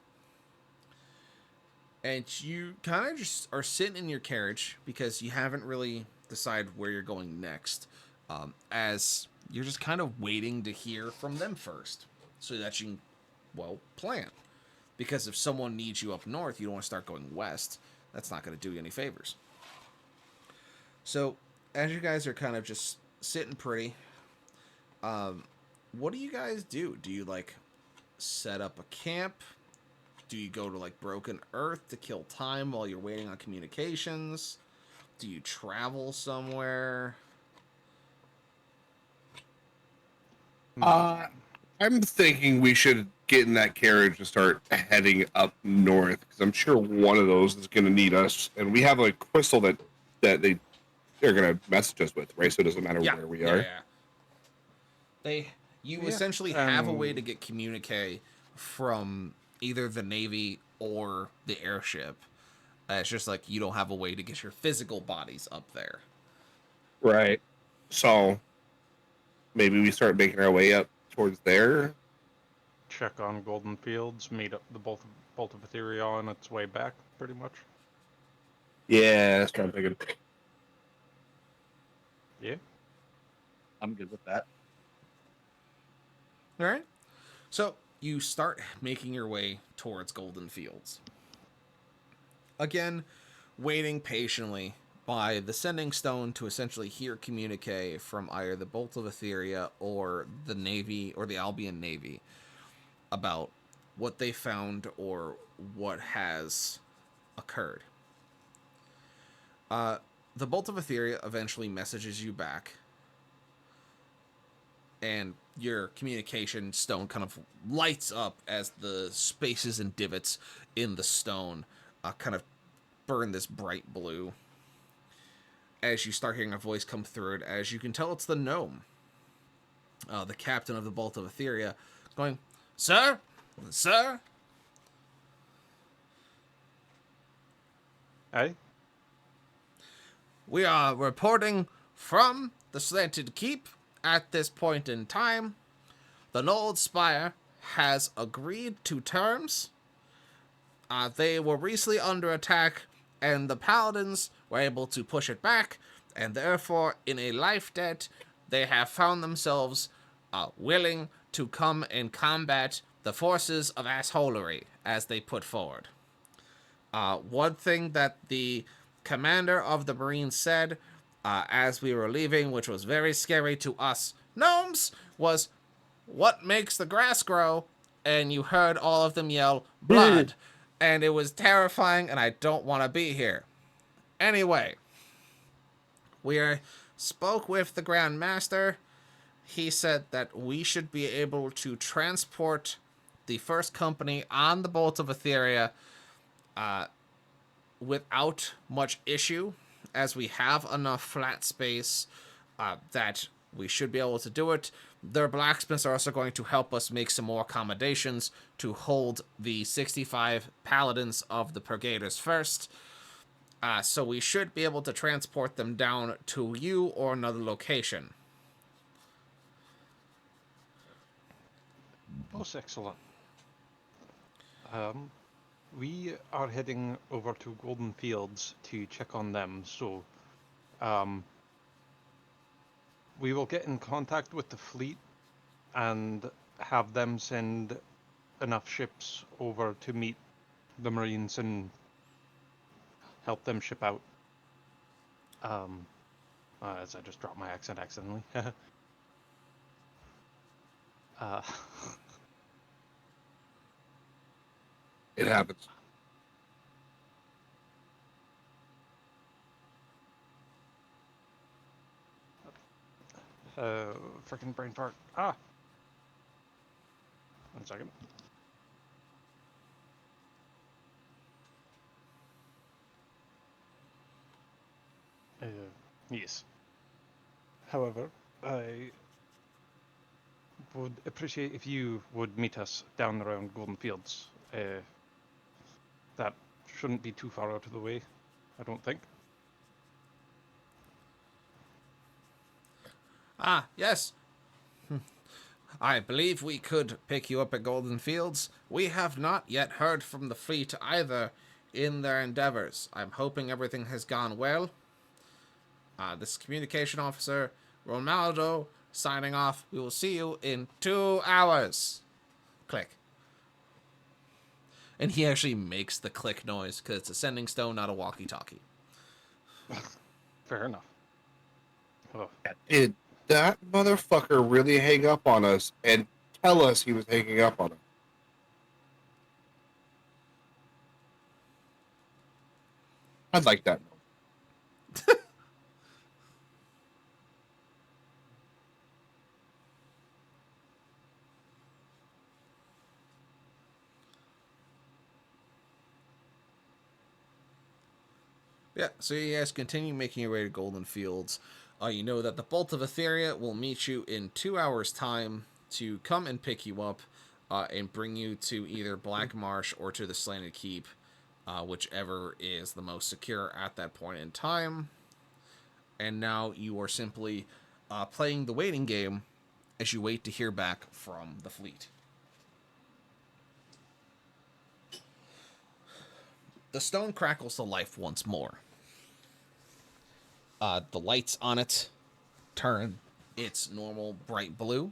B: And you kind of just are sitting in your carriage because you haven't really decided where you're going next, as you're just kind of waiting to hear from them first so that you can, plan. Because if someone needs you up north, you don't want to start going west. That's not going to do you any favors. So, as you guys are kind of just sitting pretty, what do you guys do? Do you, set up a camp? Do you go to, Broken Earth to kill time while you're waiting on communications? Do you travel somewhere?
A: I'm thinking we should get in that carriage and start heading up north because I'm sure one of those is going to need us, and we have a crystal that they're going to message us with, right? So it doesn't matter where we are.
B: You essentially have a way to get communique from either the Navy or the airship. It's just you don't have a way to get your physical bodies up there.
A: Right. So maybe we start making our way up towards there.
C: Check on Golden Fields, meet up the bolt of Etheria on its way back, pretty much.
A: Yeah, that's what I'm thinking.
C: Yeah.
D: I'm good with that.
B: All right. So you start making your way towards Golden Fields. Again, waiting patiently by the Sending Stone to essentially hear communique from either the Bolt of Etheria or the Navy or the Albion Navy about what they found or what has occurred. The Bolt of Etheria eventually messages you back, and your communication stone kind of lights up as the spaces and divots in the stone kind of burn this bright blue. As you start hearing a voice come through it, as you can tell it's the gnome, the captain of the Bolt of Etheria, going, "Sir? Sir?"
C: Aye?
B: "We are reporting from the Slanted Keep at this point in time. The Nold Spire has agreed to terms. They were recently under attack, and the Paladins were able to push it back, and therefore, in a life debt, they have found themselves willing to come and combat the forces of assholery, as they put forward. One thing that the commander of the Marines said as we were leaving, which was very scary to us gnomes, was, 'What makes the grass grow?' And you heard all of them yell, 'Blood!' And it was terrifying, and I don't want to be here. Anyway, we spoke with the Grand Master. He said that we should be able to transport the first company on the Bolt of Etheria without much issue, as we have enough flat space that we should be able to do it. Their blacksmiths are also going to help us make some more accommodations to hold the 65 paladins of the Purgators first. So we should be able to transport them down to you or another location."
C: Most excellent. We are heading over to Golden Fields to check on them, so we will get in contact with the fleet and have them send enough ships over to meet the Marines and help them ship out. As I just dropped my accent accidentally.
A: It happens.
C: Freaking brain fart. Ah! 1 second. Yes. However, I would appreciate if you would meet us down around Golden Fields. That shouldn't be too far out of the way, I don't think.
B: Yes. I believe we could pick you up at Golden Fields. We have not yet heard from the fleet either in their endeavors. I'm hoping everything has gone well. This communication officer, Ronaldo, signing off. We will see you in 2 hours. Click. And he actually makes the click noise because it's a sending stone, not a walkie-talkie.
C: Fair enough. Oh.
A: Did that motherfucker really hang up on us and tell us he was hanging up on us? I'd like that.
B: Yeah, so you guys continue making your way to Golden Fields. You know that the Bolt of Etheria will meet you in 2 hours' time to come and pick you up and bring you to either Black Marsh or to the Slanted Keep, whichever is the most secure at that point in time. And now you are simply playing the waiting game as you wait to hear back from the fleet. The stone crackles to life once more. The lights on it turn its normal bright blue.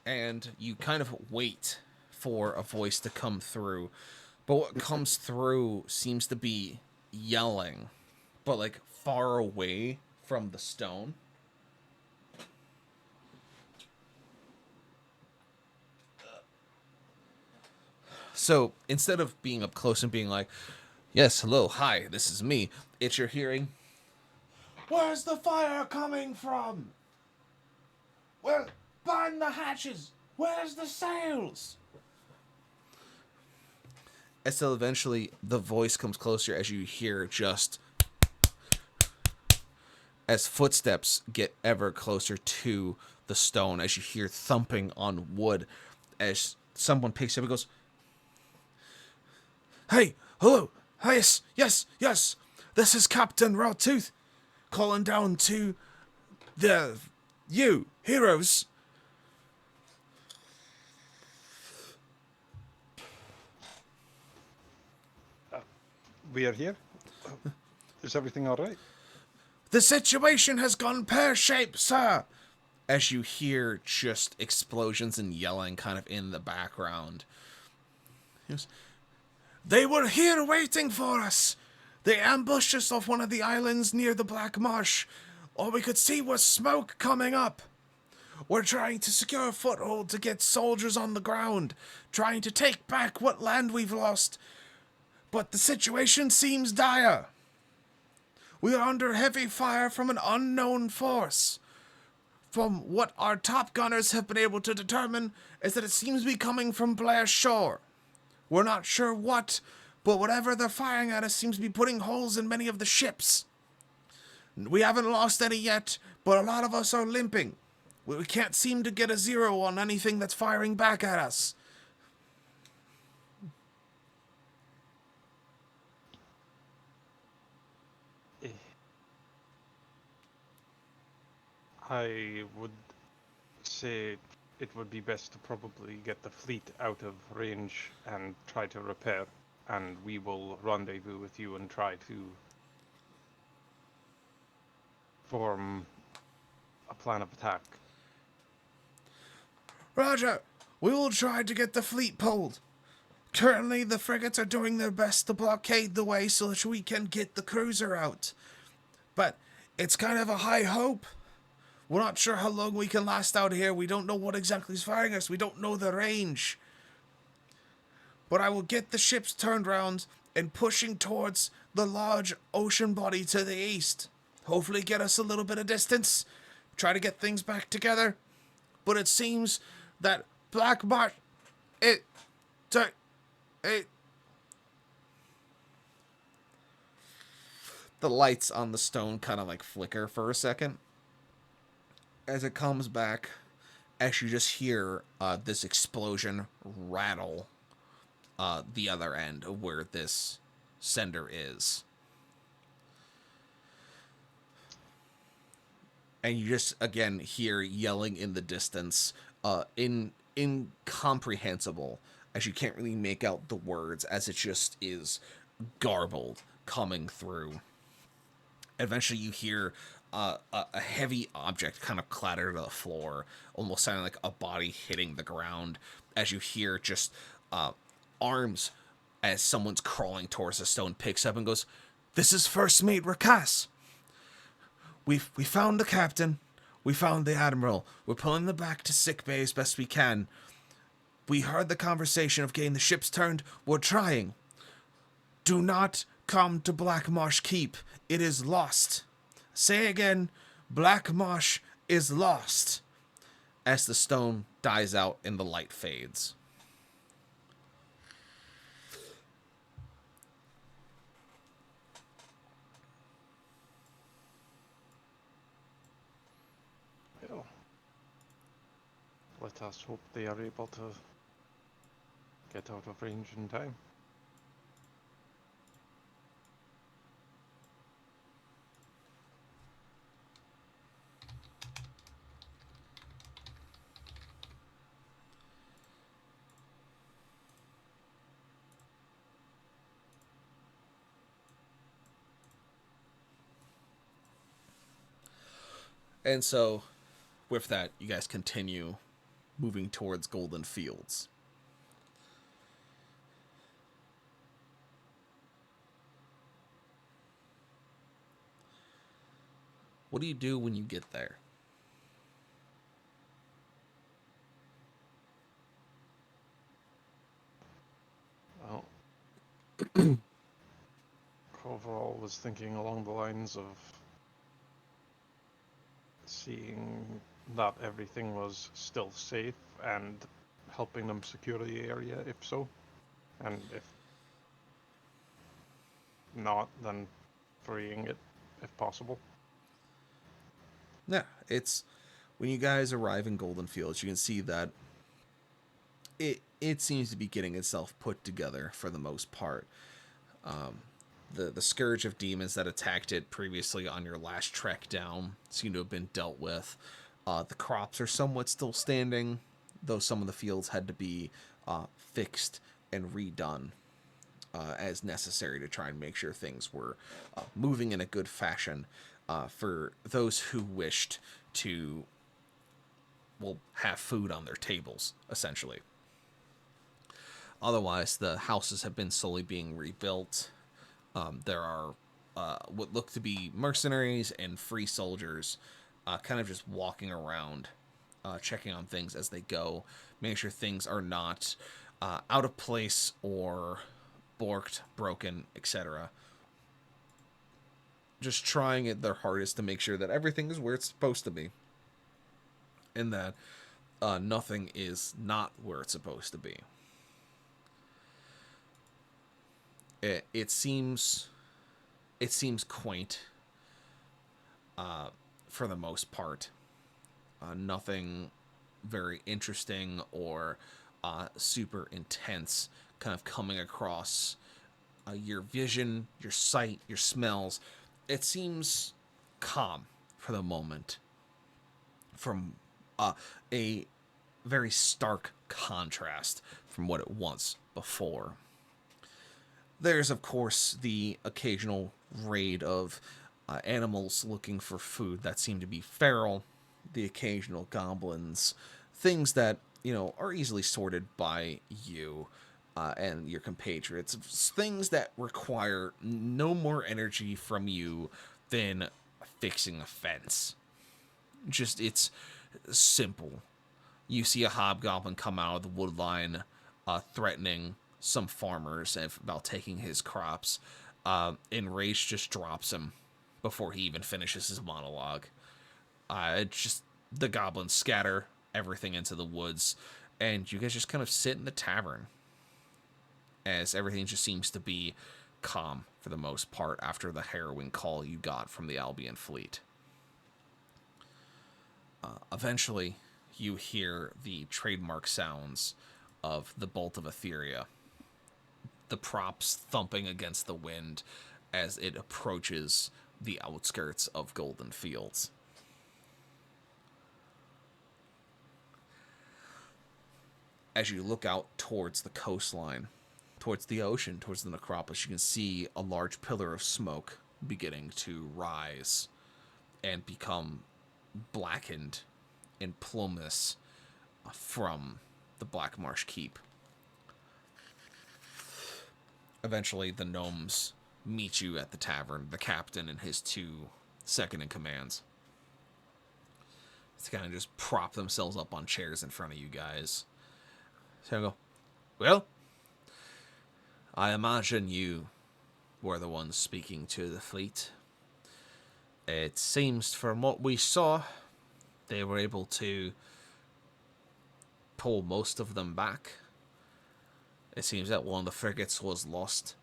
B: And you kind of wait for a voice to come through. But what comes through seems to be yelling. but like far away from the stone. So instead of being up close and being like, yes, hello, hi, this is me, it's you're hearing, where's the fire coming from? Well, bind the hatches. Where's the sails? Until eventually the voice comes closer as you hear just as footsteps get ever closer to the stone, as you hear thumping on wood, as someone picks up and goes, hey, hello, yes, this is Captain Rawtooth, calling down to you, heroes.
C: We are here. Is everything all right?
B: The situation has gone pear-shaped, sir. As you hear just explosions and yelling kind of in the background. They were here waiting for us. They ambushed us off one of the islands near the Black Marsh. All we could see was smoke coming up. We're trying to secure a foothold to get soldiers on the ground, trying to take back what land we've lost. But the situation seems dire. We are under heavy fire from an unknown force. From what our top gunners have been able to determine is that it seems to be coming from Blair Shore. We're not sure what, but whatever they're firing at us seems to be putting holes in many of the ships. We haven't lost any yet, but a lot of us are limping. We can't seem to get a zero on anything that's firing back at us.
C: I would say it would be best to probably get the fleet out of range and try to repair, and we will rendezvous with you and try to form a plan of attack.
B: Roger, we will try to get the fleet pulled. Currently, the frigates are doing their best to blockade the way so that we can get the cruiser out. But it's kind of a high hope. We're not sure how long we can last out here. We don't know what exactly is firing us. We don't know the range. But I will get the ships turned round and pushing towards the large ocean body to the east. Hopefully get us a little bit of distance. Try to get things back together. But it seems that Black Marsh... The lights on the stone kind of like flicker for a second. As it comes back, as you just hear this explosion rattle the other end of where this sender is. And you just, again, hear yelling in the distance, incomprehensible, as you can't really make out the words, as it just is garbled coming through. Eventually you hear a heavy object kind of clatter to the floor, almost sounding like a body hitting the ground, as you hear just arms as someone's crawling towards the stone picks up and goes, "This is First Mate Rakas. We found the captain. We found the admiral. We're pulling them back to sickbay as best we can. We heard the conversation of getting the ships turned. We're trying. Do not come to Black Marsh Keep. It is lost. Say again, Black Marsh is lost." As the stone dies out and the light fades.
C: Well, let us hope they are able to get out of range in time.
B: And so, with that, you guys continue moving towards Golden Fields. What do you do when you get there?
C: Well, overall was thinking along the lines of seeing that everything was still safe and helping them secure the area if so. And if not, then freeing it if possible.
B: Yeah, it's when you guys arrive in Golden Fields, you can see that it seems to be getting itself put together for the most part. The scourge of demons that attacked it previously on your last trek down seem to have been dealt with. The crops are somewhat still standing, though some of the fields had to be fixed and redone as necessary to try and make sure things were moving in a good fashion for those who wished to, well, have food on their tables, essentially. Otherwise, the houses have been slowly being rebuilt. There are what look to be mercenaries and free soldiers kind of just walking around, checking on things as they go, making sure things are not out of place or borked, broken, etc. Just trying it their hardest to make sure that everything is where it's supposed to be, and that nothing is not where it's supposed to be. It seems quaint for the most part. Nothing very interesting or super intense kind of coming across your vision, your sight, your smells. It seems calm for the moment from a very stark contrast from what it was before. There's, of course, the occasional raid of animals looking for food that seem to be feral, the occasional goblins, things that, are easily sorted by you and your compatriots. Things that require no more energy from you than fixing a fence. Just, it's simple. You see a hobgoblin come out of the wood line threatening some farmers about taking his crops. Enraged just drops him before he even finishes his monologue. It's just the goblins scatter everything into the woods, and you guys just kind of sit in the tavern as everything just seems to be calm for the most part after the harrowing call you got from the Albion fleet. Eventually, you hear the trademark sounds of the Bolt of Etheria, the props thumping against the wind as it approaches the outskirts of Golden Fields. As you look out towards the coastline, towards the ocean, towards the necropolis, you can see a large pillar of smoke beginning to rise and become blackened and plumous from the Black Marsh Keep. Eventually, the gnomes meet you at the tavern, the captain and his two second-in-commands. To kind of just prop themselves up on chairs in front of you guys. So I go, well, I imagine you were the ones speaking to the fleet. It seems from what we saw, they were able to pull most of them back. It seems that one of the frigates was lost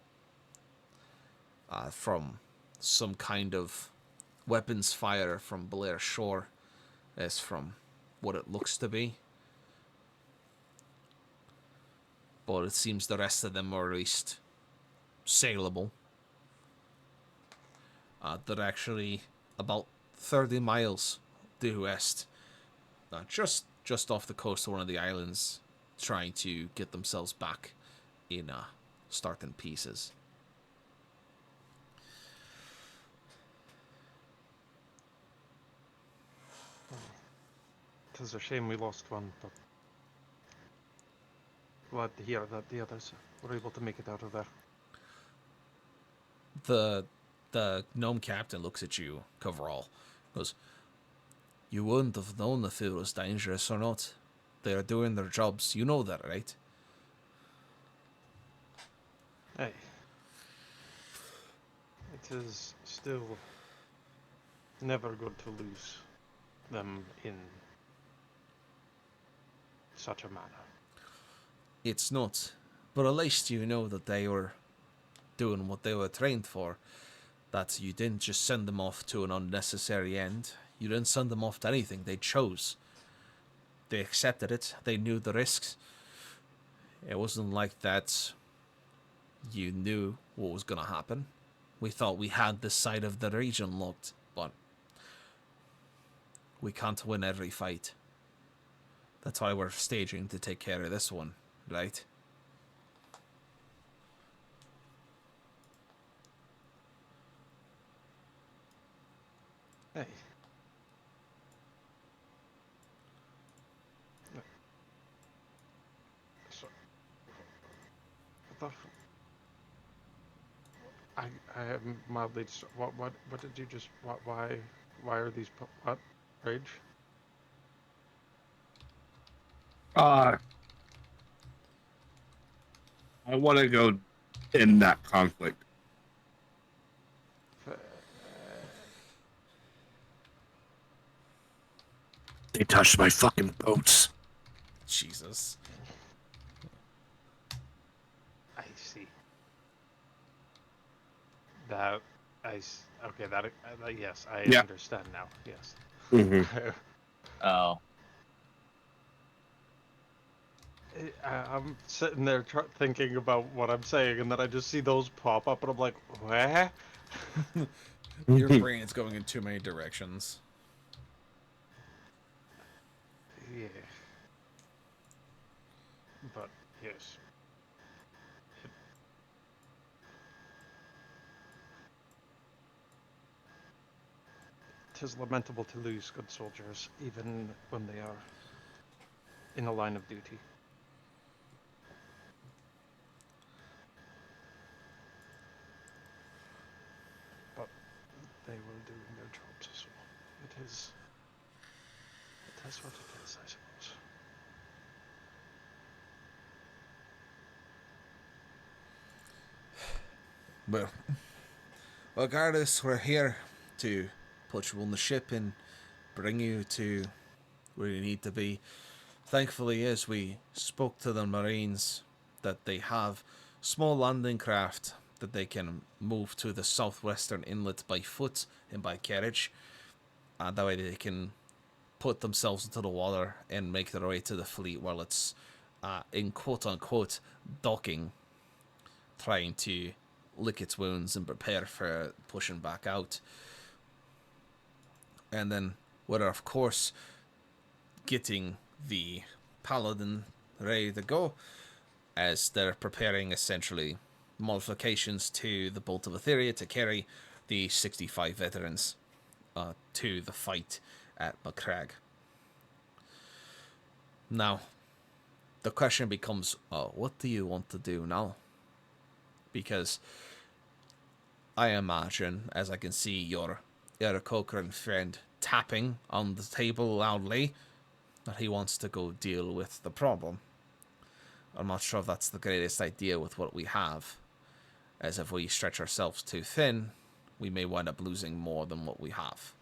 B: from some kind of weapons fire from Blair Shore, as from what it looks to be. But it seems the rest of them are at least sailable. They're actually about 30 miles due west, just off the coast of one of the islands, trying to get themselves back in starting pieces.
C: It is a shame we lost one, but glad to hear that the others were able to make it out of there.
B: The gnome captain looks at you, Coverall, Because you wouldn't have known if it was dangerous or not. They are doing their jobs. You know that, right?
C: Hey. It is still never good to lose them in such a manner.
B: It's not. But at least you know that they were doing what they were trained for. That you didn't just send them off to an unnecessary end. You didn't send them off to anything. They chose. They accepted it. They knew the risks. It wasn't like that you knew what was going to happen. We thought we had this side of the region locked, but we can't win every fight. That's why we're staging to take care of this one, right?
C: Hey. So, what the I am mildly. What did you just? Why are these? What? Rage?
A: I want to go in that conflict. They touched my fucking boats.
B: Jesus.
C: I see. That okay. That yes, I
A: Yeah.
C: understand now. Yes.
A: Mm-hmm.
D: Oh,
C: I'm sitting there thinking about what I'm saying, and then I just see those pop up, and I'm like, "What?"
B: Your brain's going in too many directions.
C: Yeah. But yes. Tis lamentable to lose good soldiers, even when they are in a line of duty. But they were doing their jobs, so it is what it is, I suppose.
B: Well, regardless, we're here to put you on the ship and bring you to where you need to be. Thankfully, as we spoke to the Marines, that they have small landing craft that they can move to the southwestern inlet by foot and by carriage. That way they can put themselves into the water and make their way to the fleet while it's in quote-unquote docking, trying to lick its wounds and prepare for pushing back out. And then we're, of course, getting the Paladin ready to go, as they're preparing essentially modifications to the Bolt of Etheria to carry the 65 veterans to the fight at Macragge. Now, the question becomes, what do you want to do now? Because I imagine, as I can see your Aarakocran friend tapping on the table loudly, that he wants to go deal with the problem. I'm not sure if that's the greatest idea with what we have, as if we stretch ourselves too thin, we may wind up losing more than what we have.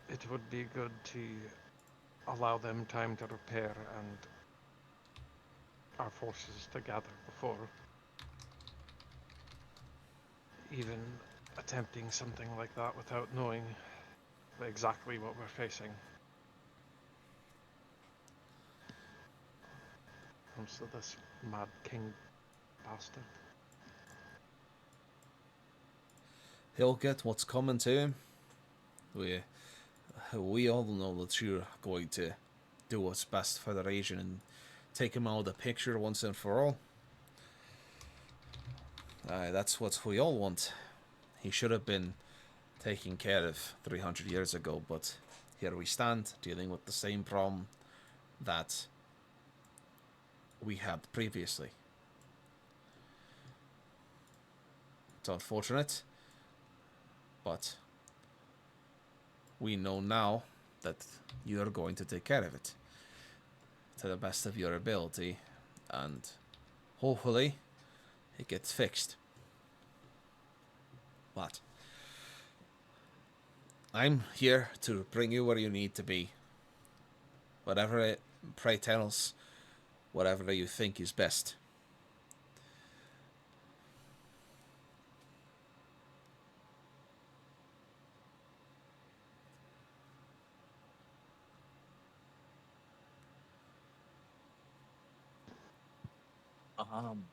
C: It would be good to allow them time to repair and our forces to gather before even attempting something like that without knowing exactly what we're facing. Comes to this mad king bastard.
B: He'll get what's coming to him. We all know that you're going to do what's best for the region and take him out of the picture once and for all. That's what we all want. He should have been taken care of 300 years ago, but here we stand, dealing with the same problem that we had previously. It's unfortunate, but we know now that you're going to take care of it to the best of your ability, and hopefully it gets fixed. But I'm here to bring you where you need to be. Whatever it, pray tell us, whatever you think is best.
D: Um,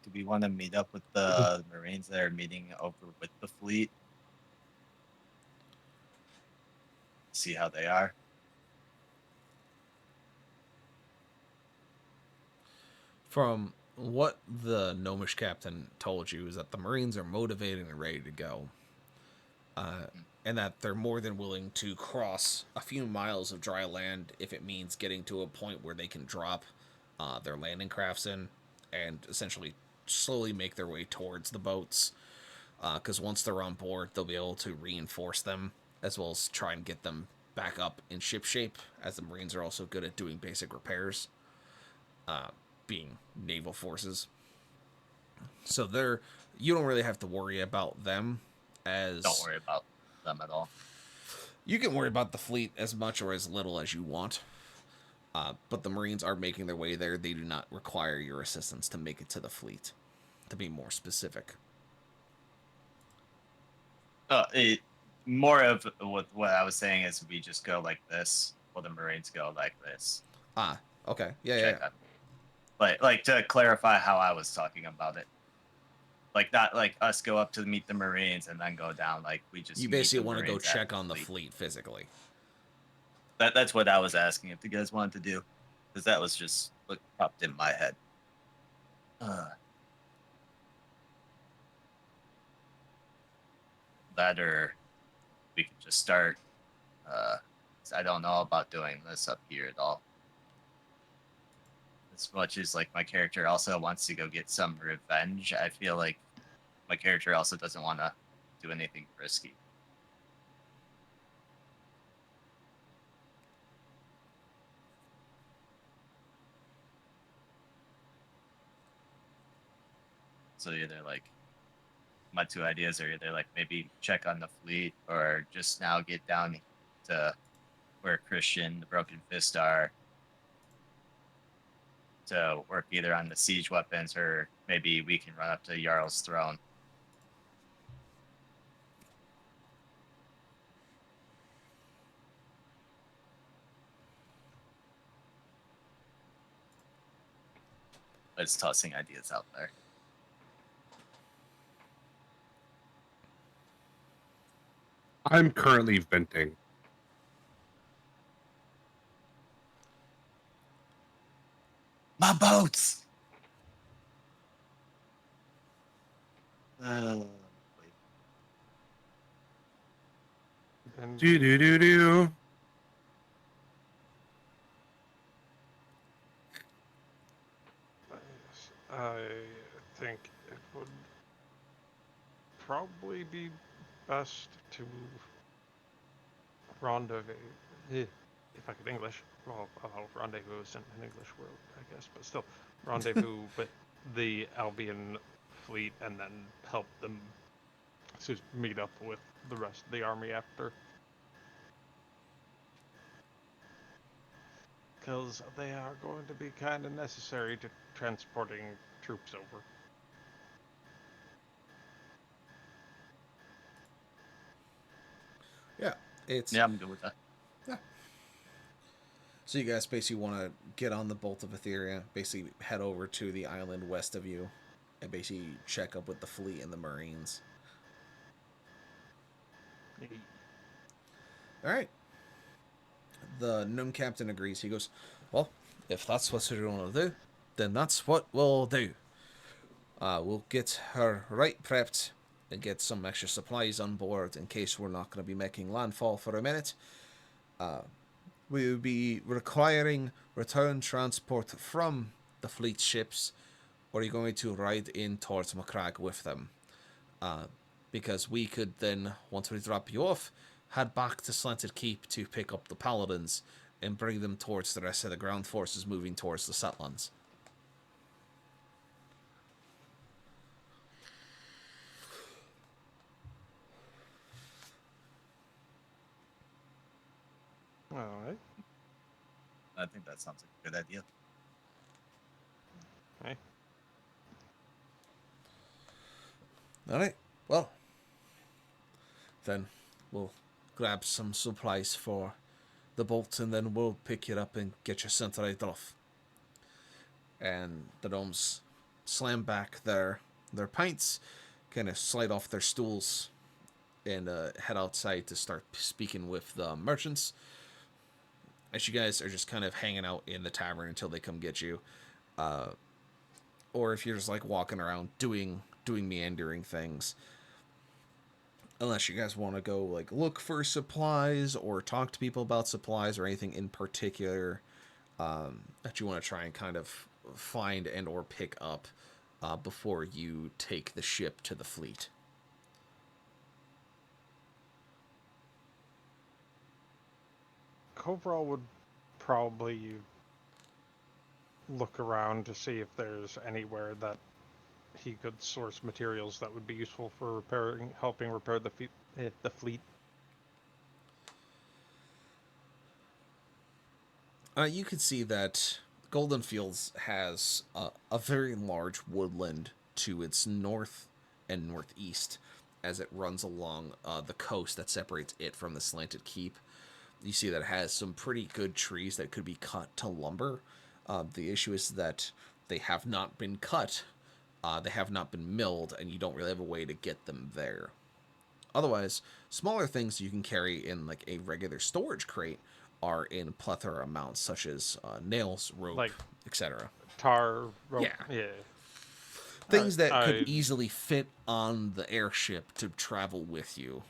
D: do we want to meet up with the Marines that are meeting over with the fleet? See how they are.
B: From what the Gnomish captain told you is that the Marines are motivated and ready to go. And that they're more than willing to cross a few miles of dry land if it means getting to a point where they can drop their landing crafts in and essentially slowly make their way towards the boats. Because once they're on board, they'll be able to reinforce them as well as try and get them back up in ship shape, as the Marines are also good at doing basic repairs, being naval forces. So you don't really have to worry about them as...
D: Don't worry about them at all.
B: You can worry about the fleet as much or as little as you want. But the Marines are making their way there. They do not require your assistance to make it to the fleet, to be more specific.
D: More of what I was saying is we just go like this, while the Marines go like this.
B: Okay. Yeah,
D: Check
B: yeah.
D: that. Like to clarify how I was talking about it. Like not like us go up to meet the Marines and then go down. Like we just.
B: You basically want to go check on the fleet physically.
D: That's what I was asking if you guys wanted to do, because that was just what popped in my head. That or we could just start. I don't know about doing this up here at all. As much as like my character also wants to go get some revenge, I feel like my character also doesn't want to do anything risky. So either like my two ideas are either like maybe check on the fleet or just now get down to where Christian, the Broken Fist are to work either on the siege weapons or maybe we can run up to Jarl's throne. It's tossing ideas out there.
A: I'm currently venting.
D: My boats!
C: And
A: Do do do do.
C: I think it would probably be best to rendezvous. If I could English, well, rendezvous isn't an English word, I guess, but still, rendezvous with the Albion fleet and then help them to meet up with the rest of the army after. Because they are going to be kind of necessary to transporting troops over.
B: Yeah,
D: Yeah, I'm good with that.
B: Yeah. So you guys basically want to get on the Bolt of Etheria, basically head over to the island west of you, and basically check up with the fleet and the Marines. All right. The Gnome captain agrees. He goes, well, if that's what you're going to do, then that's what we'll do. We'll get her right prepped and get some extra supplies on board in case we're not going to be making landfall for a minute. We will be requiring return transport from the fleet ships, or are you going to ride in towards Macragge with them? Because we could then, once we drop you off, head back to Slanted Keep to pick up the paladins and bring them towards the rest of the ground forces moving towards the Setlands.
C: All right.
D: I think that sounds like a good idea.
C: Okay.
B: All right. Well, then we'll grab some supplies for the bolt, and then we'll pick you up and get you sent right off. And the gnomes slam back their pints, kind of slide off their stools, and head outside to start speaking with the merchants. As you guys are just kind of hanging out in the tavern until they come get you, or if you're just like walking around doing meandering things. Unless you guys want to go like look for supplies or talk to people about supplies or anything in particular that you want to try and kind of find and or pick up before you take the ship to the fleet.
C: Coverall would probably look around to see if there's anywhere that he could source materials that would be useful for helping repair the fleet.
B: You can see that Golden Fields has a very large woodland to its north and northeast as it runs along the coast that separates it from the Slanted Keep. You see that it has some pretty good trees that could be cut to lumber. The issue is that they have not been cut, they have not been milled, and you don't really have a way to get them there. Otherwise, smaller things you can carry in like a regular storage crate are in plethora amounts, such as nails, rope,
C: Like
B: etc.
C: tar, rope.
B: Yeah.
C: Yeah.
B: Things that could
C: I-
B: easily fit on the airship to travel with you.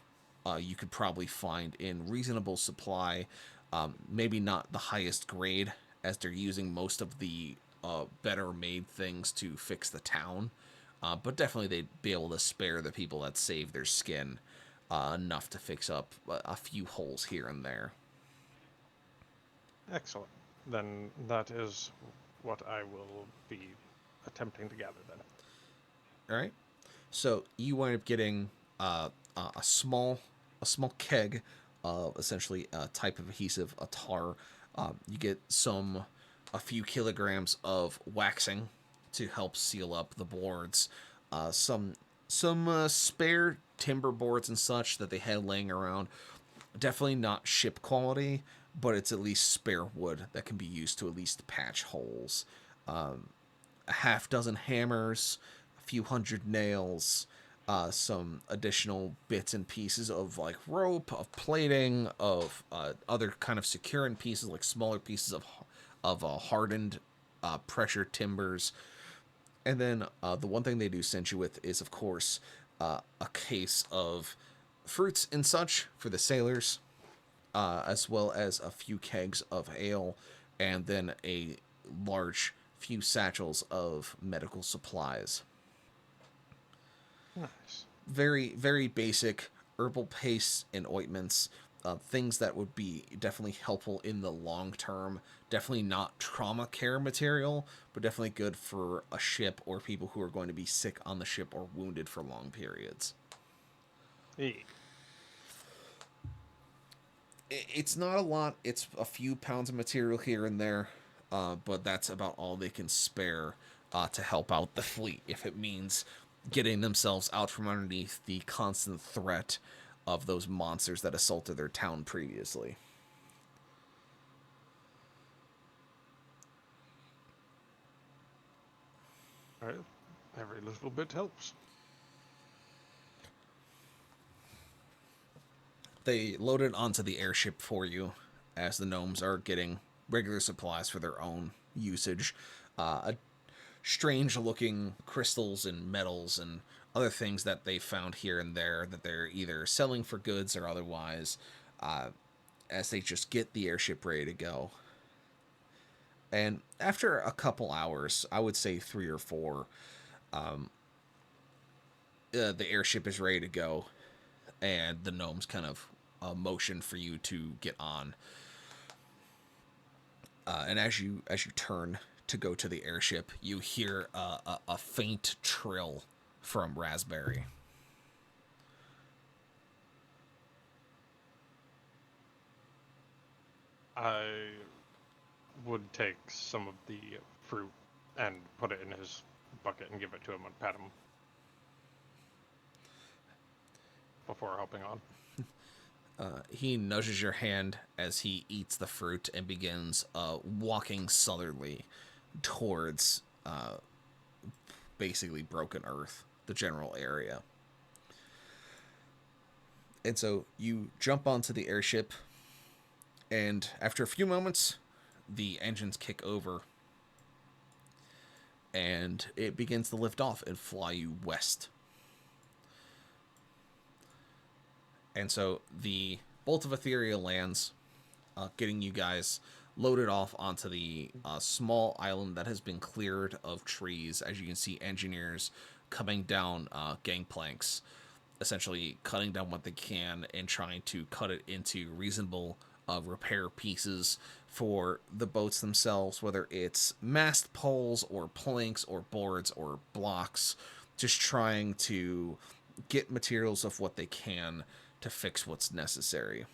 B: You could probably find in reasonable supply, maybe not the highest grade, as they're using most of the better made things to fix the town. But definitely they'd be able to spare the people that save their skin enough to fix up a few holes here and there.
C: Excellent. Then that is what I will be attempting to gather then.
B: All right. So you wind up getting a small keg of essentially a type of adhesive, a tar. You get a few kilograms of waxing to help seal up the boards. Some spare timber boards and such that they had laying around. Definitely not ship quality, but it's at least spare wood that can be used to at least patch holes. A half dozen hammers, a few hundred nails, some additional bits and pieces of like rope, of plating, of other kind of securing pieces, like smaller pieces of hardened pressure timbers. And then the one thing they do send you with is, of course, a case of fruits and such for the sailors, as well as a few kegs of ale, and then a large few satchels of medical supplies.
C: Nice.
B: Very, very basic herbal pastes and ointments, things that would be definitely helpful in the long term. Definitely not trauma care material, but definitely good for a ship or people who are going to be sick on the ship or wounded for long periods.
C: Yeah.
B: It's not a lot. It's a few pounds of material here and there, but that's about all they can spare to help out the fleet if it means getting themselves out from underneath the constant threat of those monsters that assaulted their town previously.
C: All right. Every little bit helps.
B: They load it onto the airship for you as the gnomes are getting regular supplies for their own usage. A strange looking crystals and metals and other things that they found here and there that they're either selling for goods or otherwise, as they just get the airship ready to go. And after a couple hours, I would say 3 or 4, the airship is ready to go, and the gnomes kind of motion for you to get on. And as you turn to go to the airship, you hear a faint trill from Raspberry.
C: I would take some of the fruit and put it in his bucket and give it to him and pat him before helping on.
B: He nudges your hand as he eats the fruit and begins walking southerly towards basically Broken Earth, the general area. And so you jump onto the airship, and after a few moments, the engines kick over, and it begins to lift off and fly you west. And so the Bolt of Etheria lands, getting you guys loaded off onto the small island that has been cleared of trees. As you can see, engineers coming down gangplanks, essentially cutting down what they can and trying to cut it into reasonable repair pieces for the boats themselves, whether it's mast poles or planks or boards or blocks, just trying to get materials of what they can to fix what's necessary.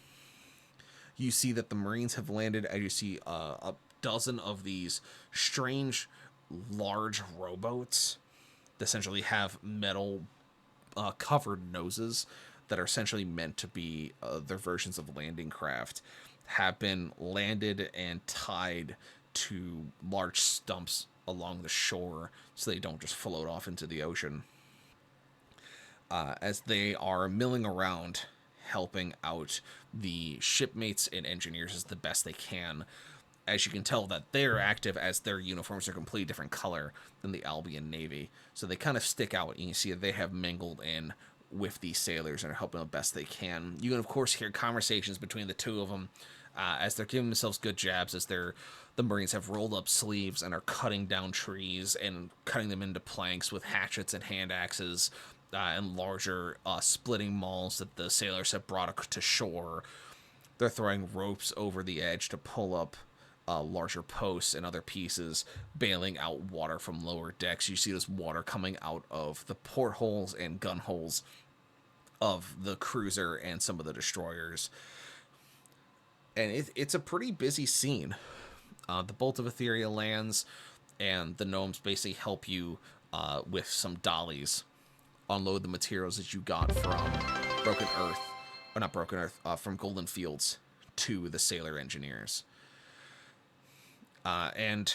B: You see that the Marines have landed, as you see a dozen of these strange, large rowboats that essentially have metal covered noses that are essentially meant to be their versions of landing craft, have been landed and tied to large stumps along the shore so they don't just float off into the ocean. As they are milling around, helping out the shipmates and engineers as the best they can. As you can tell that they're active, as their uniforms are a completely different color than the Albion Navy. So they kind of stick out, and you see that they have mingled in with these sailors and are helping the best they can. You can, of course, hear conversations between the two of them as they're giving themselves good jabs, as the Marines have rolled up sleeves and are cutting down trees and cutting them into planks with hatchets and hand axes, and larger splitting mauls that the sailors have brought to shore. They're throwing ropes over the edge to pull up larger posts and other pieces, bailing out water from lower decks. You see this water coming out of the portholes and gun holes of the cruiser and some of the destroyers. And it's a pretty busy scene. The Bolt of Etheria lands, and the gnomes basically help you with some dollies unload the materials that you got from Broken Earth, or not Broken Earth, from Golden Fields to the sailor engineers. And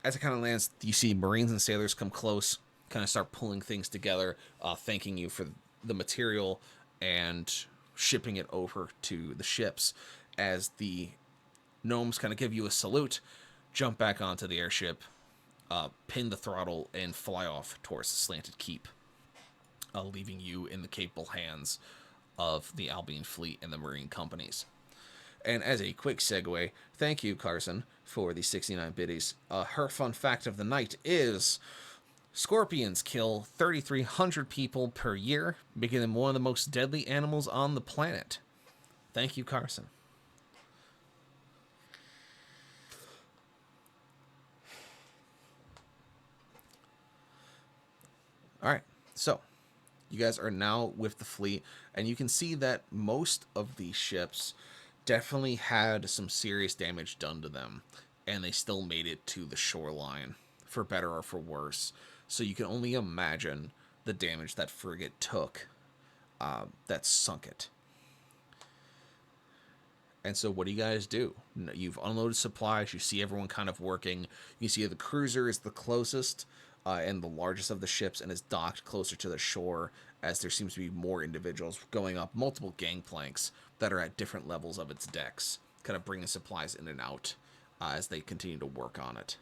B: as it kind of lands, you see Marines and sailors come close, kind of start pulling things together, thanking you for the material and shipping it over to the ships. As the gnomes kind of give you a salute, jump back onto the airship, pin the throttle, and fly off towards the slanted keep, leaving you in the capable hands of the Albion fleet and the Marine companies. And as a quick segue, thank you, Carson, for the 69 biddies. Her fun fact of the night is scorpions kill 3,300 people per year, making them one of the most deadly animals on the planet. Thank you, Carson. All right, so you guys are now with the fleet, and you can see that most of these ships definitely had some serious damage done to them, and they still made it to the shoreline, for better or for worse. So you can only imagine the damage that frigate took that sunk it. And so what do you guys do? You've unloaded supplies. You see everyone kind of working. You see the cruiser is the closest and the largest of the ships, and is docked closer to the shore, as there seems to be more individuals going up multiple gangplanks that are at different levels of its decks, kind of bringing supplies in and out as they continue to work on it.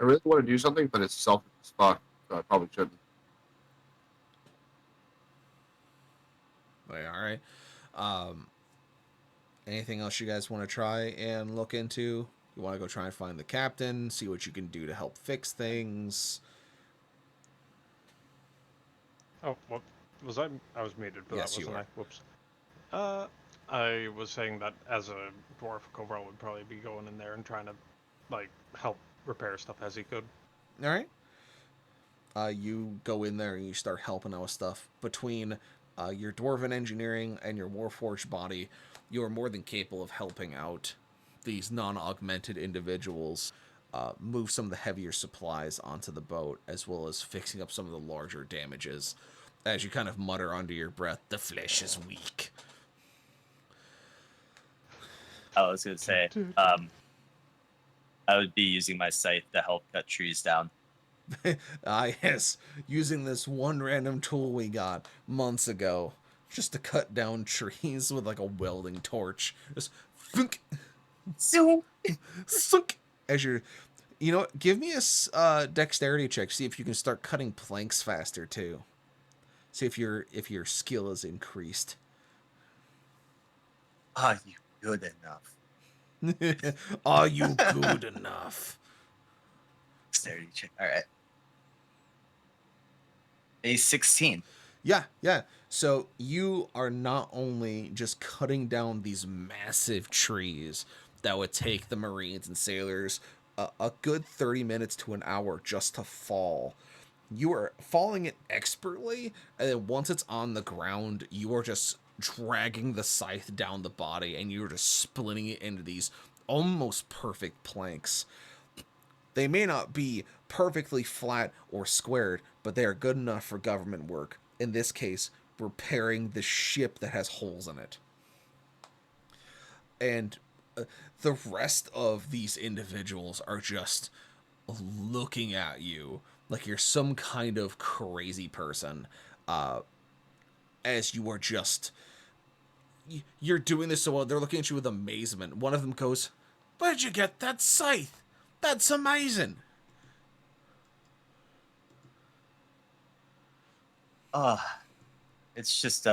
A: I really want to do something, but it's selfish as fuck, so I probably shouldn't.
B: All right. Anything else you guys want to try and look into? You want to go try and find the captain, see what you can do to help fix things.
C: Oh, what was I? I was muted for
B: Yes,
C: that,
B: you
C: wasn't
B: are.
C: I? Whoops. I was saying that as a dwarf, Koval would probably be going in there and trying to, like, help repair stuff as he could.
B: All right. You go in there and you start helping out with stuff. Between your dwarven engineering and your warforged body, you are more than capable of helping out these non-augmented individuals move some of the heavier supplies onto the boat, as well as fixing up some of the larger damages. As you kind of mutter under your breath, the flesh is weak.
D: I was gonna say, I would be using my scythe to help cut trees down.
B: Yes, using this one random tool we got months ago just to cut down trees with like a welding torch. Just thunk,
D: So
B: thunk, as you're, you know what? Give me a dexterity check. See if you can start cutting planks faster too. See if your skill is increased.
D: are you good enough?
B: Are you good enough?
D: Dexterity check. All right. A 16.
B: Yeah. So you are not only just cutting down these massive trees that would take the Marines and sailors a good 30 minutes to an hour just to fall. You are falling it expertly, and then once it's on the ground, you are just dragging the scythe down the body, and you're just splitting it into these almost perfect planks. They may not be perfectly flat or squared, but they are good enough for government work. In this case, repairing the ship that has holes in it. And the rest of these individuals are just looking at you like you're some kind of crazy person, as you are just you're doing this so well. They're looking at you with amazement. One of them goes, "Where'd you get that scythe? That's amazing."
D: Oh, it's just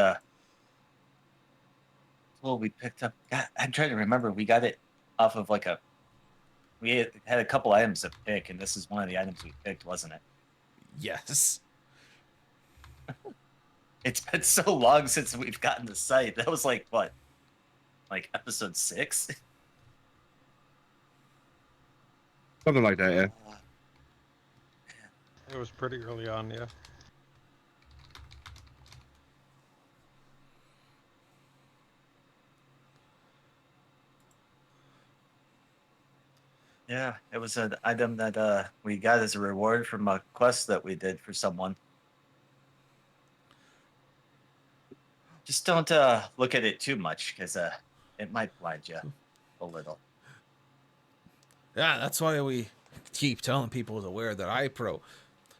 D: well, we picked up. God, I'm trying to remember. We got it off of like a. We had a couple items to pick, and this is one of the items we picked, wasn't it?
B: Yes.
D: It's been so long since we've gotten the site. That was like what, like episode 6?
A: Something like that, yeah.
C: It was pretty early on, yeah.
D: Yeah, it was an item that we got as a reward from a quest that we did for someone. Just don't look at it too much, because it might blind you a little.
B: Yeah, that's why we keep telling people to wear that eye pro.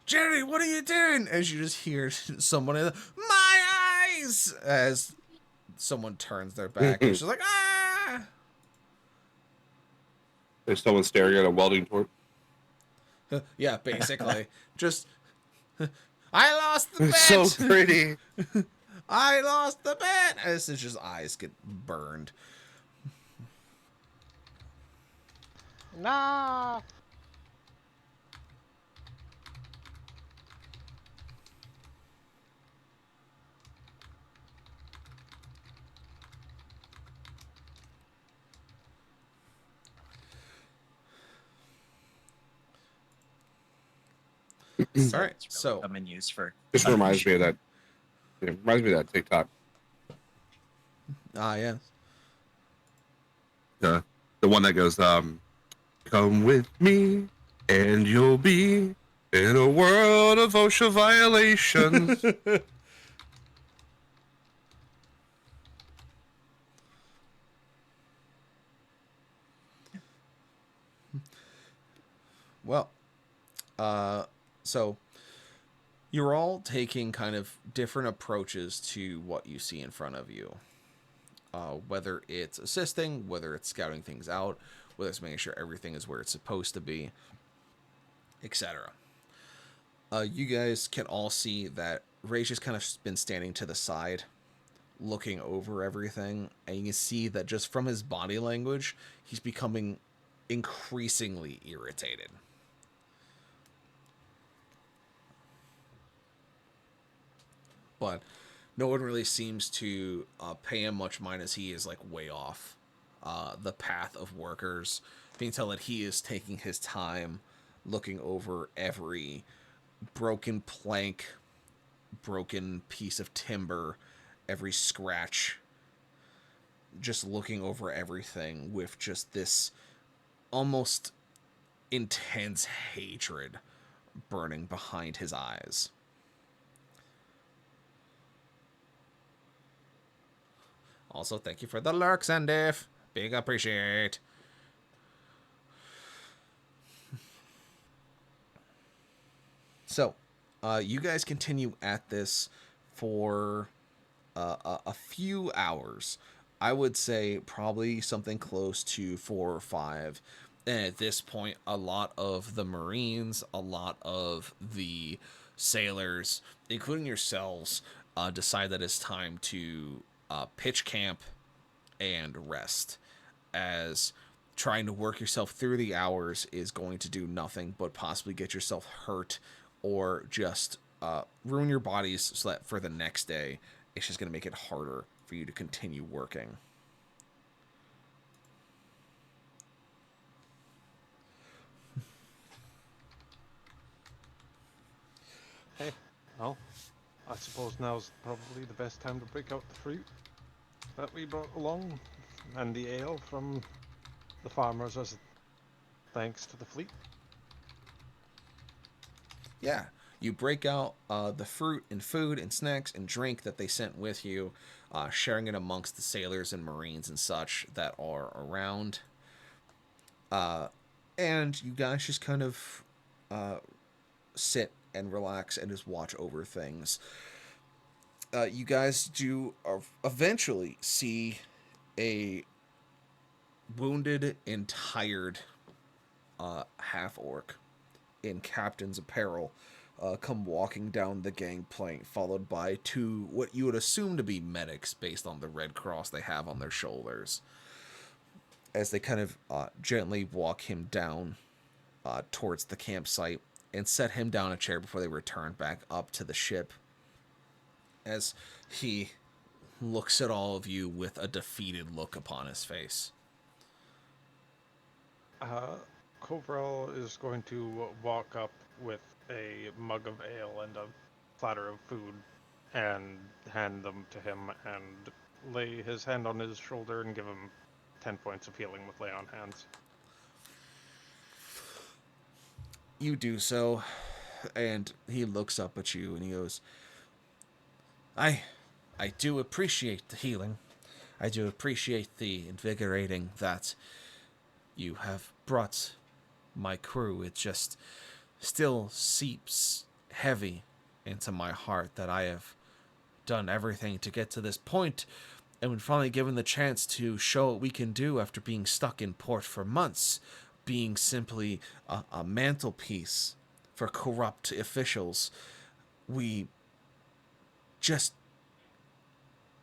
B: Jerry, what are you doing? As you just hear someone in my eyes as someone turns their back. And she's like, ah!
A: There's someone staring at a welding torch.
B: Yeah, basically. Just, I lost the bet!
A: So pretty.
B: I lost the bet! As it's just eyes get burned.
C: Nah.
B: All right,
D: It's really
B: so
D: come in use for.
A: This reminds me of that. It reminds me of that TikTok.
B: yes.
A: The one that goes, "Come with me, and you'll be in a world of OSHA violations."
B: Well, so you're all taking kind of different approaches to what you see in front of you. Whether it's assisting, whether it's scouting things out, whether it's making sure everything is where it's supposed to be. etc. You guys can all see that Ray's just kind of been standing to the side, looking over everything, and you can see that just from his body language, he's becoming increasingly irritated. But no one really seems to pay him much mind, as he is like way off the path of workers. You can tell that he is taking his time looking over every broken plank, broken piece of timber, every scratch, just looking over everything with just this almost intense hatred burning behind his eyes. Also, thank you for the lurks, and if big appreciate. So, you guys continue at this for a few hours. I would say probably something close to 4 or 5. And at this point, a lot of the Marines, a lot of the sailors, including yourselves, decide that it's time to pitch camp and rest, as trying to work yourself through the hours is going to do nothing but possibly get yourself hurt, or just ruin your bodies, so that for the next day it's just going to make it harder for you to continue working.
C: Hey, well, I suppose now's probably the best time to break out the fruit that we brought along, and the ale from the farmers as thanks to the fleet.
B: Yeah, you break out the fruit and food and snacks and drink that they sent with you, sharing it amongst the sailors and Marines and such that are around. And you guys just kind of sit and relax and just watch over things. You guys do eventually see a wounded and tired half-orc in captain's apparel come walking down the gangplank, followed by 2 what you would assume to be medics based on the red cross they have on their shoulders, as they kind of gently walk him down towards the campsite and set him down a chair before they return back up to the ship, as he looks at all of you with a defeated look upon his face.
C: Coverall is going to walk up with a mug of ale and a platter of food and hand them to him, and lay his hand on his shoulder and give him 10 points of healing with lay on hands.
B: You do so, and he looks up at you and he goes, I do appreciate the healing. I do appreciate the invigorating that you have brought my crew. It just still seeps heavy into my heart that I have done everything to get to this point, and when finally given the chance to show what we can do after being stuck in port for months, being simply a mantelpiece for corrupt officials, we just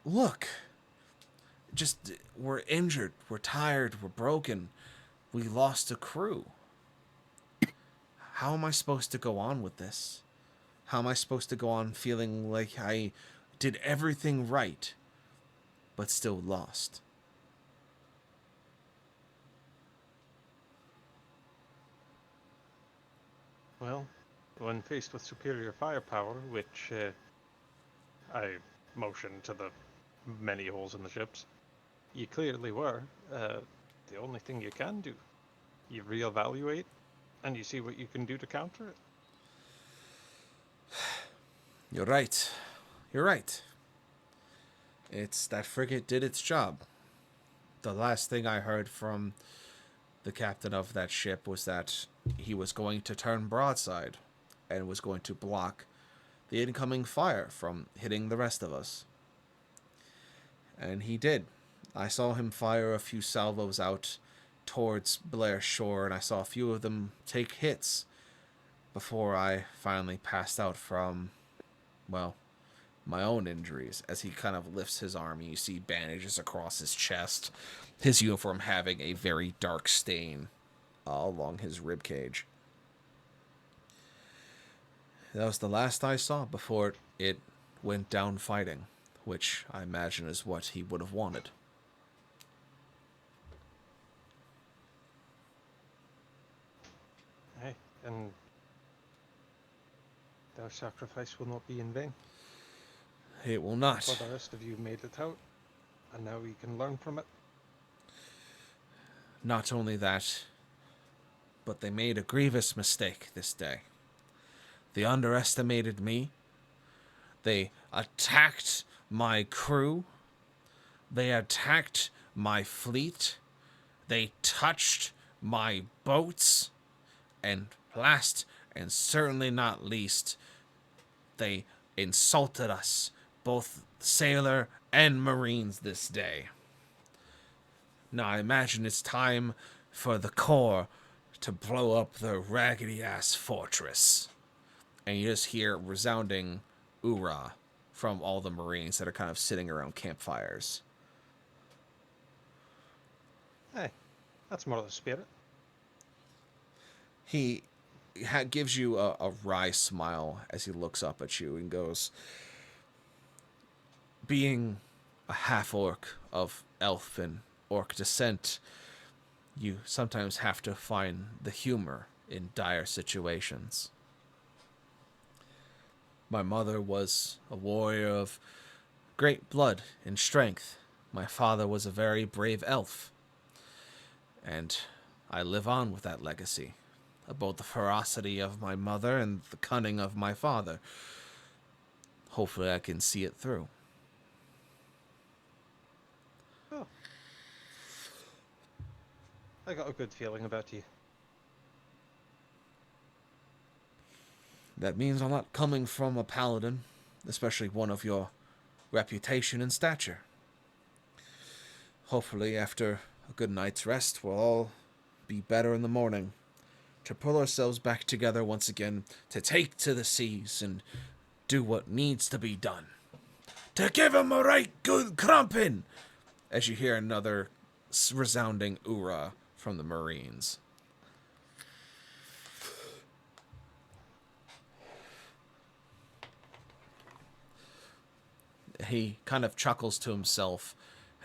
B: look. Just, we're injured, we're tired, we're broken. We lost a crew. How am I supposed to go on with this? How am I supposed to go on feeling like I did everything right, but still lost?
C: Well, when faced with superior firepower, which I motioned to the many holes in the ships, you clearly were, the only thing you can do. You reevaluate, and you see what you can do to counter it.
B: You're right. You're right. It's that frigate did its job. The last thing I heard from the captain of that ship was that he was going to turn broadside and was going to block the incoming fire from hitting the rest of us. And he did. I saw him fire a few salvos out towards Blair Shore, and I saw a few of them take hits. before I finally passed out from, well, my own injuries. As he kind of lifts his arm, you see bandages across his chest, his uniform having a very dark stain along his rib cage. That was the last I saw before it went down fighting, which I imagine is what he would have wanted.
C: Hey, and their sacrifice will not be in vain.
B: It will
C: For
B: not.
C: the rest of you made it out, and now we can learn from it.
B: Not only that, but they made a grievous mistake this day. They underestimated me. They attacked my crew. They attacked my fleet. They touched my boats. And last, and certainly not least, they insulted us, both sailor and marines, this day. Now I imagine it's time for the Corps to blow up the raggedy-ass fortress. And you just hear resounding "oorah" from all the Marines that are kind of sitting around campfires.
C: Hey, that's more of the spirit.
B: He gives you a wry smile as he looks up at you and goes, being a half-orc of elf and orc descent, you sometimes have to find the humor in dire situations. My mother was a warrior of great blood and strength. My father was a very brave elf. And I live on with that legacy. Both the ferocity of my mother and the cunning of my father. Hopefully I can see it through.
C: Oh. I got a good feeling about you.
B: That means a lot coming from a paladin, especially one of your reputation and stature. Hopefully, after a good night's rest, we'll all be better in the morning, to pull ourselves back together once again, to take to the seas and do what needs to be done. To give him a right good crumpin'! As you hear another resounding "oorah" from the Marines. He kind of chuckles to himself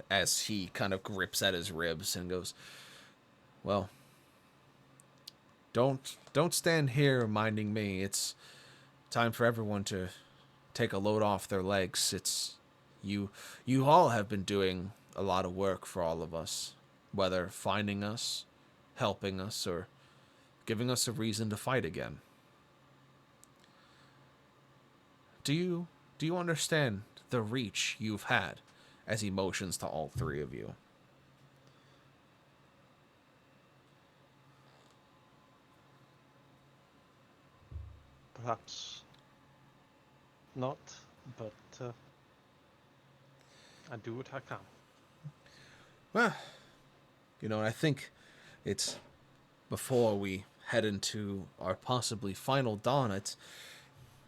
B: as he kind of grips at his ribs and goes, well, don't stand here minding me. It's time for everyone to take a load off their legs. It's you all have been doing a lot of work for all of us, whether finding us, helping us, or giving us a reason to fight again. Do you understand the reach you've had? As he motions to all three of you.
C: Perhaps not, but I do what I can.
B: Well, I think it's before we head into our possibly final dawn,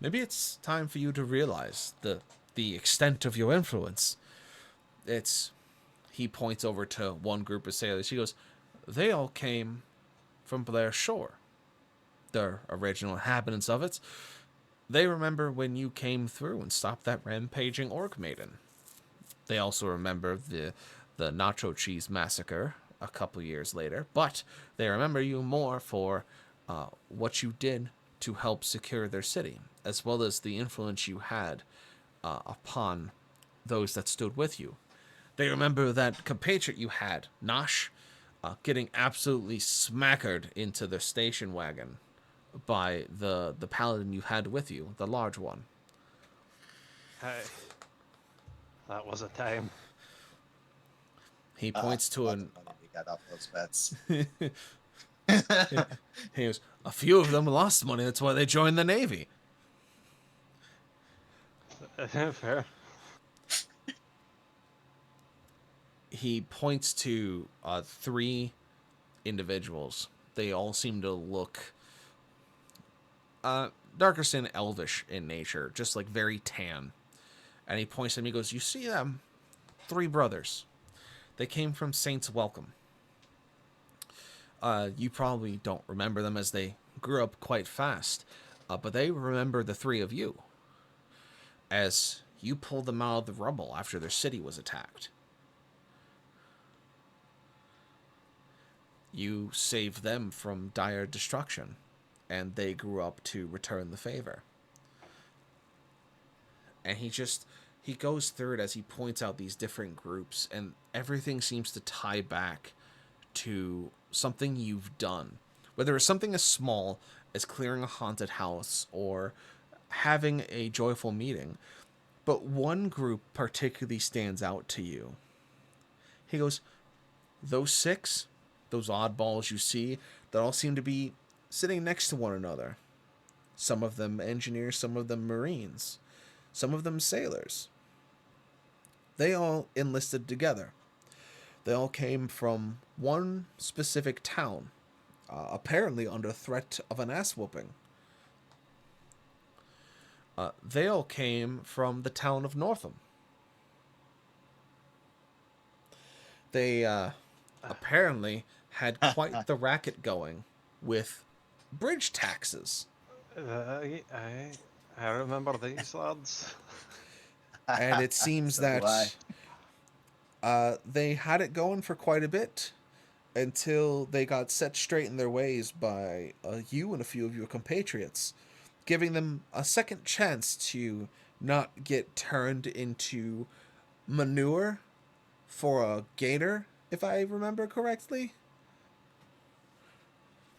B: maybe it's time for you to realize the extent of your influence. He points over to one group of sailors. He goes, they all came from Blair Shore. The original inhabitants of it. They remember when you came through and stopped that rampaging orc maiden. They also remember the nacho cheese massacre a couple years later, but they remember you more for what you did to help secure their city, as well as the influence you had upon those that stood with you. They remember that compatriot you had, Nosh, getting absolutely smackered into the station wagon by the paladin you had with you, the large one.
C: Hey, that was a time.
B: He points to
D: lots of money we got off those bets.
B: He goes, a few of them lost money, that's why they joined the Navy.
C: Fair.
B: He points to three individuals. They all seem to look Darker sin, elvish in nature, just like very tan. And he points at me and goes, "You see them? 3 brothers. They came from Saint's Welcome. You probably don't remember them as they grew up quite fast, but they remember the 3 of you as you pulled them out of the rubble after their city was attacked. You saved them from dire destruction, and they grew up to return the favor." And he goes through it as he points out these different groups, and everything seems to tie back to something you've done. Whether it's something as small as clearing a haunted house or having a joyful meeting, but one group particularly stands out to you. He goes, "Those 6, those oddballs you see, that all seem to be sitting next to one another. Some of them engineers, some of them marines, some of them sailors. They all enlisted together. They all came from one specific town, apparently under threat of an ass-whooping. They all came from the town of Northam. They apparently had quite the racket going with bridge taxes.
C: I remember these lads.
B: And it seems
D: So do I.
B: that they had it going for quite a bit until they got set straight in their ways by you and a few of your compatriots, giving them a second chance to not get turned into manure for a gator, if I remember correctly."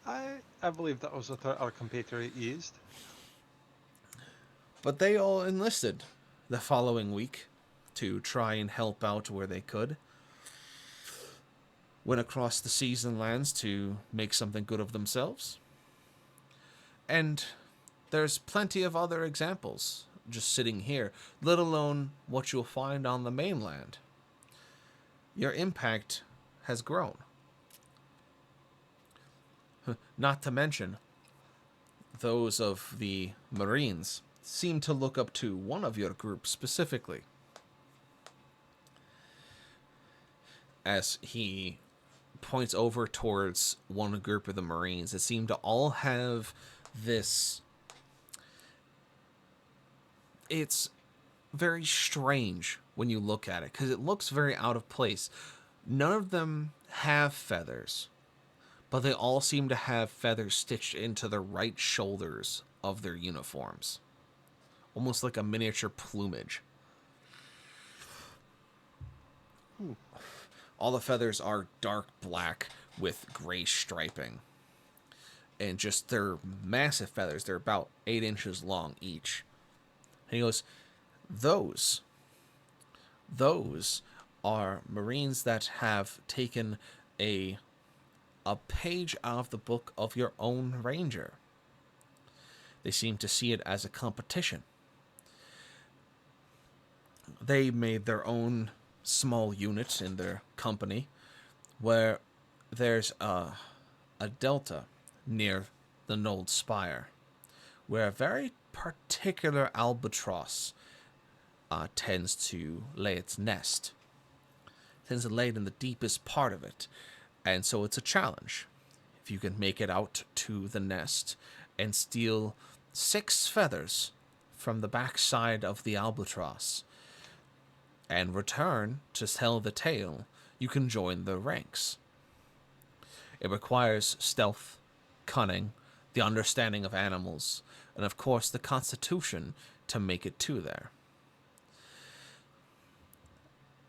C: I believe that was what our compatriot used.
B: But they all enlisted the following week to try and help out where they could. Went across the seas and lands to make something good of themselves. And there's plenty of other examples just sitting here, let alone what you'll find on the mainland. Your impact has grown. Not to mention, those of the Marines seem to look up to one of your group specifically. As he points over towards one group of the Marines, it seemed to all have this... It's very strange when you look at it, because it looks very out of place. None of them have feathers, but they all seem to have feathers stitched into the right shoulders of their uniforms. Almost like a miniature plumage. All the feathers are dark black with gray striping. And just, they're massive feathers. They're about 8 inches long each. And he goes, those are Marines that have taken a page out of the book of your own ranger. They seem to see it as a competition. They made their own small unit in their company where there's a delta near the Nold Spire where a very particular albatross tends to lay its nest. Tends to lay it in the deepest part of it. And so it's a challenge. If you can make it out to the nest and steal 6 feathers from the backside of the albatross and return to tell the tale, you can join the ranks. It requires stealth, cunning, the understanding of animals, and of course the constitution to make it to there.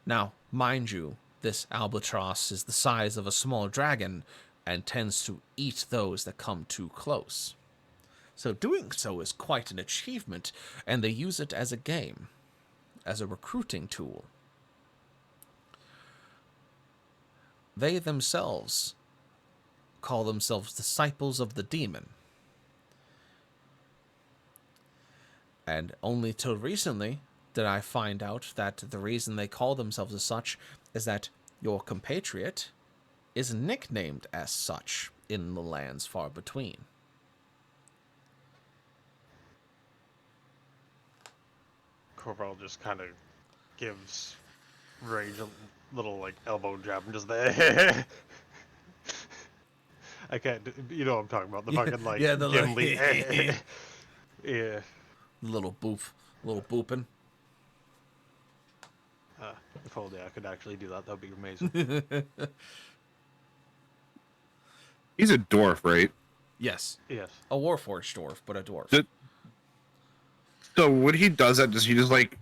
B: Now, mind you, this albatross is the size of a small dragon and tends to eat those that come too close. So doing so is quite an achievement, and they use it as a game, as a recruiting tool. They themselves call themselves disciples of the demon. And only till recently did I find out that the reason they call themselves as such is that your compatriot is nicknamed as such in the lands far between.
C: Corval just kind of gives Rage a little like elbow jab and just the. I can't. You know what I'm talking about? The
B: Yeah,
C: fucking like
B: yeah, the
C: Jim
B: like-
C: Lee. Yeah.
B: Little booping.
C: If only I could actually do that, that'd be amazing.
A: He's a dwarf, right?
B: Yes,
C: Yes.
B: a warforged dwarf, but a dwarf.
A: Did- So when he does that, does he just like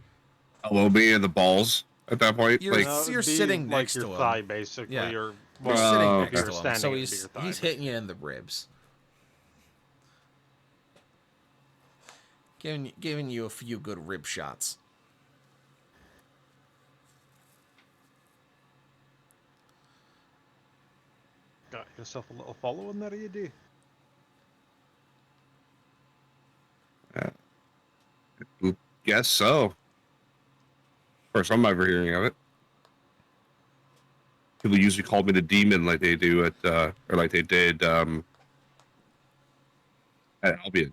A: elbow me in the balls at that point?
B: You're-
A: Like,
C: No, it'd
B: you're
C: be
B: sitting
C: like
B: next
C: your
B: to him.
C: thigh, basically,
B: Yeah.
C: or
B: You're
A: Oh,
B: sitting
A: okay.
B: next
C: you're
B: to him,
C: standing
B: so
C: into
B: he's
C: your thigh.
B: he's hitting you in the ribs, giving you a few good rib shots.
C: Got yourself a little following there, you do.
A: guess so. First I'm ever hearing of it. People usually call me the demon like they do at, or like they did, at Albion.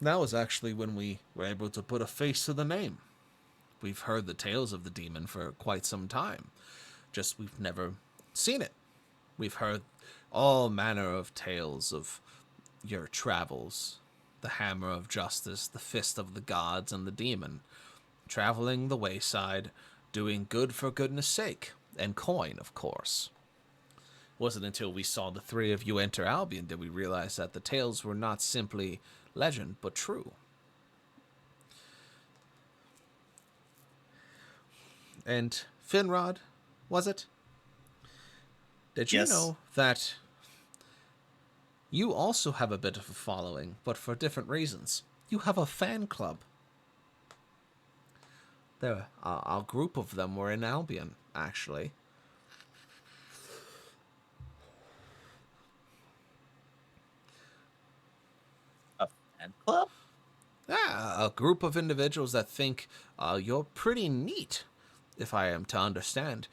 B: That was actually when we were able to put a face to the name. We've heard the tales of the demon for quite some time. Just we've never seen it. We've heard all manner of tales of your travels. The hammer of justice, the fist of the gods, and the demon. Traveling the wayside, doing good for goodness sake. And coin, of course. Wasn't until we saw the three of you enter Albion did we realize that the tales were not simply legend, but true. And Finrod, was it? Did you
D: Yes.
B: know that you also have a bit of a following, but for different reasons? You have a fan club. There, a group of them were in Albion, actually.
D: A fan club?
B: Yeah, a group of individuals that think you're pretty neat, if I am to understand.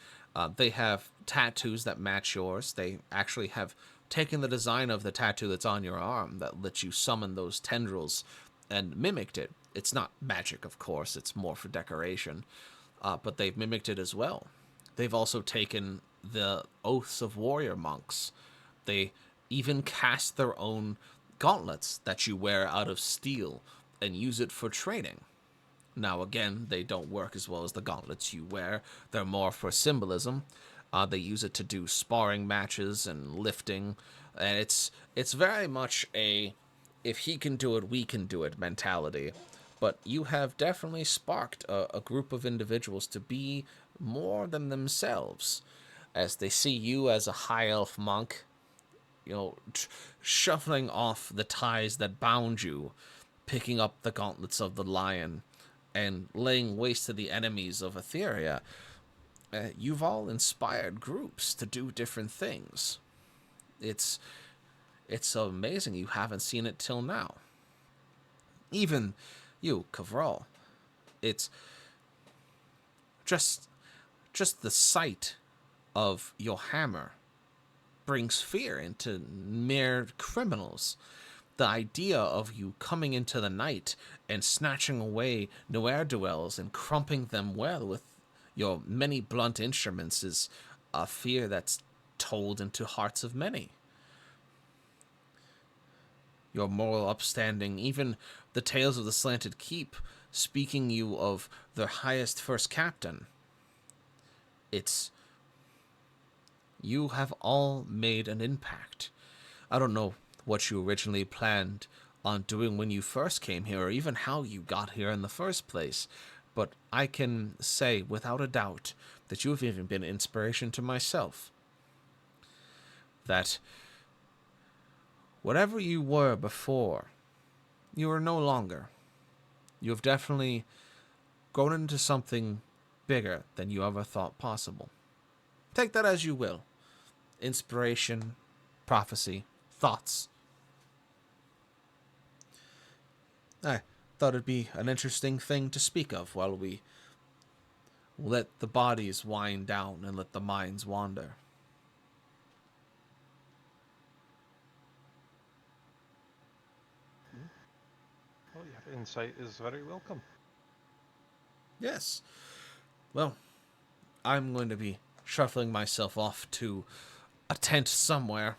B: They have tattoos that match yours. They actually have taken the design of the tattoo that's on your arm that lets you summon those tendrils and mimicked it. It's not magic, of course. It's more for decoration. But they've mimicked it as well. They've also taken the oaths of warrior monks. They even cast their own gauntlets that you wear out of steel and use it for training. Now, again, they don't work as well as the gauntlets you wear. They're more for symbolism. They use it to do sparring matches and lifting. And it's very much a, if he can do it, we can do it mentality. But you have definitely sparked a group of individuals to be more than themselves. As they see you as a high elf monk, you know, shuffling off the ties that bound you, picking up the gauntlets of the lion, and laying waste to the enemies of Etheria. You've all inspired groups to do different things. It's so amazing you haven't seen it till now. Even you, Kavral. It's just the sight of your hammer brings fear into mere criminals. The idea of you coming into the night and snatching away ne'er-do-wells and crumping them well with your many blunt instruments is a fear that's told into hearts of many. Your moral upstanding, even the tales of the Slanted Keep, speaking you of their highest first captain. It's... you have all made an impact. I don't know what you originally planned on doing when you first came here, or even how you got here in the first place, but I can say without a doubt that you have even been an inspiration to myself. That whatever you were before, you are no longer. You have definitely grown into something bigger than you ever thought possible. Take that as you will. Inspiration, prophecy, thoughts. I thought it'd be an interesting thing to speak of while we let the bodies wind down and let the minds wander.
C: Well, your insight is very welcome.
B: Yes. Well, I'm going to be shuffling myself off to a tent somewhere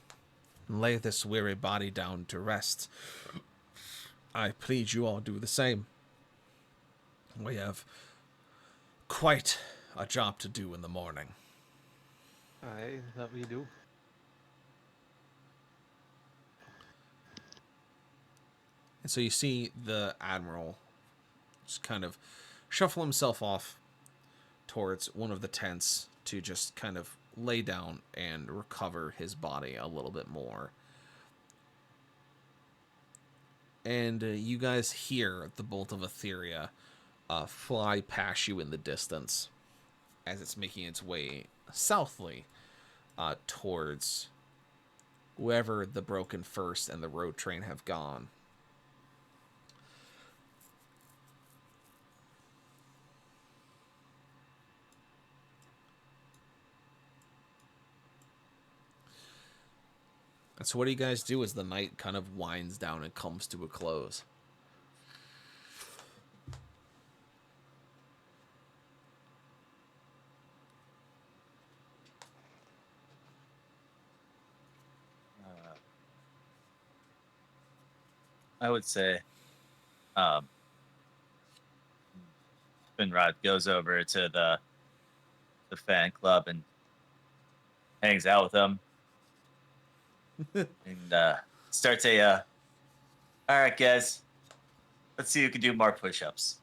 B: and lay this weary body down to rest. I plead you all do the same. We have quite a job to do in the morning.
C: Aye, that we do.
B: And so you see the Admiral just kind of shuffle himself off towards one of the tents to just kind of lay down and recover his body a little bit more. And you guys hear the bolt of Etheria fly past you in the distance as it's making its way southly towards wherever the Broken First and the road train have gone. And so what do you guys do as the night kind of winds down and comes to a close?
D: I would say, Finrod goes over to the fan club and hangs out with them, and starts a. All right, guys, let's see who can do more push-ups.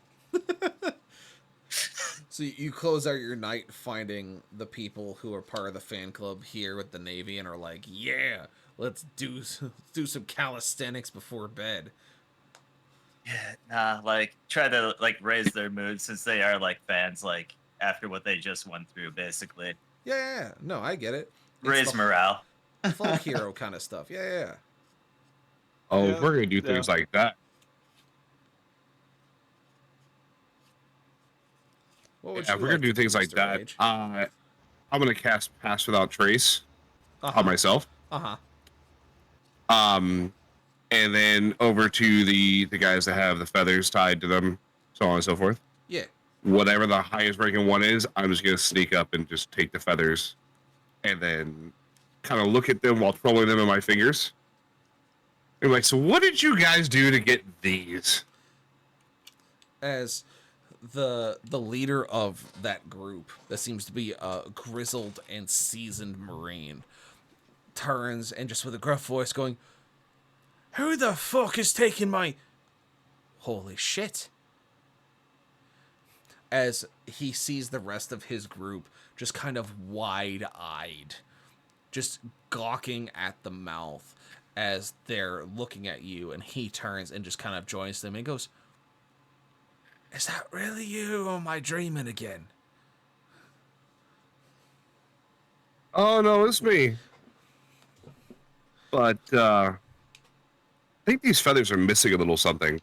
B: So you close out your night finding the people who are part of the fan club here with the Navy and are like, yeah, let's do some calisthenics before bed.
D: Yeah, nah, like try to like raise their mood since they are like fans, like after what they just went through, basically.
B: Yeah, no, I get it. It's
D: Raise
B: the
D: morale.
B: folk hero kind of stuff. Yeah.
A: Oh,
C: Yeah,
A: we're gonna do things like that.
B: What would
A: Yeah,
B: you
A: we're gonna
B: like
A: do
B: to
A: things like
B: Mr.
A: that.
B: Rage?
A: I'm gonna cast Pass Without Trace
B: Uh-huh.
A: on myself.
B: Uh-huh.
A: And then over to the guys that have the feathers tied to them, so on and so forth.
B: Yeah.
A: Whatever the highest ranking one is, I'm just gonna sneak up and just take the feathers, and then kind of look at them while twirling them in my fingers. And like, so what did you guys do to get these?
B: As the leader of that group, that seems to be a grizzled and seasoned Marine, turns and just with a gruff voice going, "Who the fuck is taking my..." Holy shit. As he sees the rest of his group just kind of wide-eyed, just gawking at the mouth as they're looking at you, and he turns and just kind of joins them and goes, "Is that really you, or am I dreaming again?"
A: Oh no, it's me. But I think these feathers are missing a little something.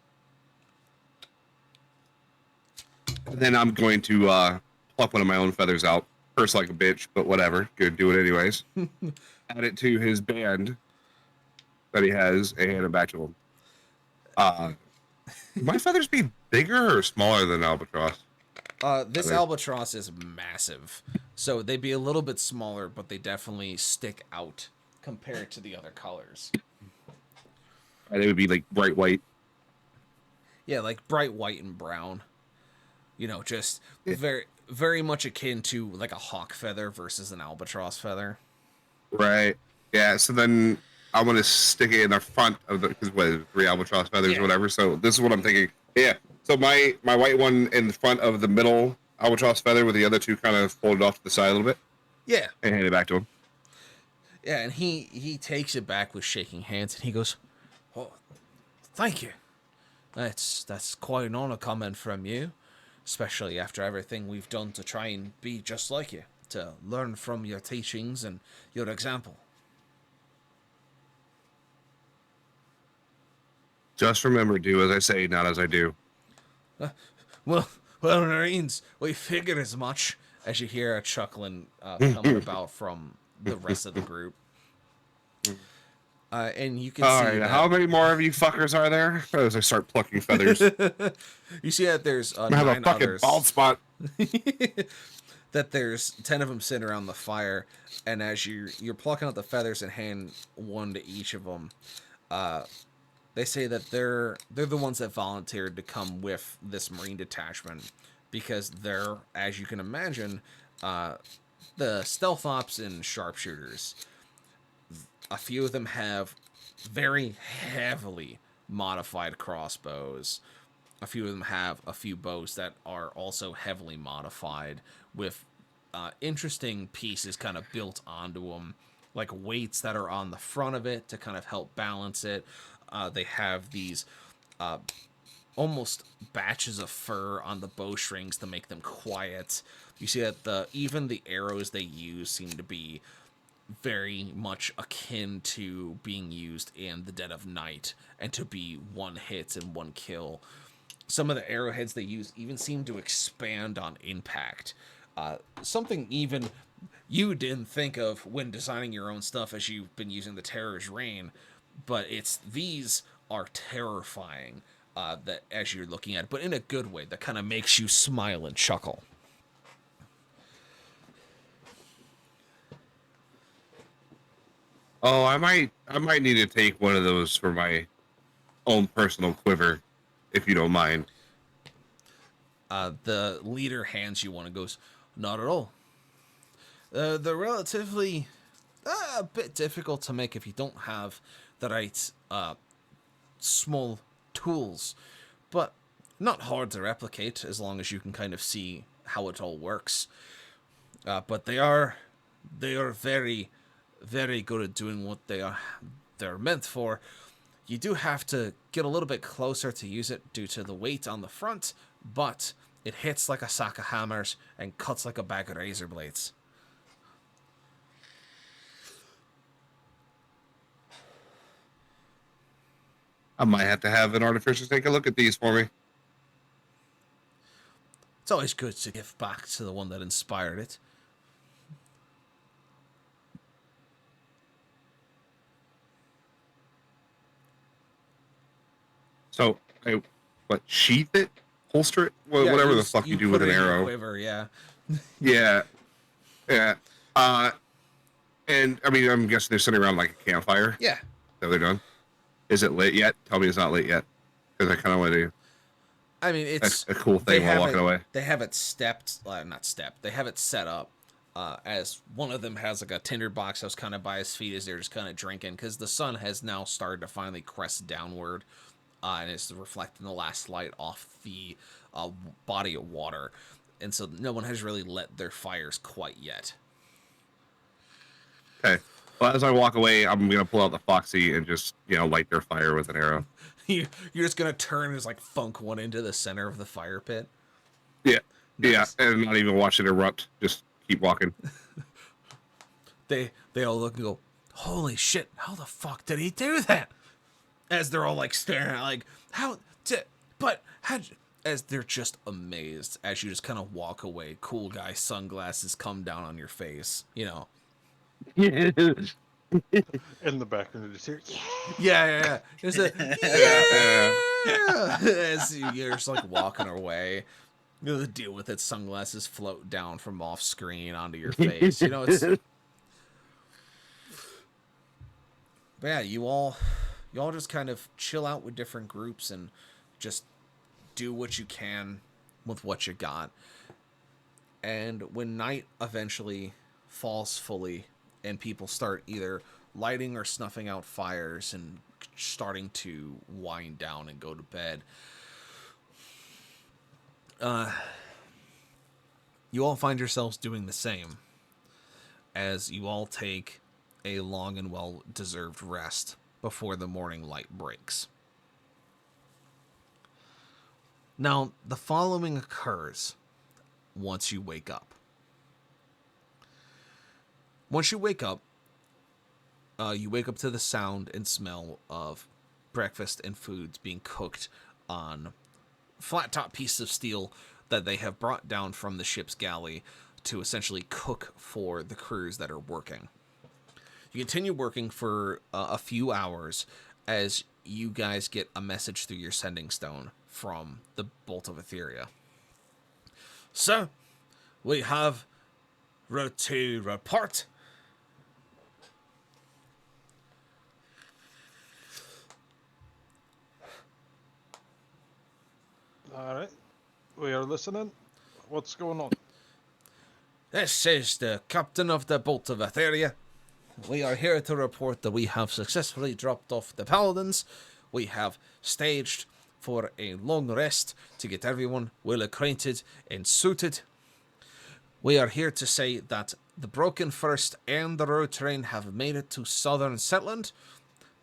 A: And then I'm going to pluck one of my own feathers out. Curse like a bitch, but whatever. Good, do it anyways. Add it to his band that he has and hand it back to him. My feathers be bigger or smaller than albatross?
B: This albatross is massive, so they'd be a little bit smaller, but they definitely stick out compared to the other colors.
A: They would be like bright white.
B: Yeah, like bright white and brown. You know, just very, very much akin to like a hawk feather versus an albatross feather.
A: Right. Yeah. So then I want to stick it in the front of the, because what is it, 3 albatross feathers or whatever. So this is what I'm thinking. Yeah. So my white one in the front of the middle albatross feather with the other 2 kind of folded off to the side a little bit.
B: Yeah.
A: And hand it back to him.
B: Yeah, and he takes it back with shaking hands, and he goes, "Oh, thank you. That's quite an honor coming from you, especially after everything we've done to try and be just like you, to learn from your teachings and your example."
A: Just remember, do as I say, not as I do.
B: Well, Marines, we figured as much. As you hear a chuckling coming about from the rest of the group. And you can
A: All
B: see
A: right,
B: that,
A: how many more of you fuckers are there? As I start plucking feathers,
B: you see that there's
A: I have a
B: 9
A: fucking
B: others.
A: bald spot.
B: That there's 10 of them sitting around the fire, and as you're plucking out the feathers and hand one to each of them, they say that they're the ones that volunteered to come with this Marine detachment because they're, as you can imagine, the stealth ops and sharpshooters. A few of them have very heavily modified crossbows. A few of them have a few bows that are also heavily modified with interesting pieces kind of built onto them, like weights that are on the front of it to kind of help balance it. They have these almost batches of fur on the bowstrings to make them quiet. You see that even the arrows they use seem to be very much akin to being used in the dead of night and to be one hit and one kill. Some of the arrowheads they use even seem to expand on impact. Something even you didn't think of when designing your own stuff as you've been using the Terror's Reign, but these are terrifying that as you're looking at it, but in a good way that kind of makes you smile and chuckle.
A: Oh, I might need to take one of those for my own personal quiver, if you don't mind.
B: The leader hands you one and goes, "Not at all. They're relatively a bit difficult to make if you don't have the right small tools, but not hard to replicate as long as you can kind of see how it all works. But they are very, very good at doing what they're meant for. You do have to get a little bit closer to use it due to the weight on the front, but it hits like a sack of hammers and cuts like a bag of razor blades."
A: I might have to have an artificer take a look at these for me.
B: It's always good to give back to the one that inspired it.
A: So, sheath it, holster it, whatever the fuck you do with
B: put
A: an
B: it in your
A: arrow.
B: quiver, yeah.
A: Yeah, yeah. And I mean, I'm guessing they're sitting around like a campfire.
B: Yeah.
A: That they're done. Is it lit yet? Tell me it's not lit yet, because I kind of want to.
B: I mean, it's
A: A cool thing while walking away.
B: They have it not stepped. They have it set up as one of them has like a tinder box that's kind of by his feet as they're just kind of drinking because the sun has now started to finally crest downward and it's reflecting the last light off the body of water. And so no one has really lit their fires quite yet.
A: Okay. Well, as I walk away, I'm gonna pull out the Foxy and just light their fire with an arrow.
B: You're just gonna turn and just like funk one into the center of the fire pit.
A: Yeah,
B: Nice.
A: yeah, and not even watch it erupt. Just keep walking.
B: They all look and go, "Holy shit! How the fuck did he do that?" As they're all like staring at, like, as they're just amazed as you just kind of walk away. Cool guy sunglasses come down on your face,
C: In the background, you just hear,
B: Yeah. There's a yeah. As you're just like walking away, the deal with it. Sunglasses float down from off screen onto your face. It's. But yeah, you all just kind of chill out with different groups and just do what you can with what you got. And when night eventually falls fully and people start either lighting or snuffing out fires and starting to wind down and go to bed, you all find yourselves doing the same as you all take a long and well-deserved rest before the morning light breaks. Now, the following occurs once you wake up. Once you wake up to the sound and smell of breakfast and foods being cooked on flat-top pieces of steel that they have brought down from the ship's galley to essentially cook for the crews that are working. You continue working for a few hours as you guys get a message through your sending stone from the Bolt of Etheria. So, we have to report.
C: All right. We are listening. What's going on?
B: This is the captain of the Bolt of Etheria. We are here to report that we have successfully dropped off the paladins. We have staged for a long rest to get everyone well acquainted and suited. We are here to say that the Broken First and the road train have made it to southern Setland.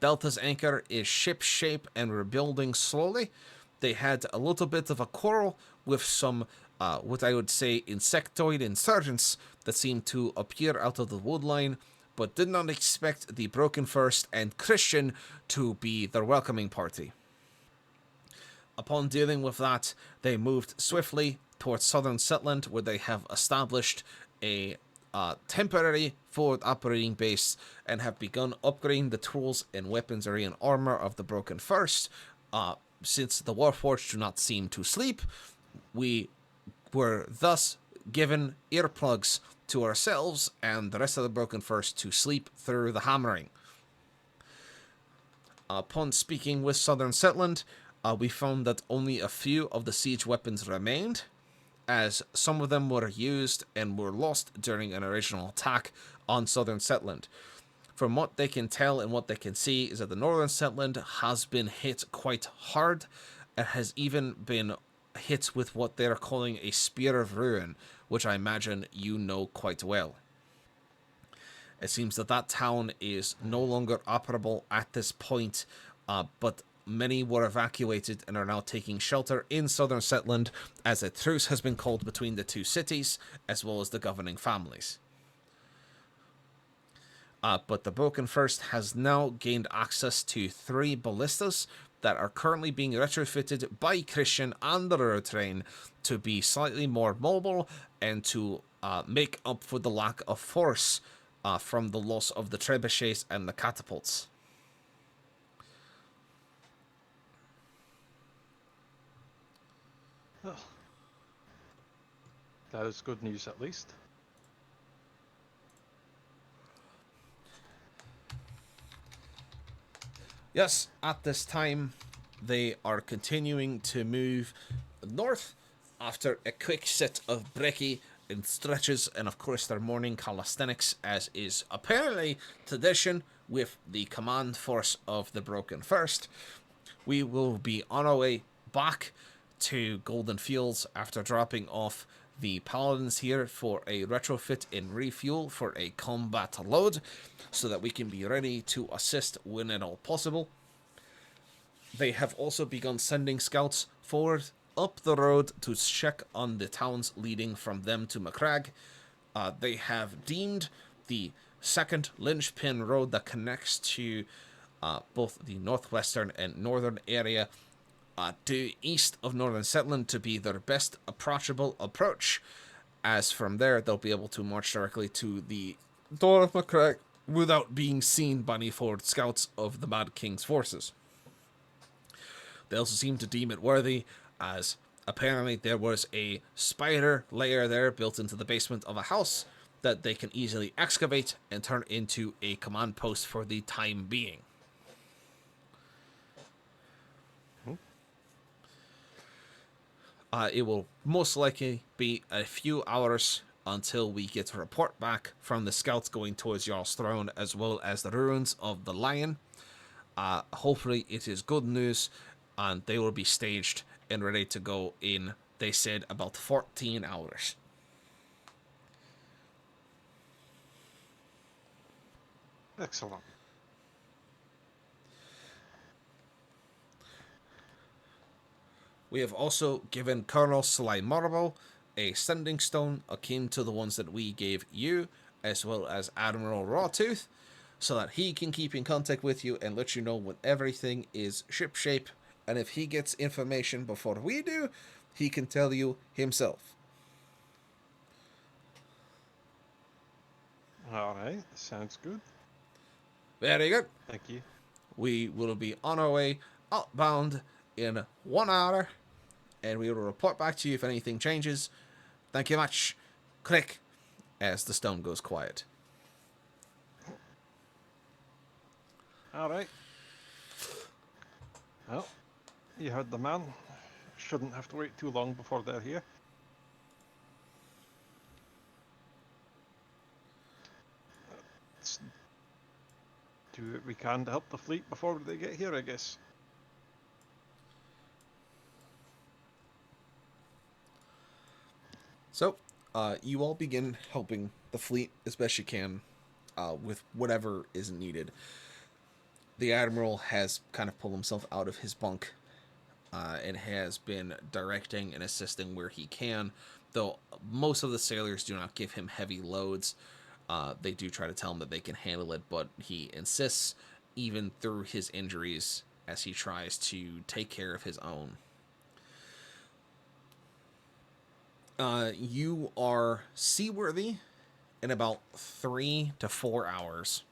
B: Delta's anchor is ship-shape and rebuilding slowly. They had a little bit of a quarrel with some, what I would say, insectoid insurgents that seemed to appear out of the woodline, but did not expect the Broken First and Christian to be their welcoming party. Upon dealing with that, they moved swiftly towards southern Setland, where they have established a temporary forward operating base and have begun upgrading the tools and weaponry and armor of the Broken First. Since the Warforged do not seem to sleep, we were thus given earplugs to ourselves and the rest of the Broken First to sleep through the hammering. Upon speaking with southern Setland, we found that only a few of the siege weapons remained, as some of them were used and were lost during an original attack on southern Setland. From what they can tell and what they can see is that the northern Setland has been hit quite hard and has even been hit with what they're calling a Spear of Ruin, which I imagine you know quite well. It seems that that town is no longer operable at this point, but many were evacuated and are now taking shelter in southern Setland as a truce has been called between the two cities, as well as the governing families. But the Broken First has now gained access to 3 ballistas that are currently being retrofitted by Christian and the railroad train to be slightly more mobile and to make up for the lack of force from the loss of the trebuchets and the catapults.
C: Oh, that is good news, at least.
B: Yes, at this time, they are continuing to move north after a quick set of brekkie and stretches, and of course their morning calisthenics, as is apparently tradition with the command force of the Broken First. We will be on our way back to Golden Fields after dropping off the paladins here for a retrofit and refuel for a combat load, so that we can be ready to assist when at all possible. They have also begun sending scouts forward up the road to check on the towns leading from them to Macragge. They have deemed the second linchpin road that connects to both the northwestern and northern area due east of northern Setland to be their best approachable approach, as from there they'll be able to march directly to the door of Macragge without being seen by any forward scouts of the Mad King's forces. They also seem to deem it worthy, as apparently there was a spider layer there built into the basement of a house that they can easily excavate and turn into a command post for the time being. It will most likely be a few hours until we get a report back from the scouts going towards Jarl's throne, as well as the ruins of the lion. Hopefully it is good news, and they will be staged and ready to go in, they said, about 14 hours.
C: Excellent.
B: We have also given Colonel Sly Marble a sending stone akin to the ones that we gave you, as well as Admiral Rawtooth, so that he can keep in contact with you and let you know when everything is shipshape. And if he gets information before we do, he can tell you himself.
C: All right, sounds good.
B: Very good.
C: Thank you.
B: We will be on our way outbound in 1 hour, and we will report back to you if anything changes. Thank you much. Click as the stone goes quiet.
C: All right. Well, you heard the man. Shouldn't have to wait too long before they're here. Let's do what we can to help the fleet before they get here, I guess.
B: So, you all begin helping the fleet as best you can with whatever is needed. The Admiral has kind of pulled himself out of his bunk and has been directing and assisting where he can, though most of the sailors do not give him heavy loads. They do try to tell him that they can handle it, but he insists, even through his injuries, as he tries to take care of his own. You are seaworthy in about 3 to 4 hours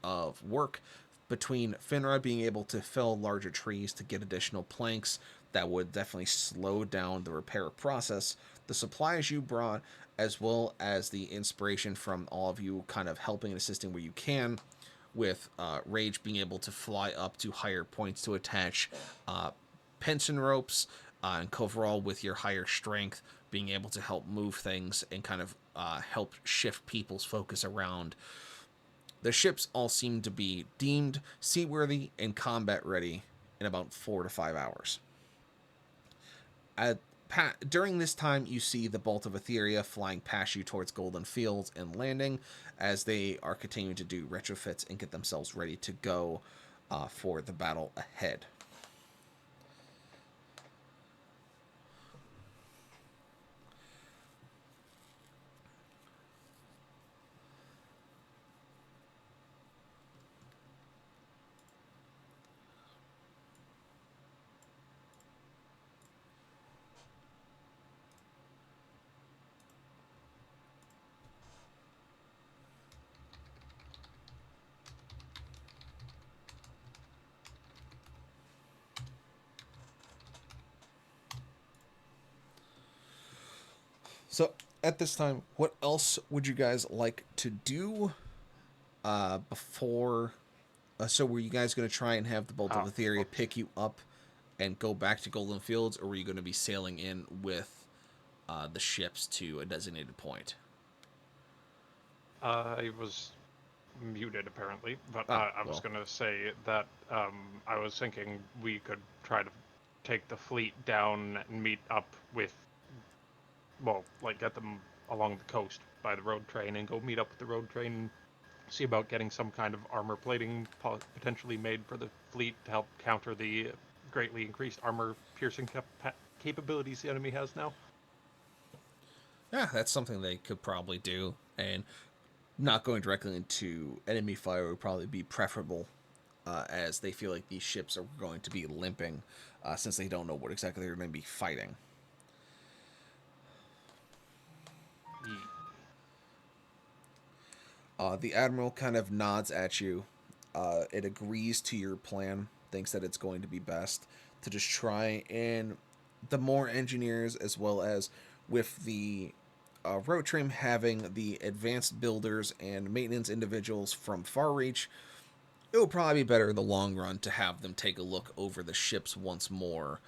B: of work, between Finra being able to fell larger trees to get additional planks that would definitely slow down the repair process, the supplies you brought, as well as the inspiration from all of you kind of helping and assisting where you can, with Rage being able to fly up to higher points to attach pension ropes, and Coverall with your higher strength being able to help move things and kind of help shift people's focus around. The ships all seem to be deemed seaworthy and combat ready in about 4 to 5 hours. During this time, you see the Bolt of Etheria flying past you towards Golden Fields and landing, as they are continuing to do retrofits and get themselves ready to go for the battle ahead. So, at this time, what else would you guys like to do before... so, were you guys going to try and have the Bolt of Etheria pick you up and go back to Golden Fields, or were you going to be sailing in with the ships to a designated point?
C: I was muted apparently, but I was going to say that I was thinking we could try to take the fleet down and meet up with, well, like get them along the coast by the road train and go meet up with the road train, see about getting some kind of armor plating potentially made for the fleet to help counter the greatly increased armor piercing capabilities the enemy has now.
B: Yeah, that's something they could probably do, and not going directly into enemy fire would probably be preferable, as they feel like these ships are going to be limping, since they don't know what exactly they're going to be fighting. The Admiral kind of nods at you. It agrees to your plan, thinks that it's going to be best to just try and the more engineers, as well as with the road trim having the advanced builders and maintenance individuals from Far Reach, it will probably be better in the long run to have them take a look over the ships once more,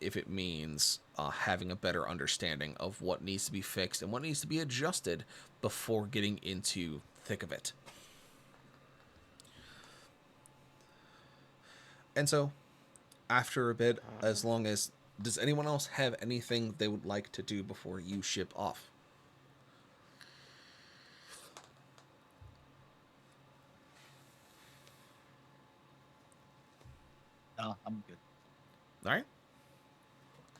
B: if it means having a better understanding of what needs to be fixed and what needs to be adjusted before getting into thick of it. And so, after a bit, as long as... Does anyone else have anything they would like to do before you ship off?
D: No, I'm good.
B: All right.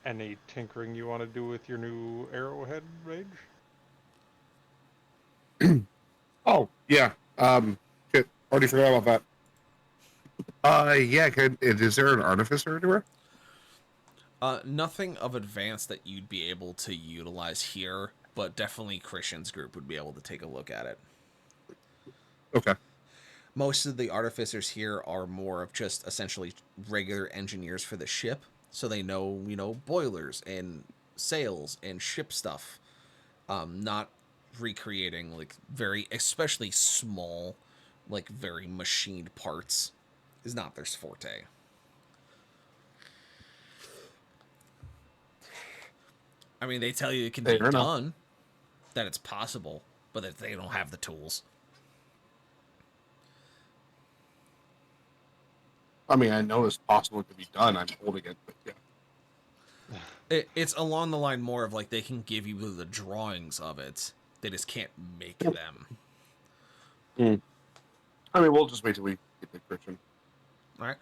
C: Any tinkering you want to do with your new arrowhead, Rage?
A: Oh, yeah. Shit, already forgot about that. Yeah, is there an artificer anywhere?
B: Nothing of advance that you'd be able to utilize here, but definitely Christian's group would be able to take a look at it.
A: Okay.
B: Most of the artificers here are more of just essentially regular engineers for the ship, so they know, boilers and sails and ship stuff. Not recreating like very, especially small, like very machined parts is not their forte. I mean, they tell you it can be
A: Fair enough.
B: done, that it's possible, but that they don't have the tools.
A: I mean, I know it's possible it could be done. I'm holding it, but yeah.
B: It's along the line more of like they can give you the drawings of it. They just can't make them.
A: Mm. I mean, we'll just wait till we get the Christian.
B: All right,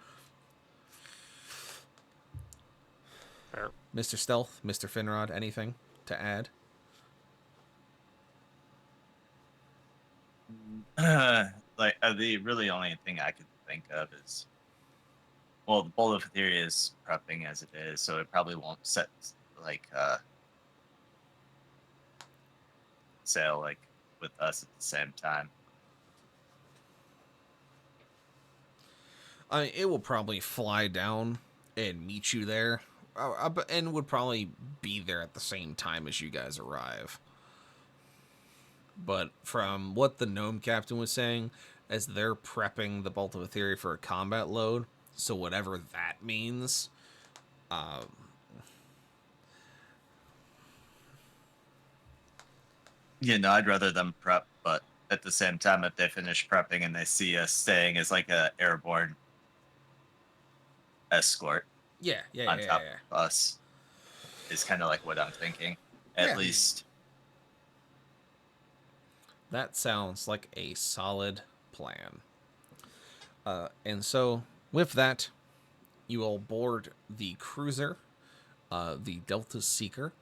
C: Fair.
B: Mr. Stealth, Mr. Finrod, anything to add?
D: The really only thing I could think of is, well, the Bowl of Etheria is prepping as it is, so it probably won't set like sail like with us at the same time.
B: I mean, it will probably fly down and meet you there, and would probably be there at the same time as you guys arrive. But from what the gnome captain was saying, as they're prepping the Bolt of Etheria for a combat load, so whatever that means,
D: I'd rather them prep, but at the same time, if they finish prepping and they see us staying as like a airborne escort
B: yeah,
D: on top of us, is kind of like what I'm thinking. At
B: Yeah.
D: least.
B: That sounds like a solid plan. And so, with that, you all board the cruiser, the Delta Seeker,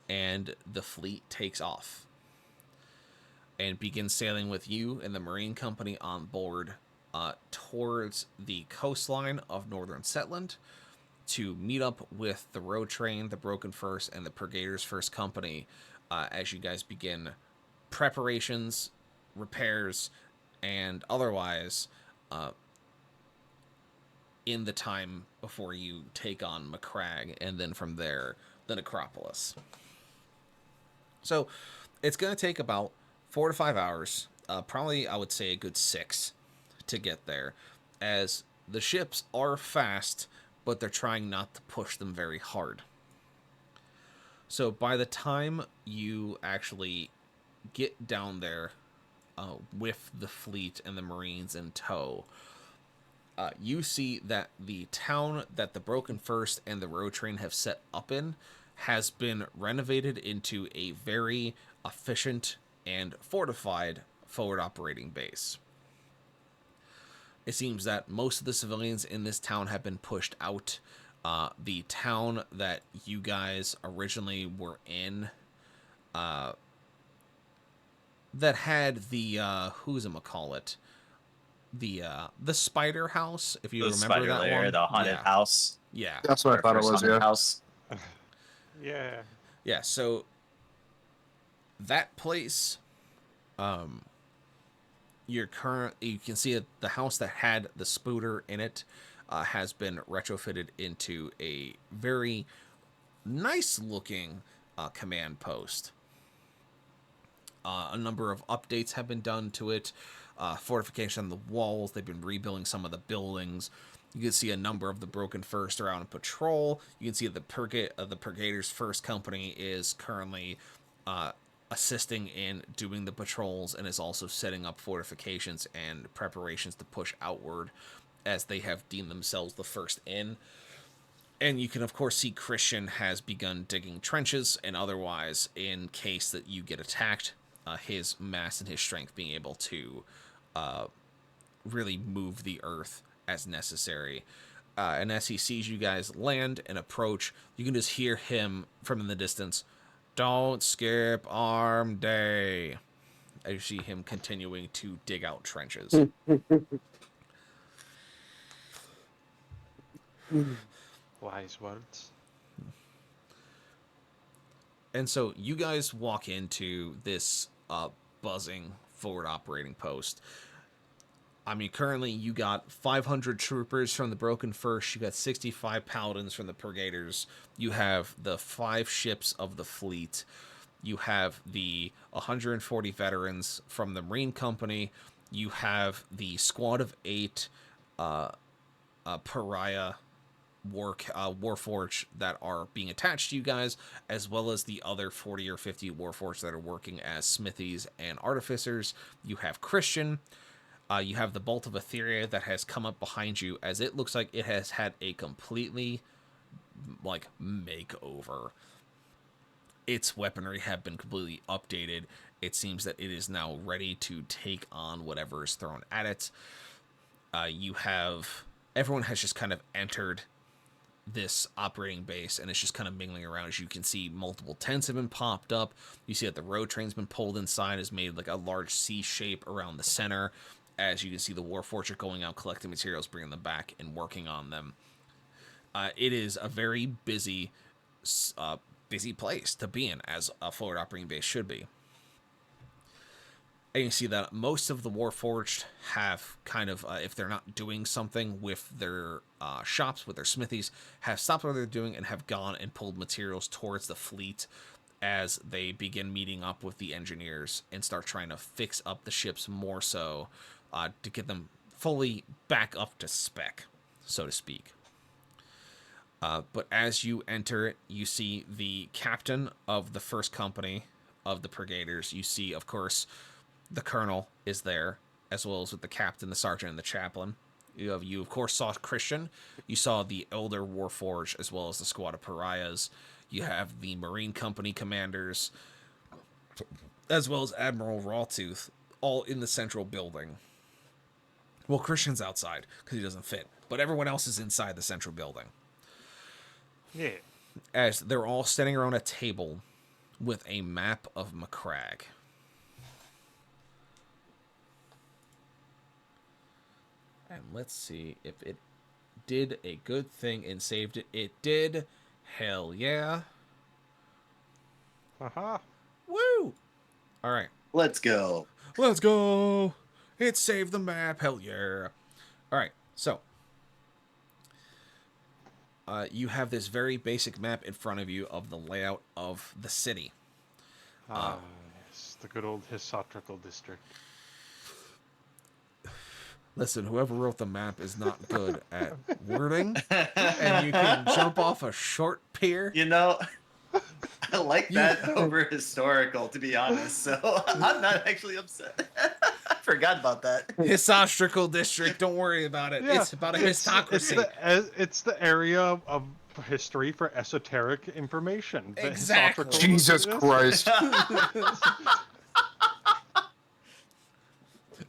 B: and the fleet takes off and begins sailing with you and the Marine Company on board towards the coastline of northern Setland to meet up with the road train, the Broken First, and the Purgators First Company as you guys begin preparations, repairs, and otherwise in the time before you take on Macragge, and then from there, the Necropolis. So it's going to take about 4 to 5 hours, probably I would say a good 6 to get there, as the ships are fast, but they're trying not to push them very hard. So by the time you actually get down there with the fleet and the Marines in tow, you see that the town that the Broken First and the road train have set up in has been renovated into a very efficient and fortified forward operating base. It seems that most of the civilians in this town have been pushed out. The town that you guys originally were in, that had the who's-it-ma-call-it, the spider house, if you
D: The
B: remember
D: spider
B: that
D: lair,
B: one.
D: the haunted house.
B: Yeah.
A: That's what I
D: Our
A: thought it
D: first
A: was,
D: haunted
A: yeah.
D: house.
C: Yeah.
B: Yeah, so that place, you can see that the house that had the spooter in it has been retrofitted into a very nice looking command post. A number of updates have been done to it. Fortification on the walls. They've been rebuilding some of the buildings. You can see a number of the Broken First are out on patrol. You can see that the Purgators First Company is currently assisting in doing the patrols and is also setting up fortifications and preparations to push outward as they have deemed themselves the first in. And you can, of course, see Christian has begun digging trenches and otherwise in case that you get attacked. His mass and his strength being able to really move the earth as necessary. And as he sees you guys land and approach, you can just hear him from in the distance, "Don't skip arm day," as you see him continuing to dig out trenches.
C: Wise words.
B: And so you guys walk into this buzzing forward operating post. I mean, currently you got 500 troopers from the Broken First. You got 65 paladins from the Purgators. You have the 5 ships of the fleet. You have the 140 veterans from the Marine Company. You have the squad of 8 pariah Warforged that are being attached to you guys, as well as the other 40 or 50 Warforged that are working as smithies and artificers. You have Christian. You have the Bolt of Etheria that has come up behind you, as it looks like it has had a completely, like, makeover. Its weaponry have been completely updated. It seems that it is now ready to take on whatever is thrown at it. Everyone has just kind of entered this operating base, and it's just kind of mingling around. As you can see, multiple tents have been popped up. You see that the road train's been pulled inside, has made like a large C shape around the center. As you can see, the Warforged are going out, collecting materials, bringing them back, and working on them. It is a very busy place to be in, as a forward operating base should be. And you see that most of the Warforged have kind of, if they're not doing something with their shops, with their smithies, have stopped what they're doing and have gone and pulled materials towards the fleet as they begin meeting up with the engineers and start trying to fix up the ships more so to get them fully back up to spec, so to speak. But as you enter it, you see the captain of the first company of the Purgators. You see, of course, the colonel is there, as well as with the captain, the sergeant, and the chaplain. You of course, saw Christian. You saw the elder Warforged, as well as the squad of pariahs. You have the Marine Company commanders, as well as Admiral Rawtooth, all in the central building. Well, Christian's outside, because he doesn't fit. But everyone else is inside the central building.
C: Yeah.
B: As they're all standing around a table with a map of Macragge. And let's see if it did a good thing and saved it. It did. Hell yeah.
C: Haha.
B: Woo! Alright.
D: Let's go.
B: Let's go! It saved the map. Hell yeah. Alright, so. You have this very basic map in front of you of the layout of the city.
C: Yes, the good old historical district.
B: Listen, whoever wrote the map is not good at wording, and you can jump off a short pier.
D: You know, I like that over historical, to be honest. So I'm not actually upset. I forgot about that.
B: Historical district, don't worry about it.
C: Yeah,
B: It's about a histocracy.
C: It's the area of history for esoteric information. The
B: Exactly.
C: historical-
A: Jesus Christ.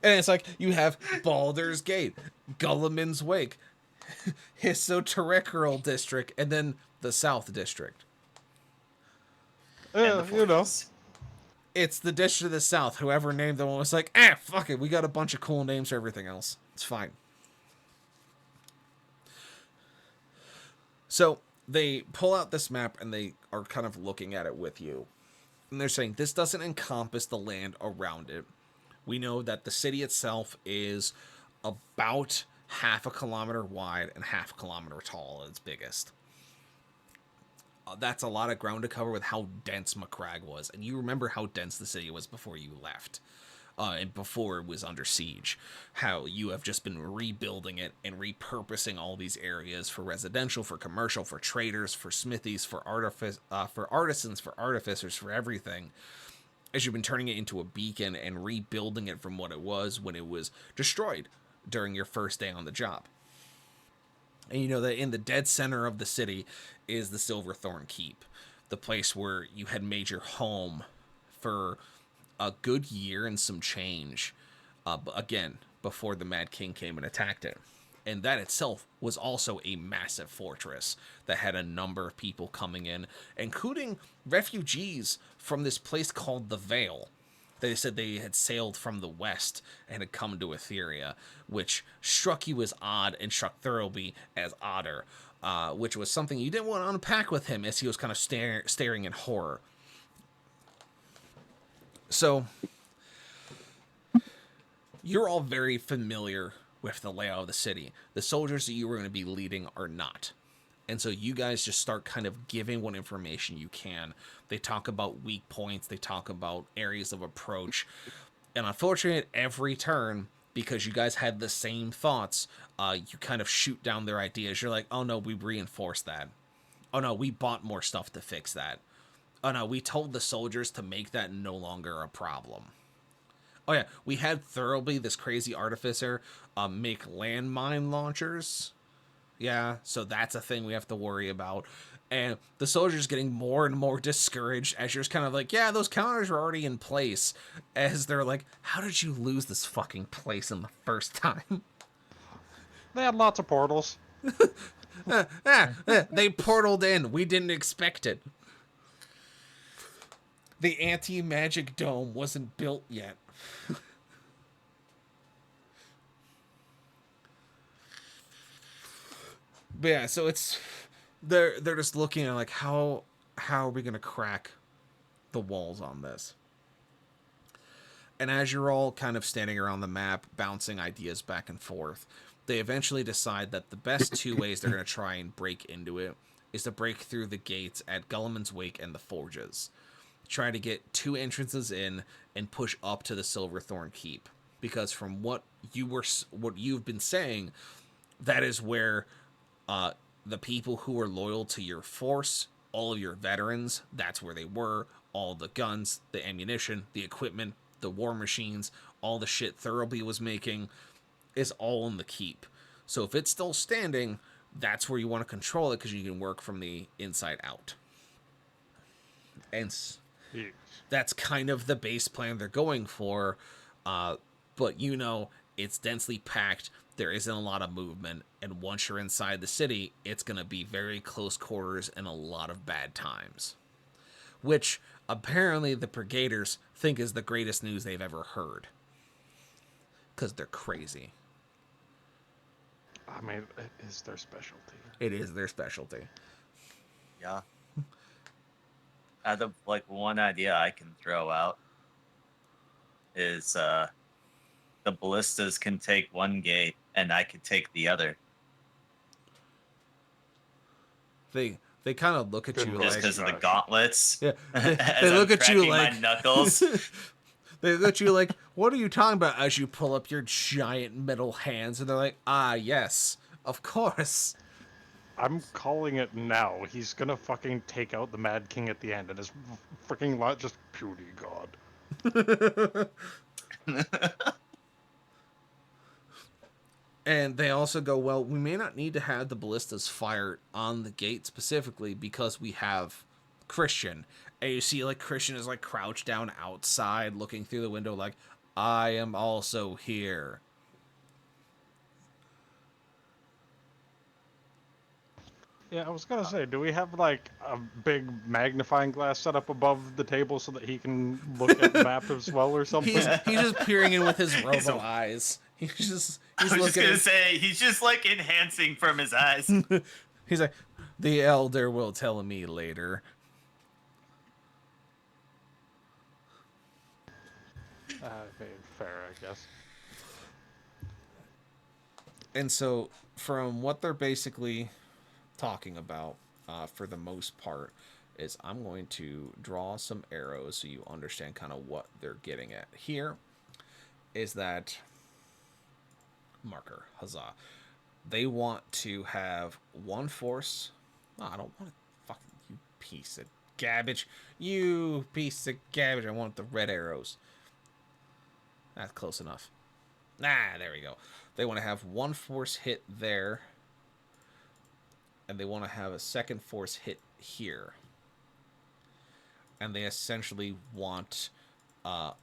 B: And it's like, you have Baldur's Gate, Gulliman's Wake, Histoterical District, and then the South District.
C: Yeah, you know.
B: It's the district of the South. Whoever named them was like, fuck it. We got a bunch of cool names for everything else. It's fine. So they pull out this map and they are kind of looking at it with you. And they're saying, this doesn't encompass the land around it. We know that the city itself is about half a kilometer wide and half a kilometer tall at its biggest. That's a lot of ground to cover with how dense Macragge was. And you remember how dense the city was before you left. And before it was under siege. How you have just been rebuilding it and repurposing all these areas for residential, for commercial, for traders, for smithies, for artisans, for artificers, for everything. As you've been turning it into a beacon and rebuilding it from what it was when it was destroyed during your first day on the job. And you know that in the dead center of the city is the Silverthorn Keep, the place where you had made your home for a good year and some change, again, before the Mad King came and attacked it. And that itself was also a massive fortress that had a number of people coming in, including refugees from this place called the Vale. They said they had sailed from the west and had come to Etheria, which struck you as odd and struck Thurlby as odder, which was something you didn't want to unpack with him as he was kind of staring in horror. So you're all very familiar with the layout of the city. The soldiers that you were going to be leading are not. And so you guys just start kind of giving what information you can. They talk about weak points, they talk about areas of approach. And unfortunately, at every turn, because you guys had the same thoughts, you kind of shoot down their ideas. You're like, oh no, we reinforced that. Oh no, we bought more stuff to fix that. Oh no, we told the soldiers to make that no longer a problem. Oh yeah, we had Thurlby, this crazy artificer, make landmine launchers. Yeah, so that's a thing we have to worry about. And the soldiers getting more and more discouraged as you're just kind of like, yeah, those counters are already in place. As they're like, how did you lose this fucking place in the first time?
C: They had lots of portals.
B: They portaled in. We didn't expect it. The anti-magic dome wasn't built yet. But yeah, so it's they're just looking at like how are we gonna crack the walls on this? And as you're all kind of standing around the map, bouncing ideas back and forth, they eventually decide that the best two ways they're gonna try and break into it is to break through the gates at Gulliman's Wake and the Forges. Try to get two entrances in and push up to the Silverthorn Keep, because from what you've been saying, that is where the people who are loyal to your force, all of your veterans, that's where they were. All the guns, the ammunition, the equipment, the war machines, all the shit Thurlby was making is all in the keep. So if it's still standing, that's where you want to control it, because you can work from the inside out. And
C: Yes.
B: that's kind of the base plan they're going for. But you know, it's densely packed. There isn't a lot of movement. And once you're inside the city, it's going to be very close quarters and a lot of bad times. Which apparently the Brigaders think is the greatest news they've ever heard. Because they're crazy.
C: I mean, it is their specialty.
B: It is their specialty.
D: Yeah. Out of like one idea I can throw out is the ballistas can take one gate and I could take the other.
B: They kind of look at you
C: Just
B: like...
D: Just because of the gauntlets.
B: Yeah,
D: As
B: they
D: I'm
B: look at you
D: cracking
B: like...
D: my knuckles.
B: They look at you like, what are you talking about, as you pull up your giant metal hands? And they're like, ah, yes, of course.
C: I'm calling it now. He's gonna fucking take out the Mad King at the end, and his freaking lot just puny god.
B: And they also go, well, we may not need to have the ballistas fire on the gate specifically, because we have Christian. And you see, like, Christian is, like, crouched down outside, looking through the window like, I am also here.
C: Yeah, I was gonna say, do we have like a big magnifying glass set up above the table so that he can look at the map as well, or something?
B: He's just peering in with his robo eyes. He's
D: I was just
B: looking
D: gonna
B: at...
D: say he's just like enhancing from his eyes.
B: He's like, the elder will tell me later.
C: Fair, I guess.
B: And so, from what they're basically talking about, for the most part, is I'm going to draw some arrows so you understand kind of what they're getting at. Here is that marker, huzzah. They want to have one force. No, I don't want to. Fucking you piece of garbage. You piece of garbage. I want the red arrows. That's close enough. There we go. They want to have one force hit there. And they want to have a second force hit here. And they essentially want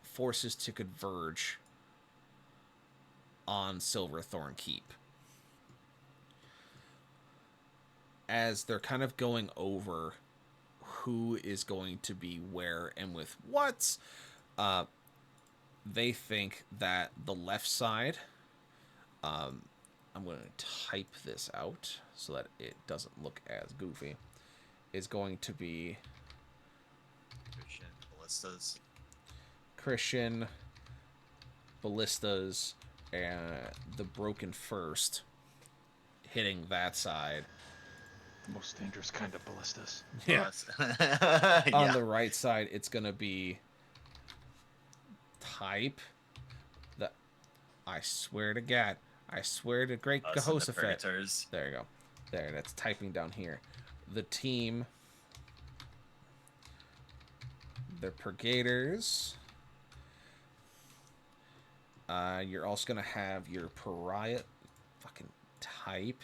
B: forces to converge on Silverthorn Keep. As they're kind of going over who is going to be where and with what, they think that the left side, I'm going to type this out so that it doesn't look as goofy, is going to be
D: Christian ballistas.
B: Christian ballistas and the broken first hitting that side.
C: Most dangerous kind of ballistas.
B: Yeah.
D: Yeah.
B: On the right side, it's gonna be type. The I swear to God, I swear to Great
D: Us and the
B: Jehoshaphat.
D: Predators.
B: There you go. There, that's typing down here. The team, the Purgators. You're also gonna have your pariah. Fucking type.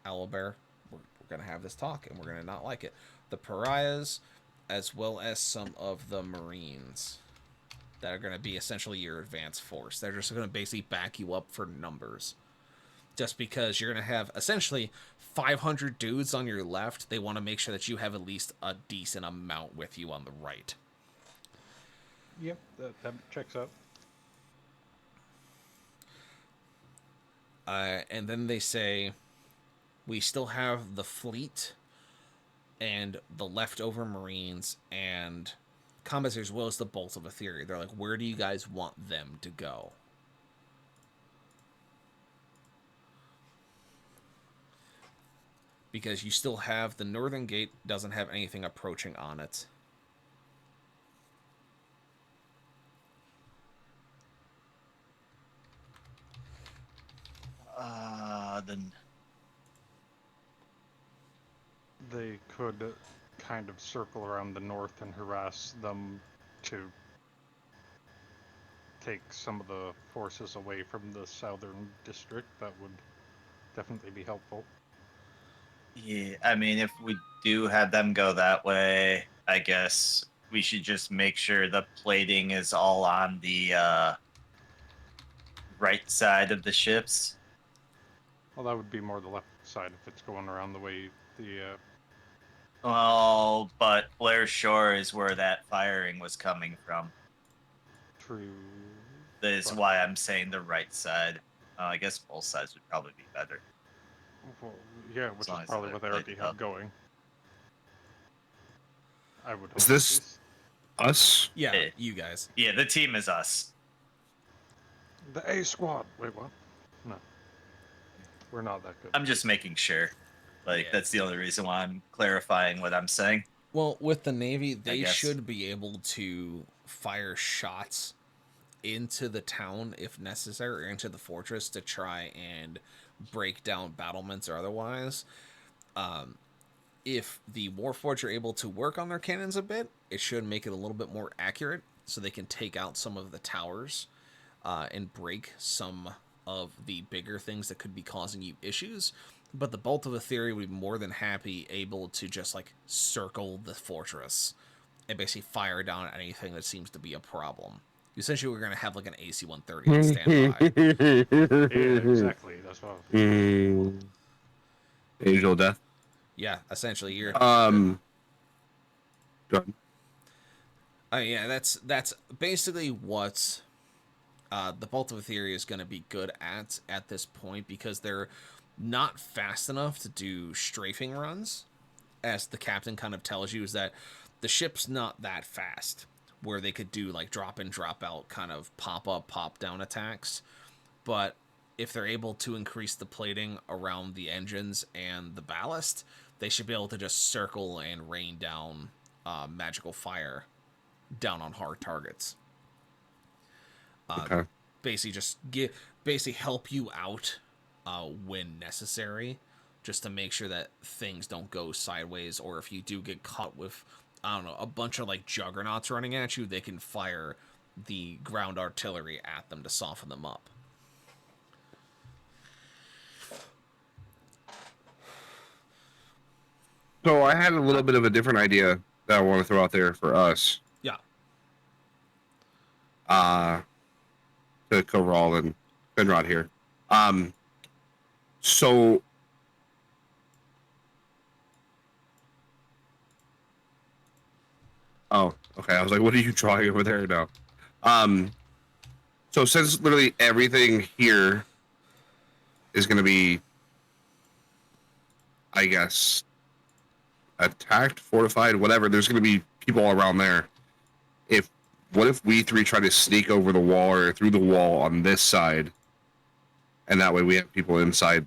B: Owlbear. We're gonna have this talk, and we're gonna not like it. The pariahs, as well as some of the Marines that are going to be essentially your advanced force. They're just going to basically back you up for numbers. Just because you're going to have essentially 500 dudes on your left, they want to make sure that you have at least a decent amount with you on the right.
C: Yep, that checks out.
B: And then they say, we still have the fleet and the leftover Marines and combats as well as the bolts of Etheria. They're like, where do you guys want them to go? Because you still have the northern gate doesn't have anything approaching on it.
D: Then
C: They could kind of circle around the north and harass them to take some of the forces away from the southern district. That would definitely be helpful.
D: yeah, I mean, if we do have them go that way, I guess we should just make sure the plating is all on the right side of the ships.
C: Well, that would be more the left side if it's going around the way the.
D: Oh, but Blair Shore is where that firing was coming from.
C: True.
D: That is
C: But-
D: why I'm saying the right side. I guess both sides would probably be better.
C: Well, yeah, which
D: long
C: is
D: as
C: probably
D: they're
C: what they already
D: plated
C: have
D: up.
C: going. I would.
A: Is
C: hope
A: this-
C: at least.
A: Us?
B: Yeah,
D: Hey.
B: you guys.
D: Yeah, the team is us.
C: The A squad? Wait, what? No. We're not that good.
D: I'm just making sure. Like,
B: Yeah.
D: that's the only reason why I'm clarifying what I'm saying.
B: Well, with the Navy, they
D: guess.
B: should be able to fire shots into the town if necessary, or into the fortress to try and break down battlements or otherwise. If the Warforged are able to work on their cannons a bit, it should make it a little bit more accurate so they can take out some of the towers and break some of the bigger things that could be causing you issues. But the Bolt of Etheria would be more than happy able to just like circle the fortress and basically fire down at anything that seems to be a problem. Essentially, we're going to have like an AC-130 on standby.
C: Yeah, exactly. That's what.
A: Angel death.
B: Yeah, essentially, you're.
A: Go ahead.
B: Yeah, that's basically what the Bolt of Etheria is going to be good at this point, because they're not fast enough to do strafing runs, as the captain kind of tells you, is that the ship's not that fast where they could do like drop in, drop out kind of pop up, pop down attacks. But if they're able to increase the plating around the engines and the ballast, they should be able to just circle and rain down magical fire down on hard targets.
A: Okay.
B: Basically, just help you out when necessary, just to make sure that things don't go sideways. Or if you do get caught with, I don't know, a bunch of like juggernauts running at you, they can fire the ground artillery at them to soften them up.
A: So I had a little bit of a different idea that I want to throw out there for us.
B: Yeah.
A: To cover all and Finrod here. So oh, okay. I was like, what are you drawing over there now? So since literally everything here is gonna be, I guess, attacked, fortified, whatever, there's gonna be people around there. If what if we three try to sneak over the wall or through the wall on this side, and that way we have people inside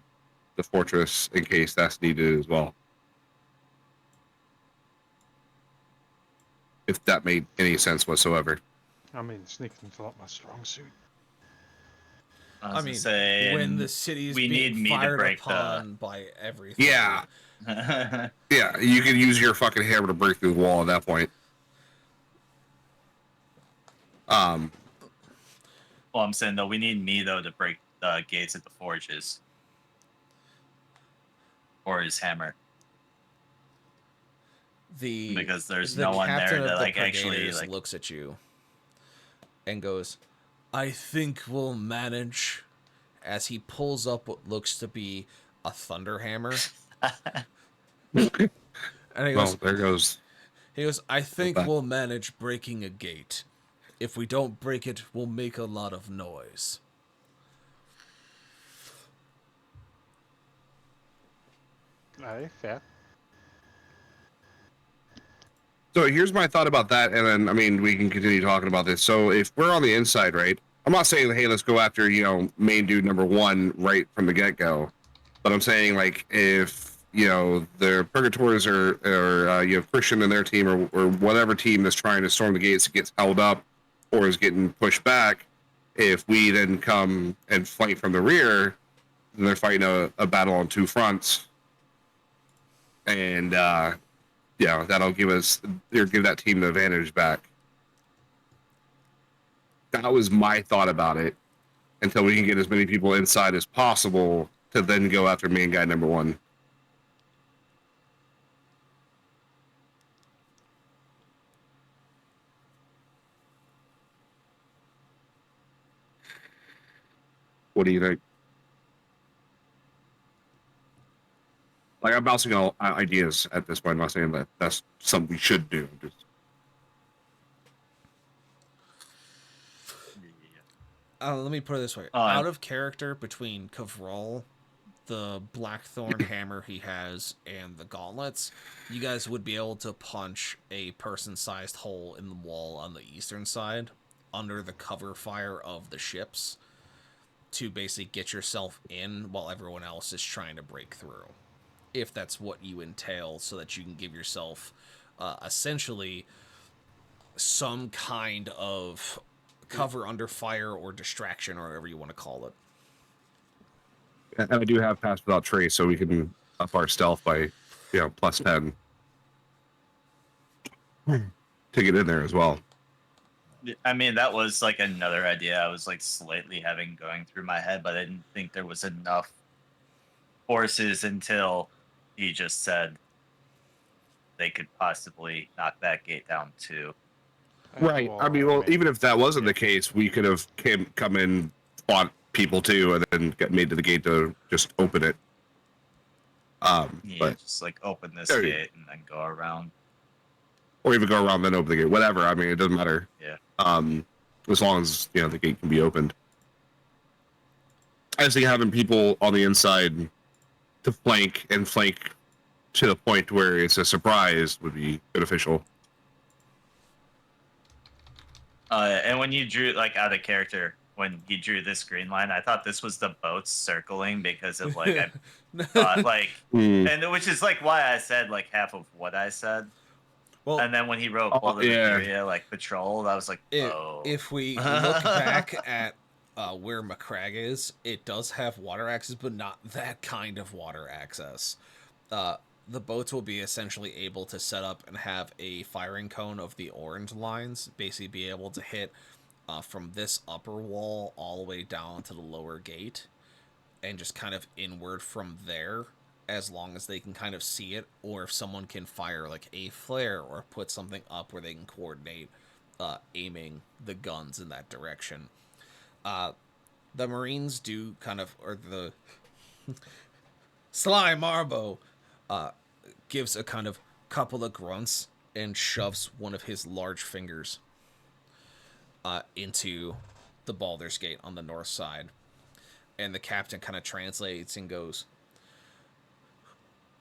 A: the fortress in case that's needed as well? If that made any sense whatsoever.
C: I mean, sneaking's not my strong suit.
D: I was
B: I
D: gonna
B: mean,
D: say,
B: when
D: and
B: the city is
D: we
B: being
D: need me to
B: fired
D: break
B: upon by everything.
A: Yeah, yeah, you can use your fucking hammer to break through the wall at that point.
D: Well, I'm saying though, we need me though to break the gates at the forges, or his hammer, because there's
B: the
D: no one there
B: captain
D: to
B: of the
D: like actually
B: Brigaders
D: like.
B: looks at you and goes, "I think we'll manage." As he pulls up what looks to be a thunder hammer, and he
A: Well,
B: goes,
A: there goes
B: "I think
A: that.
B: we'll manage breaking a gate. If we don't break it, we'll make a lot of noise."
C: Aye, fair.
A: So here's my thought about that, and then I mean we can continue talking about this. So if we're on the inside, right? I'm not saying, hey, let's go after main dude number one right from the get go, but I'm saying like if the Purgators or Christian and their team or whatever team that's trying to storm the gates gets held up or is getting pushed back, if we then come and flank from the rear, then they're fighting a battle on two fronts, and that'll give that team the advantage back. That was my thought about it until we can get as many people inside as possible to then go after main guy number one. What do you think? Like, I'm bouncing all ideas at this point. I'm not saying that that's something we should do. Just...
B: Let me put it this way:
D: Oh,
B: out of character between Kavral, the Blackthorn hammer he has, and the gauntlets, you guys would be able to punch a person-sized hole in the wall on the eastern side under the cover fire of the ships to basically get yourself in while everyone else is trying to break through. If that's what you entail, so that you can give yourself essentially some kind of cover under fire or distraction or whatever you want to call it.
A: And I do have Pass Without Trace, so we can up our stealth by plus 10 to get in there as well.
D: I mean, that was like another idea I was like slightly having going through my head, but I didn't think there was enough forces until he just said they could possibly knock that gate down too.
A: Right. I mean, even if that wasn't the case, we could have come in, fought people too, and then get made to the gate to just open it. But
D: just like open this gate and then go around.
A: Or even go around then open the gate. Whatever. I mean, it doesn't matter.
D: Yeah.
A: As long as the gate can be opened. I just think having people on the inside to flank to the point where it's a surprise would be beneficial.
D: And when you drew like out of character, when he drew this green line, I thought this was the boats circling because of like I thought like, and which is like why I said like half of what I said. Well, and then when he wrote all the Etheria like patrol, I was like, oh.
B: If we look back at where Macragge is, it does have water access, but not that kind of water access. The boats will be essentially able to set up and have a firing cone of the orange lines, basically be able to hit from this upper wall all the way down to the lower gate, and just kind of inward from there, as long as they can kind of see it, or if someone can fire like a flare or put something up where they can coordinate aiming the guns in that direction. The Marines do kind of, or the Sly Marbo gives a kind of couple of grunts and shoves one of his large fingers into the Baldur's Gate on the north side. And the captain kind of translates and goes,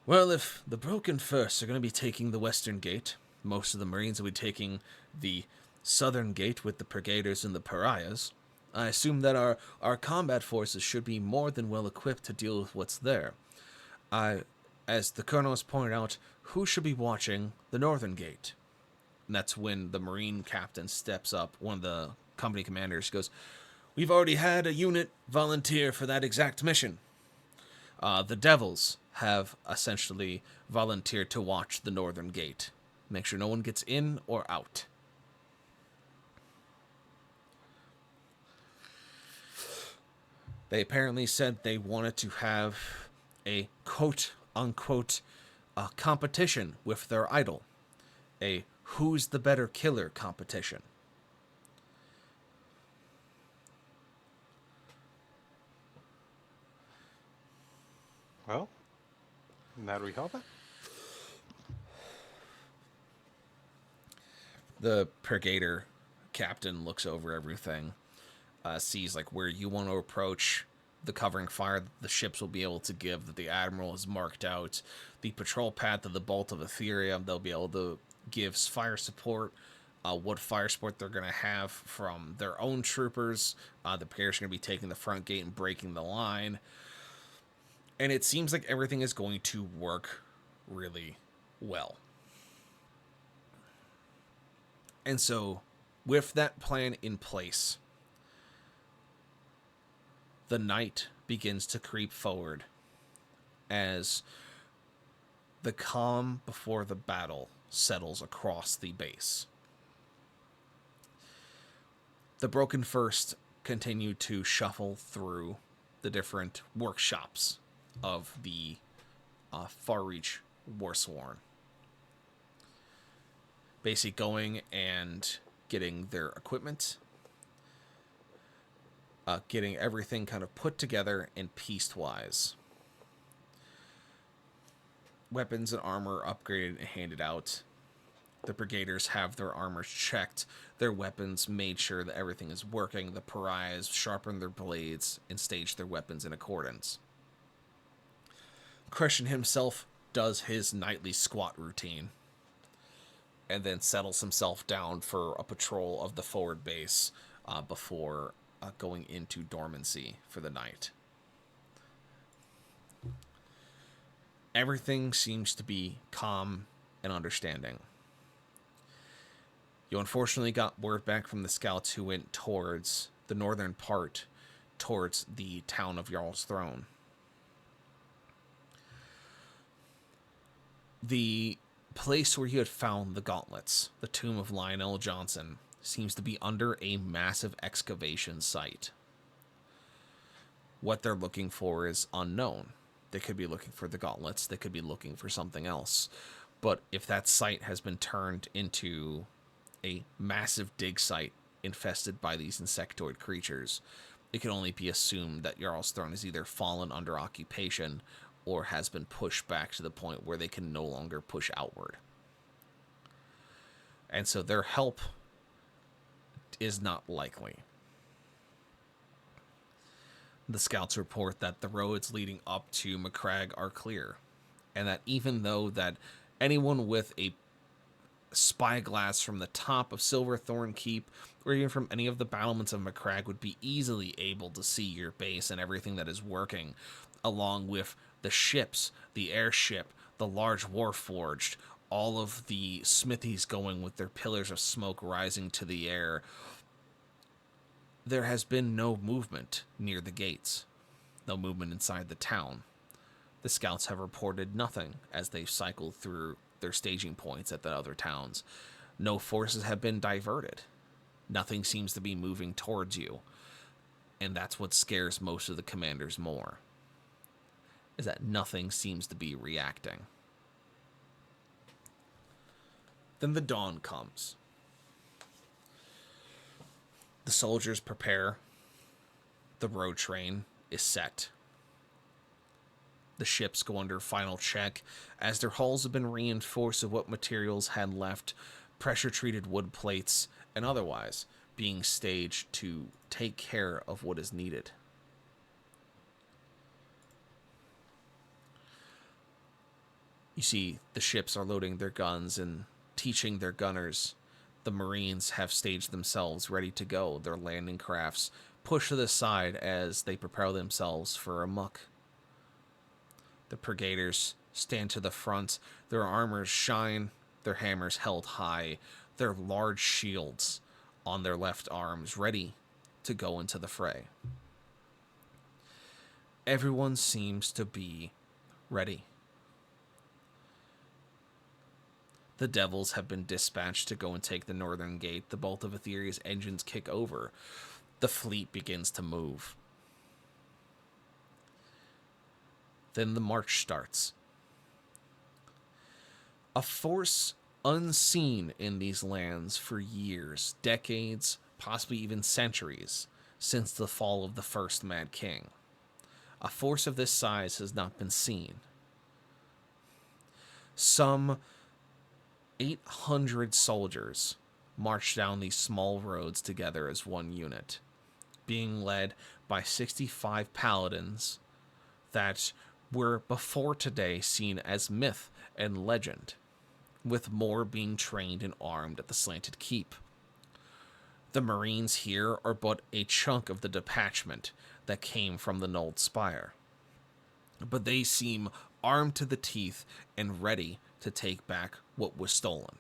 B: "Well, if the Broken First are going to be taking the western gate, most of the Marines will be taking the southern gate with the Brigaders and the Pariahs, I assume that our combat forces should be more than well equipped to deal with what's there. As the colonel has pointed out, who should be watching the northern gate? And that's when the Marine captain steps up, one of the company commanders goes, "We've already had a unit volunteer for that exact mission. The Devils have essentially volunteered to watch the northern gate. Make sure no one gets in or out." They apparently said they wanted to have a quote-unquote competition with their idol. A who's the better killer competition.
C: Well, there we have it.
B: The Brigader captain looks over everything, sees like where you want to approach, the covering fire that the ships will be able to give, that the admiral has marked out, the patrol path of the Bolt of Etheria. They'll be able to give fire support, what fire support they're going to have from their own troopers. The Brigaders are going to be taking the front gate and breaking the line. And it seems like everything is going to work really well. And so, with that plan in place, the night begins to creep forward as the calm before the battle settles across the base. The Broken First continue to shuffle through the different workshops of the Far-Reach Warsworn. Basically going and getting their equipment, getting everything kind of put together and pieced-wise. Weapons and armor upgraded and handed out. The Brigaders have their armors checked, their weapons made sure that everything is working. The Pariahs sharpen their blades and stage their weapons in accordance. Christian himself does his nightly squat routine and then settles himself down for a patrol of the forward base before going into dormancy for the night. Everything seems to be calm and understanding. You unfortunately got word back from the scouts who went towards the northern part, towards the town of Jarl's Throne. The place where you had found the gauntlets, the tomb of Lionel Johnson, seems to be under a massive excavation site. What they're looking for is unknown. They could be looking for the gauntlets, they could be looking for something else. But if that site has been turned into a massive dig site infested by these insectoid creatures, it can only be assumed that Jarl's Throne has either fallen under occupation or has been pushed back to the point where they can no longer push outward. And so their help is not likely. The scouts report that the roads leading up to Macragge are clear, and that even though that anyone with a spyglass from the top of Silverthorn Keep or even from any of the battlements of Macragge would be easily able to see your base and everything that is working, along with the ships, the airship, the large warforged, all of the smithies going with their pillars of smoke rising to the air. There has been no movement near the gates, no movement inside the town. The scouts have reported nothing as they've cycled through their staging points at the other towns. No forces have been diverted. Nothing seems to be moving towards you. And that's what scares most of the commanders more, is that nothing seems to be reacting. Then the dawn comes. The soldiers prepare. The road train is set. The ships go under final check as their hulls have been reinforced with what materials had left, pressure-treated wood plates, and otherwise being staged to take care of what is needed. You see, the ships are loading their guns and teaching their gunners The Marines have staged themselves ready to go, their landing crafts pushed to the side as they prepare themselves for a muck. The Brigaders stand to the front, their armors shine, their hammers held high, their large shields on their left arms ready to go into the fray. Everyone seems to be ready. The Devils have been dispatched to go and take the northern gate. The bolt of Etheria's engines kick over. The fleet begins to move. Then the march starts. A force unseen in these lands for years, decades, possibly even centuries, since the fall of the first Mad King. A force of this size has not been seen. Some 800 soldiers march down these small roads together as one unit, being led by 65 paladins that were before today seen as myth and legend, with more being trained and armed at the Slanted Keep. The Marines here are but a chunk of the detachment that came from the Nold Spire, but they seem armed to the teeth and ready to take back what was stolen.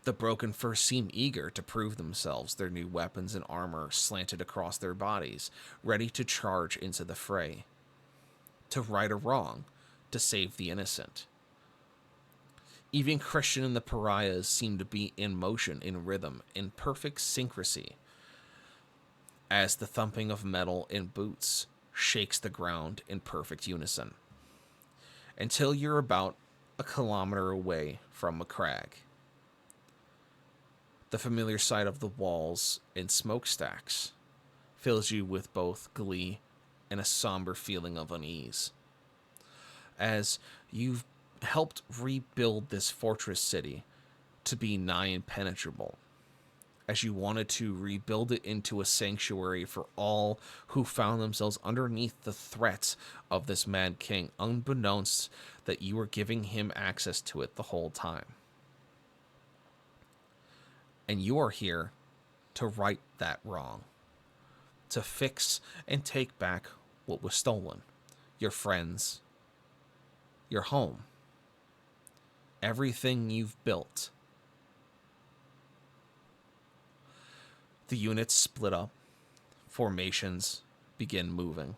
B: The Broken First seem eager to prove themselves, their new weapons and armor slanted across their bodies, ready to charge into the fray, to right a wrong, to save the innocent. Even Christian and the pariahs seem to be in motion, in rhythm, in perfect synchrony, as the thumping of metal in boots shakes the ground in perfect unison, until you're about a kilometer away from a crag. The familiar sight of the walls and smokestacks fills you with both glee and a somber feeling of unease, as you've helped rebuild this fortress city to be nigh impenetrable, as you wanted to rebuild it into a sanctuary for all who found themselves underneath the threats of this Mad King, unbeknownst that you were giving him access to it the whole time. And you are here to right that wrong, to fix and take back what was stolen, your friends, your home, everything you've built. The units split up, formations begin moving.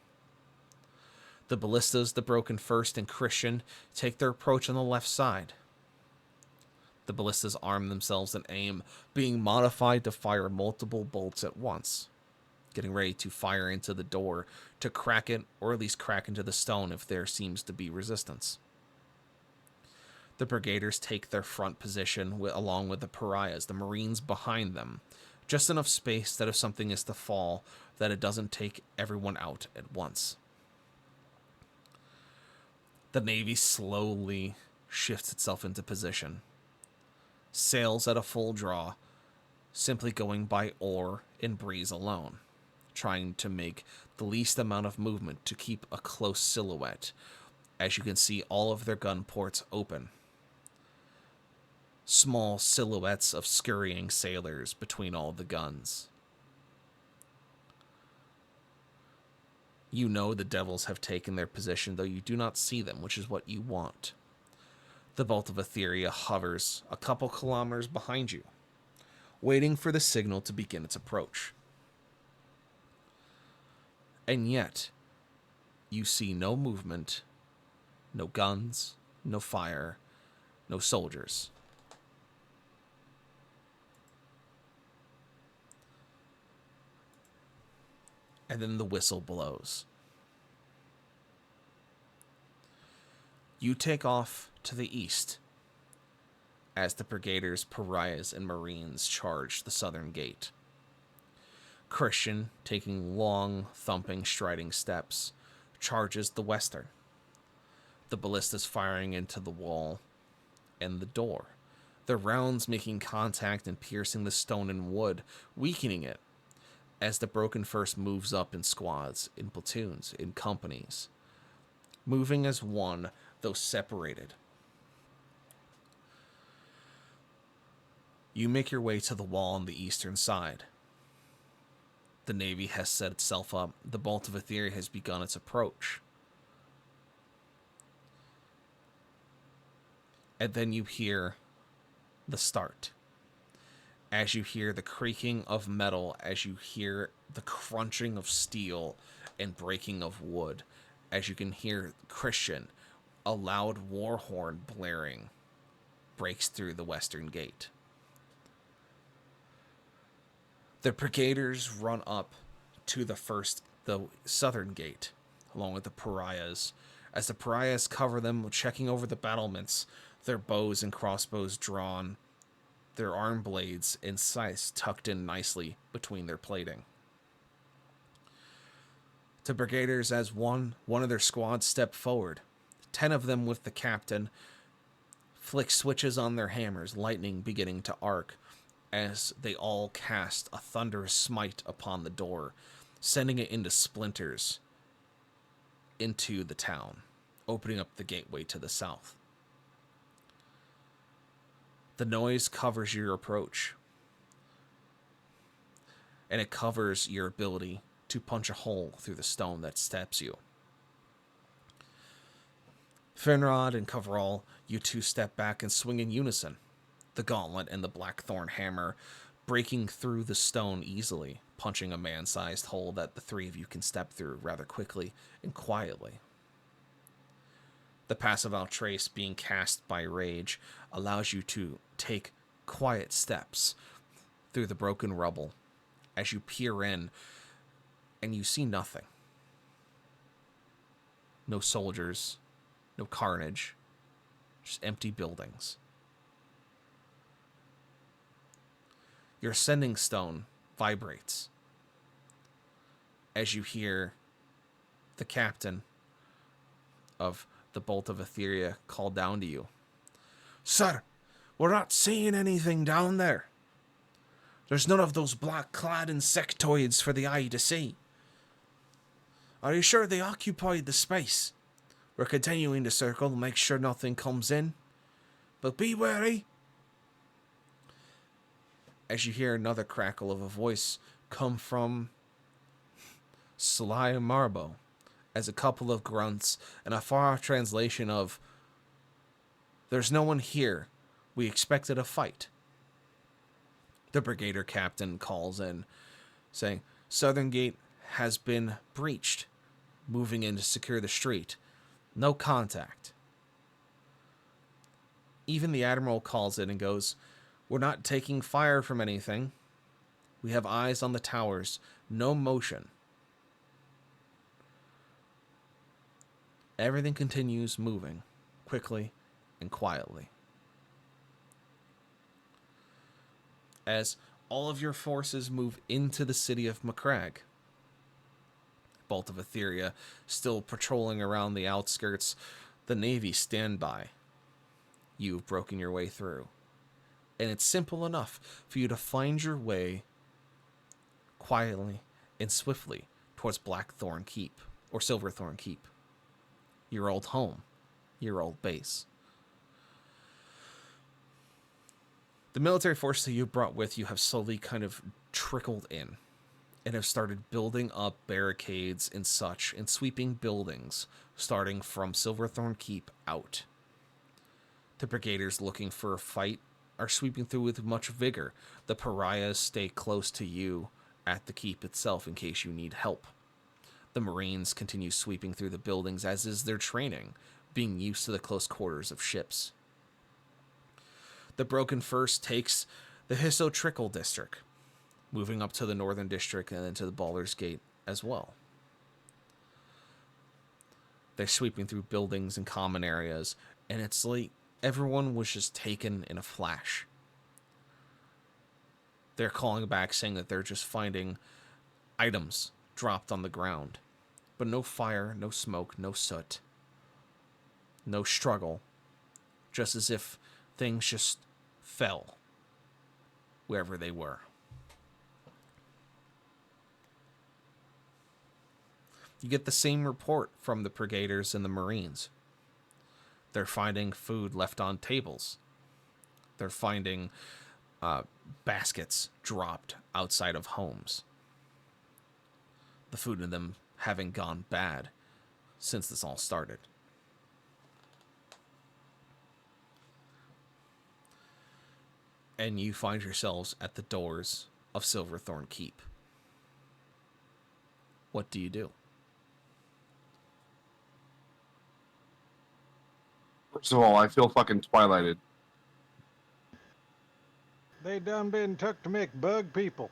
B: The ballistas, the Broken First, and Christian take their approach on the left side. The ballistas arm themselves and aim, being modified to fire multiple bolts at once, getting ready to fire into the door to crack it, or at least crack into the stone if there seems to be resistance. The Brigaders take their front position along with the pariahs, the Marines behind them, just enough space that if something is to fall, that it doesn't take everyone out at once. The Navy slowly shifts itself into position. Sails at a full draw, simply going by oar and breeze alone, trying to make the least amount of movement to keep a close silhouette, as you can see all of their gun ports open. Small silhouettes of scurrying sailors between all the guns. You know the Devils have taken their position, though you do not see them, which is what you want. The bolt of Etheria hovers a couple kilometers behind you, waiting for the signal to begin its approach. And yet, you see no movement, no guns, no fire, no soldiers. And then the whistle blows. You take off to the east as the Brigaders, pariahs, and Marines charge the southern gate. Christian, taking long, thumping, striding steps, charges the western. The ballistas firing into the wall and the door, their rounds making contact and piercing the stone and wood, weakening it, as the Broken First moves up in squads, in platoons, in companies, moving as one, though separated. You make your way to the wall on the eastern side. The Navy has set itself up. The Bolt of Etheria has begun its approach. And then you hear the start. As you hear the creaking of metal, as you hear the crunching of steel and breaking of wood, as you can hear Christian, a loud war horn blaring, breaks through the western gate. The brigaders run up to the southern gate, along with the pariahs. As the pariahs cover them, checking over the battlements, their bows and crossbows drawn, their arm blades and scythes tucked in nicely between their plating. To brigaders, as one of their squads step forward, 10 of them with the captain, flick switches on their hammers, lightning beginning to arc, as they all cast a thunderous smite upon the door, sending it into splinters into the town, opening up the gateway to the south. The noise covers your approach, and it covers your ability to punch a hole through the stone that steps you. Finrod and Coverall, you two step back and swing in unison, the gauntlet and the blackthorn hammer breaking through the stone easily, punching a man-sized hole that the three of you can step through rather quickly and quietly. The passive Outrace being cast by Rage allows you to take quiet steps through the broken rubble as you peer in and you see nothing. No soldiers, no carnage, just empty buildings. Your sending stone vibrates as you hear the captain of the Bolt of Etheria call down to you. Sir, we're not seeing anything down there. There's none of those black-clad insectoids for the eye to see. Are you sure they occupied the space? We're continuing to circle to make sure nothing comes in. But be wary. As you hear another crackle of a voice come from Sly Marbo, as a couple of grunts and a far-off translation of, "There's no one here. We expected a fight." The brigadier captain calls in, saying, "Southern Gate has been breached. Moving in to secure the street. No contact." Even the admiral calls in and goes, "We're not taking fire from anything. We have eyes on the towers. No motion." Everything continues moving, quickly and quietly. As all of your forces move into the city of Macragge, Bolt of Etheria still patrolling around the outskirts, the Navy stand by. You've broken your way through. And it's simple enough for you to find your way quietly and swiftly towards Blackthorn Keep, or Silverthorn Keep. Your old home, your old base. The military forces that you brought with you have slowly kind of trickled in and have started building up barricades and such and sweeping buildings, starting from Silverthorn Keep out. The brigaders looking for a fight are sweeping through with much vigor. The pariahs stay close to you at the keep itself in case you need help. The Marines continue sweeping through the buildings, as is their training, being used to the close quarters of ships. The Broken First takes the Hisso Trickle district, moving up to the Northern District and then to the Baldur's Gate as well. They're sweeping through buildings and common areas, and it's like everyone was just taken in a flash. They're calling back saying that they're just finding items dropped on the ground. But no fire, no smoke, no soot. No struggle. Just as if things just fell wherever they were. You get the same report from the brigaders and the Marines. They're finding food left on tables. They're finding baskets dropped outside of homes. The food in them having gone bad since this all started. And you find yourselves at the doors of Silverthorn Keep. What do you do?
A: First of all, I feel fucking twilighted.
C: They done been took to make bug people.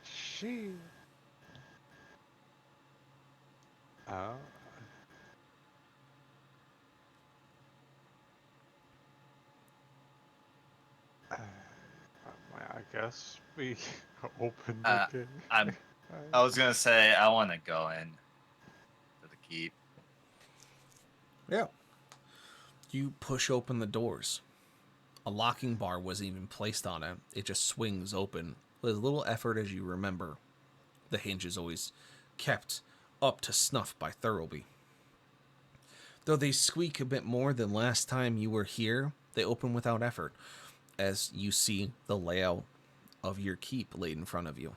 C: She. Oh. I guess we open the gate.
D: I was gonna say I want to go in to the keep.
B: Yeah. You push open the doors. A locking bar wasn't even placed on it. It just swings open with as little effort as you remember. The hinge is always kept up to snuff by Thurlby. Though they squeak a bit more than last time you were here, they open without effort as you see the layout of your keep laid in front of you.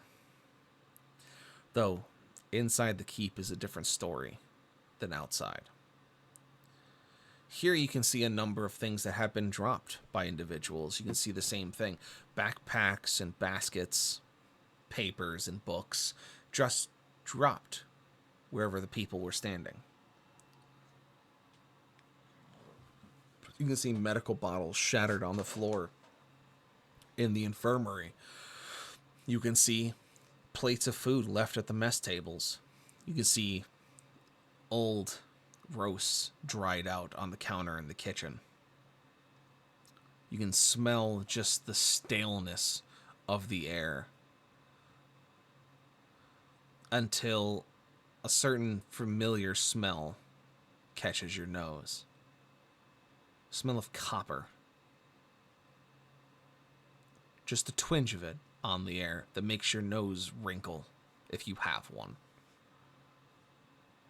B: Though inside the keep is a different story than outside. Here you can see a number of things that have been dropped by individuals. You can see the same thing. Backpacks and baskets, papers and books, just dropped wherever the people were standing. You can see medical bottles shattered on the floor in the infirmary. You can see plates of food left at the mess tables. You can see old roasts dried out on the counter in the kitchen. You can smell just the staleness of the air until a certain familiar smell catches your nose. Smell of copper. Just a twinge of it on the air that makes your nose wrinkle if you have one.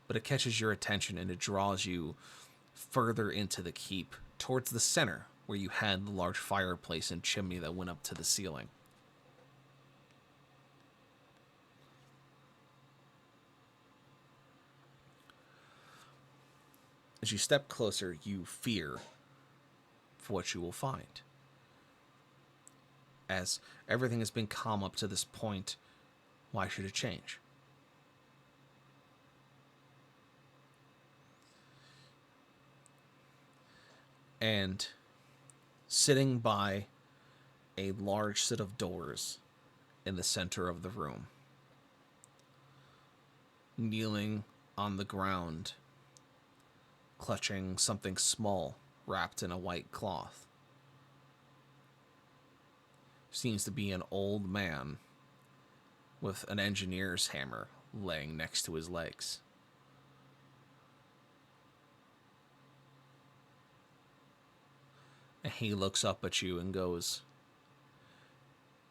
B: But it catches your attention and it draws you further into the keep, towards the center, where you had the large fireplace and chimney that went up to the ceiling. As you step closer, you fear for what you will find. As everything has been calm up to this point, why should it change? And sitting by a large set of doors in the center of the room, kneeling on the ground, clutching something small wrapped in a white cloth, seems to be an old man with an engineer's hammer laying next to his legs. And he looks up at you and goes,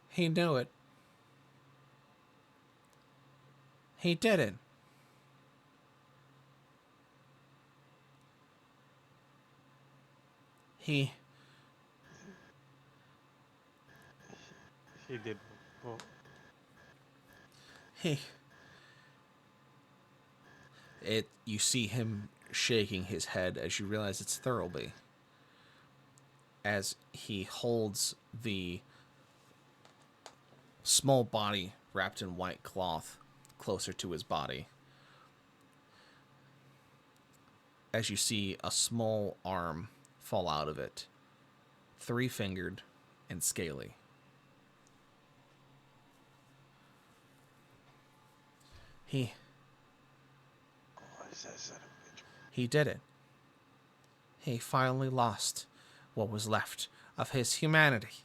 B: "He knew it. He did it. He
C: did. Well,
B: you see him shaking his head as you realize it's Thurlby. As he holds the small body wrapped in white cloth closer to his body. As you see a small arm fall out of it, 3-fingered and scaly. He did it. He finally lost what was left of his humanity.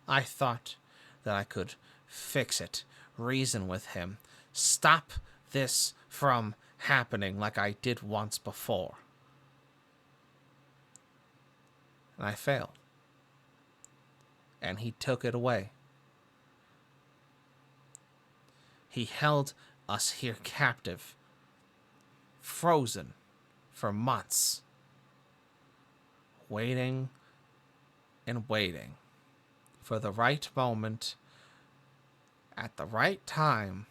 B: I thought that I could fix it, reason with him, stop this from happening like I did once before. And I failed. And he took it away. He held us here captive frozen for months, waiting and waiting for the right moment at the right time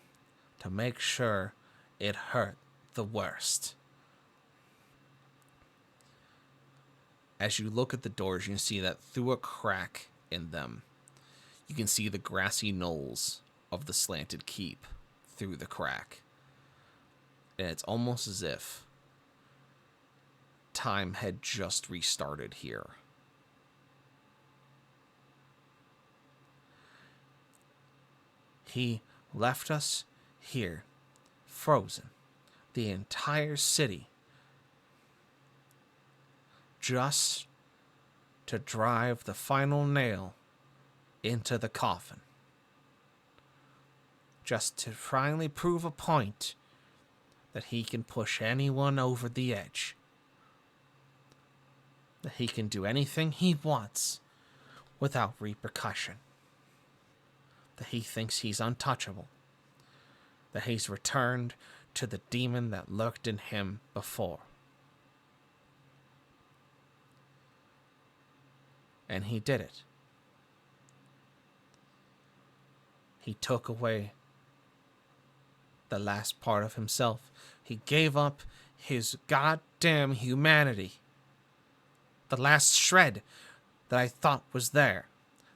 B: to make sure it hurt the worst. As you look at the doors, you can see that through a crack in them, you can see the grassy knolls of the slanted keep through the crack. And it's almost as if time had just restarted here. He left us here, frozen, the entire city, just to drive the final nail into the coffin. Just to finally prove a point that he can push anyone over the edge. That he can do anything he wants without repercussion. That he thinks he's untouchable. That he's returned to the demon that lurked in him before. And he did it. He took away the last part of himself. He gave up his goddamn humanity. The last shred that I thought was there.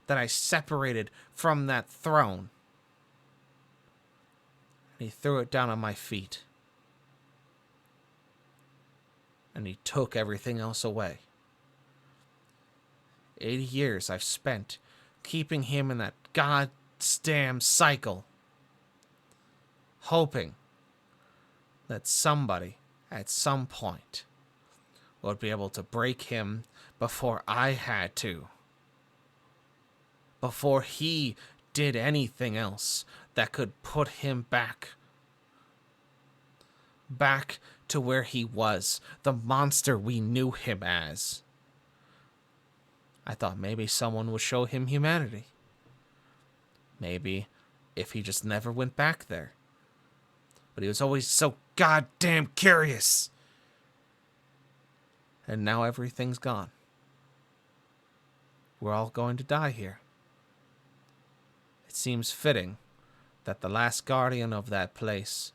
B: That I separated from that throne. And he threw it down on my feet. And he took everything else away. 80 years I've spent keeping him in that goddamn cycle. Hoping that somebody at some point would be able to break him before I had to. Before he did anything else that could put him back to where he was, the monster we knew him as. I thought maybe someone would show him humanity. Maybe if he just never went back there. But he was always so goddamn curious. And now everything's gone. We're all going to die here. It seems fitting that the last guardian of that place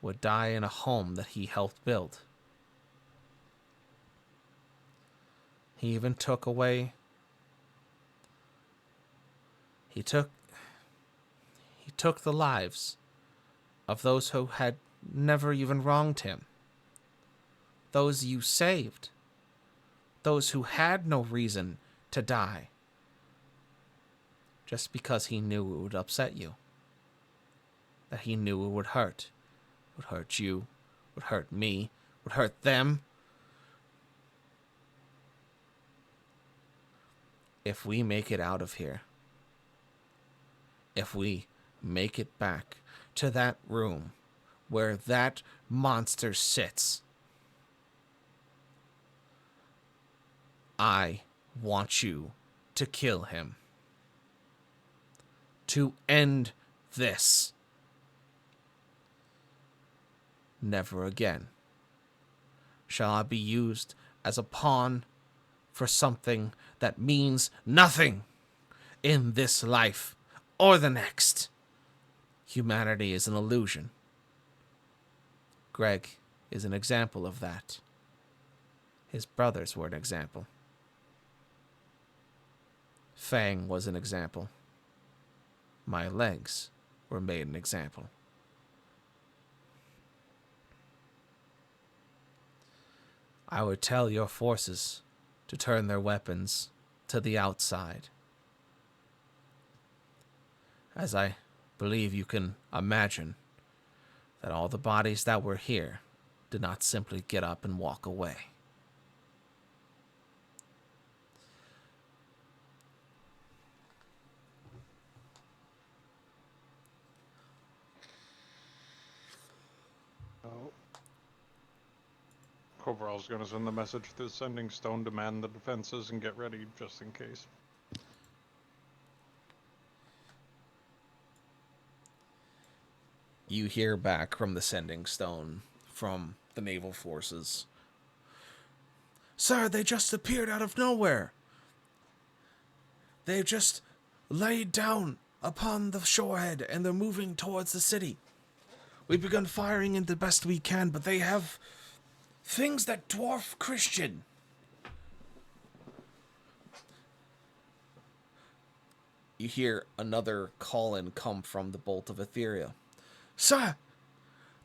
B: would die in a home that he helped build. He even took away... He took the lives of those who had never even wronged him. Those you saved. Those who had no reason to die. Just because he knew it would upset you. That he knew it would hurt. It would hurt you. Would hurt me. Would hurt them. If we make it out of here. If we make it back to that room where that monster sits, I want you to kill him. To end this. Never again shall I be used as a pawn for something that means nothing in this life or the next. Humanity is an illusion. Greg is an example of that. His brothers were an example. Fang was an example. My legs were made an example. I would tell your forces to turn their weapons to the outside. As I believe you can imagine that all the bodies that were here did not simply get up and walk away.
C: Oh. Coverall's gonna send the message to the sending stone to man the defenses and get ready just in case.
B: You hear back from the sending stone from the naval forces. Sir, they just appeared out of nowhere. They've just laid down upon the shorehead and they're moving towards the city. We've begun firing in the best we can, but they have things that dwarf Christian. You hear another call-in come from the Bolt of Etheria. Sir,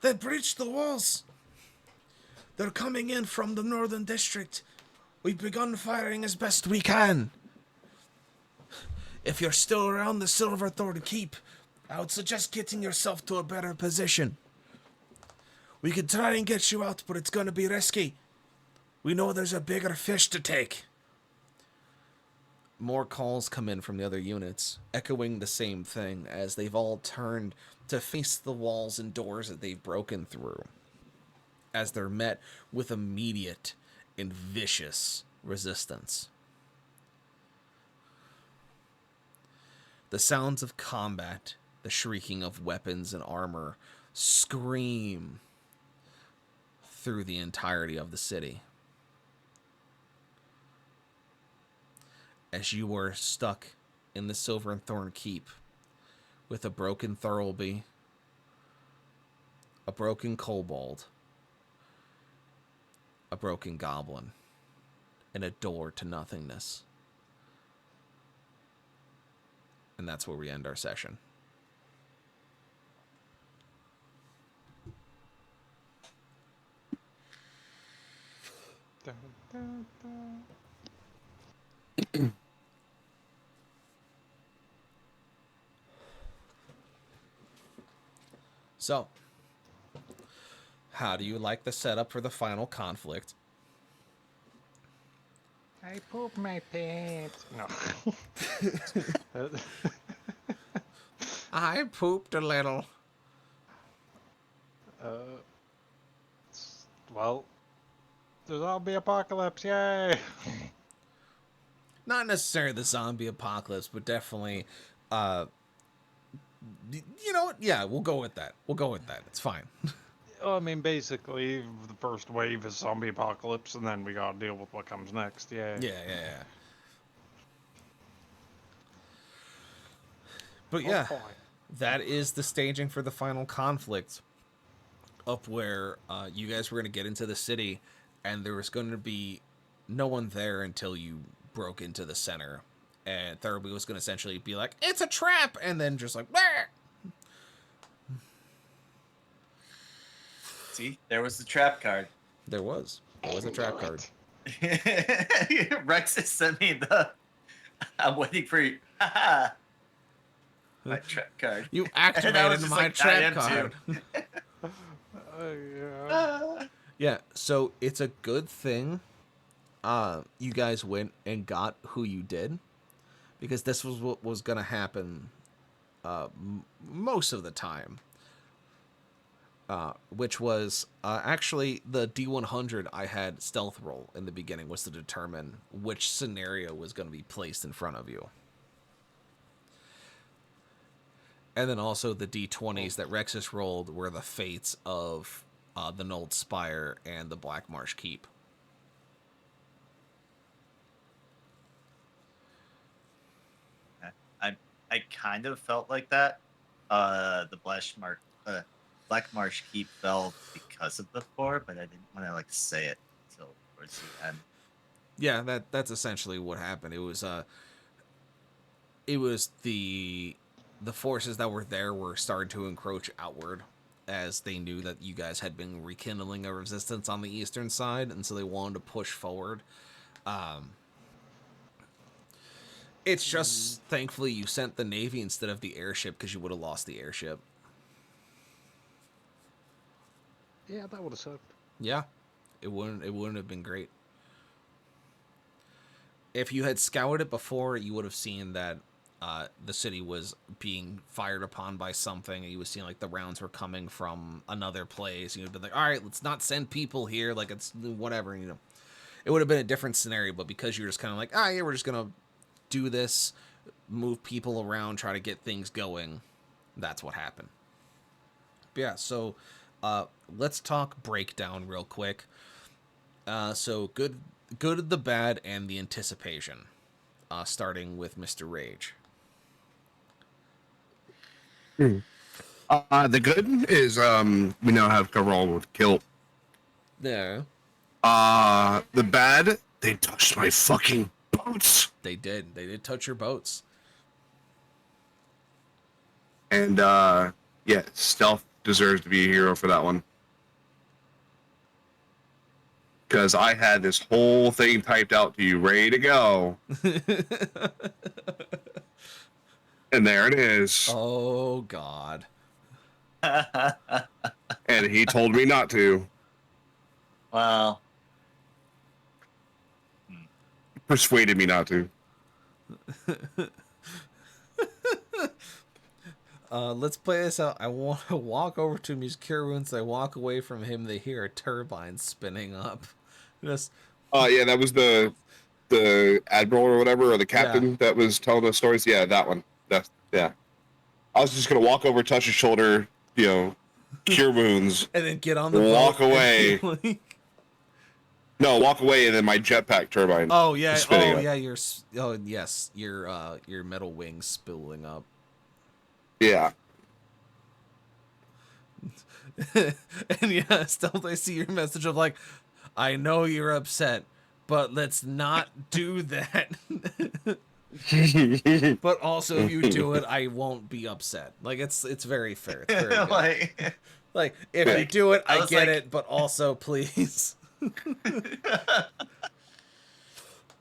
B: they breached the walls. They're coming in from the northern district. We've begun firing as best we can. If you're still around the Silverthorn Keep, I would suggest getting yourself to a better position. We could try and get you out, but it's going to be risky. We know there's a bigger fish to take. More calls come in from the other units, echoing the same thing as they've all turned to face the walls and doors that they've broken through, as they're met with immediate and vicious resistance. The sounds of combat, the shrieking of weapons and armor, scream through the entirety of the city. As you are stuck in the Silverthorn Keep with a broken Thurlby, a broken kobold, a broken goblin, and a door to nothingness. And that's where we end our session.
C: Dun, dun, dun.
B: So, how do you like the setup for the final conflict?
C: I poop my pants. No.
B: I pooped a little.
C: Well, the zombie apocalypse, yay!
B: Not necessarily the zombie apocalypse, but definitely, you know what? Yeah, we'll go with that. It's fine.
C: I mean, basically, the first wave is zombie apocalypse, and then we gotta deal with what comes next, yeah.
B: Yeah. But
C: Oh,
B: yeah,
C: boy.
B: that is the staging for the final conflict, up where you guys were going to get into the city, and there was going to be no one there until you broke into the center, and Thurlby was going to essentially be like, "It's a trap," and then just like, "Bah!"
D: See, there was the trap card.
B: There was a trap card.
D: Rex has sent me the. I'm waiting for you. Haha. My trap card.
B: You
D: And I was
B: activated
D: just
B: my
D: like, I am
B: trap
D: too.
B: card.
C: Yeah.
B: Yeah, so it's a good thing you guys went and got who you did, because this was what was going to happen most of the time, which was actually the D100 I had stealth roll in the beginning was to determine which scenario was going to be placed in front of you. And then also the D20s that Rexus rolled were the fates of the Nold Spire and the Black Marsh Keep.
D: I kind of felt like that. The Black Marsh Keep fell because of the 4, but I didn't want to say it until towards the end.
B: Yeah, that's essentially what happened. It was the forces that were there were starting to encroach outward, as they knew that you guys had been rekindling a resistance on the eastern side, and so they wanted to push forward. It's just, thankfully, you sent the Navy instead of the airship, because you would have lost the airship.
C: Yeah, that would have sucked.
B: Yeah, it wouldn't have been great. If you had scoured it before, you would have seen that the city was being fired upon by something, and you would see the rounds were coming from another place. You'd be like, all right, let's not send people here, it's whatever, It would have been a different scenario, but because you're just kind of yeah, we're just gonna do this, move people around, try to get things going, that's what happened. But yeah, so let's talk breakdown real quick. So good, the bad, and the anticipation. Starting with Mr. Rage.
A: The good is we now have coverall with kill.
B: There.
A: The bad, they touched my fucking boats.
B: They did. They did touch your boats.
A: And yeah, Stealth deserves to be a hero for that one. Because I had this whole thing typed out to you, ready to go. And there it is.
B: Oh, God.
A: And he told me not to.
D: Well,
A: Persuaded me not to.
B: Let's play this out. I want to walk over to him, use Cure Wounds. I walk away from him. They hear a turbine spinning up. Just.
A: Yeah, that was the admiral or whatever, or the captain that was telling the stories. Yeah, that one. Yeah. I was just gonna walk over, touch his shoulder, cure wounds,
B: and then get on the
A: walk
B: boat
A: away. No, walk away, and then my jetpack turbine.
B: Oh yeah.
A: Spinning up.
B: Yeah. Yes. Your metal wings spilling up.
A: Yeah.
B: And yeah, Stealth, I see your message of like, I know you're upset, but let's not do that. But also, if you do it, I won't be upset. Like it's very fair. It's very good. like if you do it, I get it, but also please.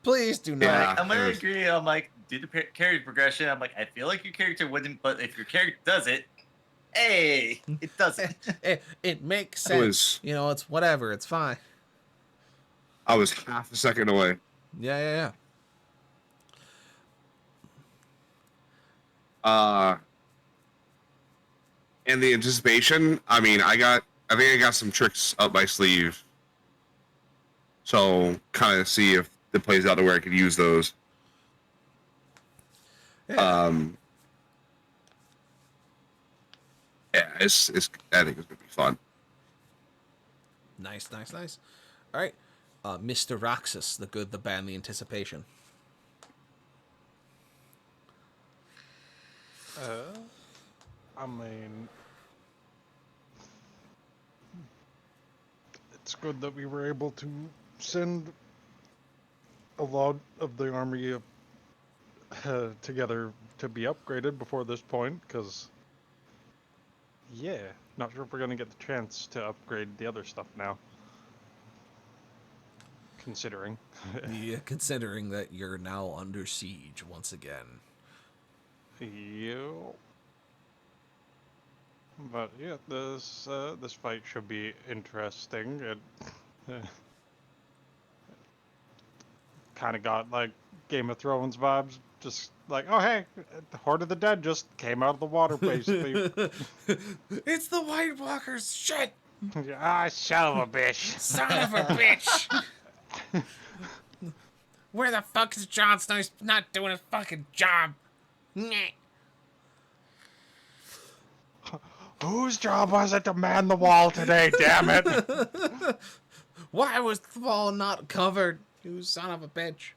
B: Please do not.
D: Yeah, I'm gonna agree. I'm like, do the character progression. I'm like, I feel like your character wouldn't, but if your character does it, hey, it doesn't.
B: It makes sense. It's whatever. It's fine.
A: I was half a second away.
B: Yeah.
A: And the anticipation, I think I got some tricks up my sleeve. So kind of see if it plays out to where I could use those.
B: Yeah.
A: Yeah, it's I think it's gonna be fun.
B: Nice. All right, Mr. Roxas, the good, the bad, and the anticipation.
C: I mean, it's good that we were able to send a lot of the army together to be upgraded before this point, because, yeah, not sure if we're going to get the chance to upgrade the other stuff now. Considering.
B: Yeah, considering that you're now under siege once again.
C: Yeah. But yeah, this fight should be interesting. It kind of got like Game of Thrones vibes. Just like, oh hey, the Horde of the Dead just came out of the water, basically.
B: It's the White Walkers. Shit.
C: Ah, son of a bitch.
B: Son of a bitch. Where the fuck is Jon Snow? He's not doing his fucking job. Nyeh.
C: Whose job was it to man the wall today, damn it?
B: Why was the wall not covered? You son of a bitch.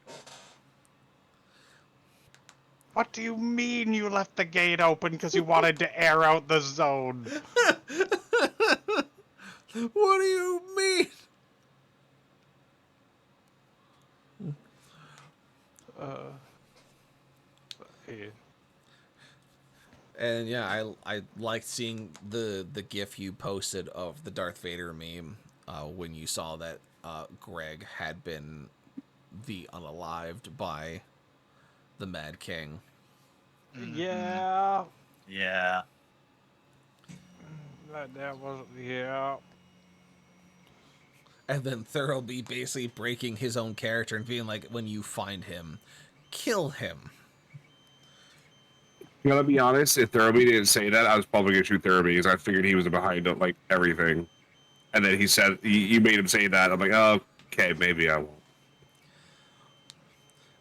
C: What do you mean you left the gate open because you wanted to air out the zone?
B: What do you mean?
C: Yeah.
B: And yeah, I liked seeing the gif you posted of the Darth Vader meme when you saw that Greg had been the unalived by the Mad King.
C: Yeah.
D: Yeah.
C: That was, yeah.
B: And then Thurlby basically breaking his own character and being like, when you find him, kill him.
A: You gotta be honest, if Thurlby didn't say that, I was probably gonna shoot Thurlby because I figured he was behind like everything. And then he said, you made him say that. I'm like, oh, okay, maybe I won't.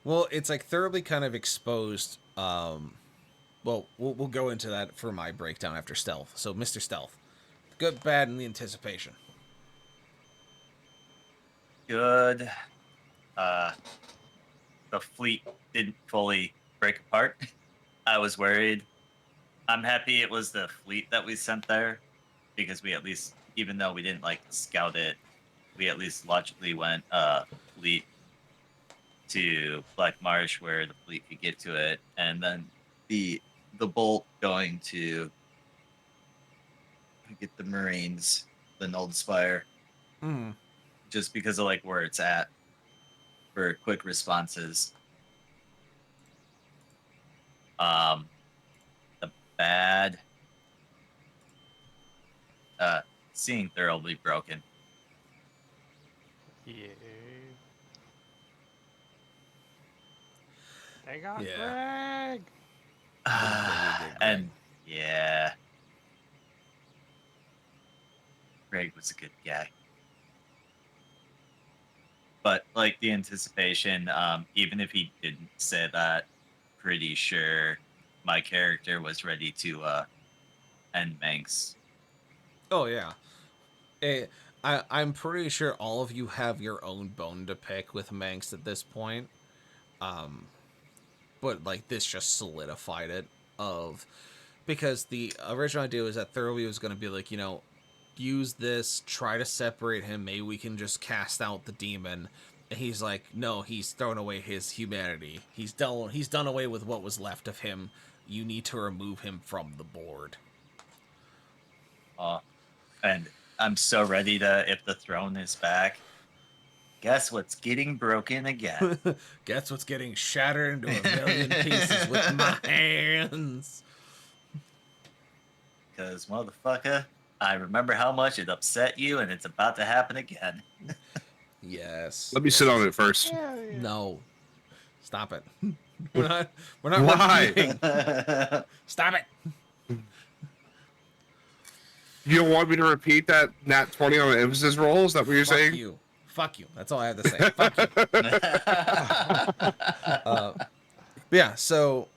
B: Well, it's like Thurlby kind of exposed. Well, we'll go into that for my breakdown after Stealth. So, Mr. Stealth, Good, bad, and the anticipation.
D: Good. The fleet didn't fully break apart. I was worried. I'm happy it was the fleet that we sent there because we at least, even though we didn't like scout it, we at least logically went fleet to Black Marsh where the fleet could get to it, and then the bolt going to get the Marines, the Nold Spire,
B: Mm.
D: just because of like where it's at for quick responses. The bad, seeing thoroughly broken.
C: Yeah. They got
B: Yeah.
C: Greg.
B: They did,
D: And yeah, Greg was a good guy. But like the anticipation, even if he didn't say that, pretty sure my character was ready to end Manx.
B: Oh yeah. I'm pretty sure all of you have your own bone to pick with Manx at this point. But like this just solidified it of because the original idea was that Thoroughly was going to be like, use this, try to separate him, maybe we can just cast out the demon. And he's like, no, he's thrown away his humanity. He's done away with what was left of him. You need to remove him from the board.
D: And I'm so ready to, if the throne is back, guess what's getting broken again?
B: Guess what's getting shattered into a million pieces with my hands?
D: Because, motherfucker, I remember how much it upset you, and it's about to happen again.
B: Yes.
A: Let me sit on it first.
B: No. Stop it. We're not
A: Why?
B: repeating. Stop it.
A: You don't want me to repeat that nat 20 on the emphasis roll? Is that what you're saying?
B: You. Fuck you. That's all I have to say. Fuck you. Yeah, so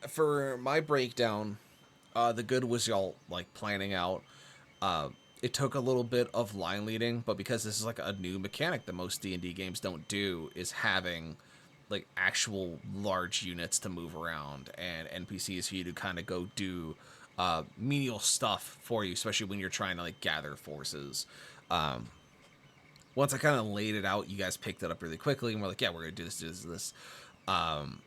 B: for my breakdown, the good was y'all like planning out. It took a little bit of line leading, but because this is like a new mechanic that most D&D games don't do, is having like actual large units to move around and NPCs for you to kind of go do menial stuff for you, especially when you're trying to like gather forces. Once I kind of laid it out, you guys picked it up really quickly, and we're like, yeah, we're gonna do this. And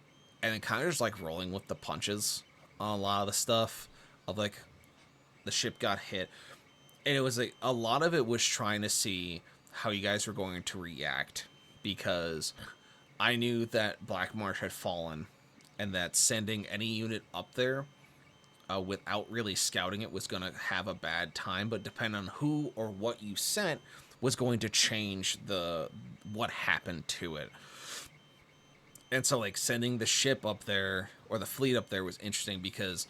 B: then kind of just like rolling with the punches on a lot of the stuff of like the ship got hit. And it was like a lot of it was trying to see how you guys were going to react, because I knew that Black Marsh had fallen and that sending any unit up there without really scouting it was going to have a bad time. But depending on who or what you sent was going to change what happened to it. And so like sending the ship up there or the fleet up there was interesting because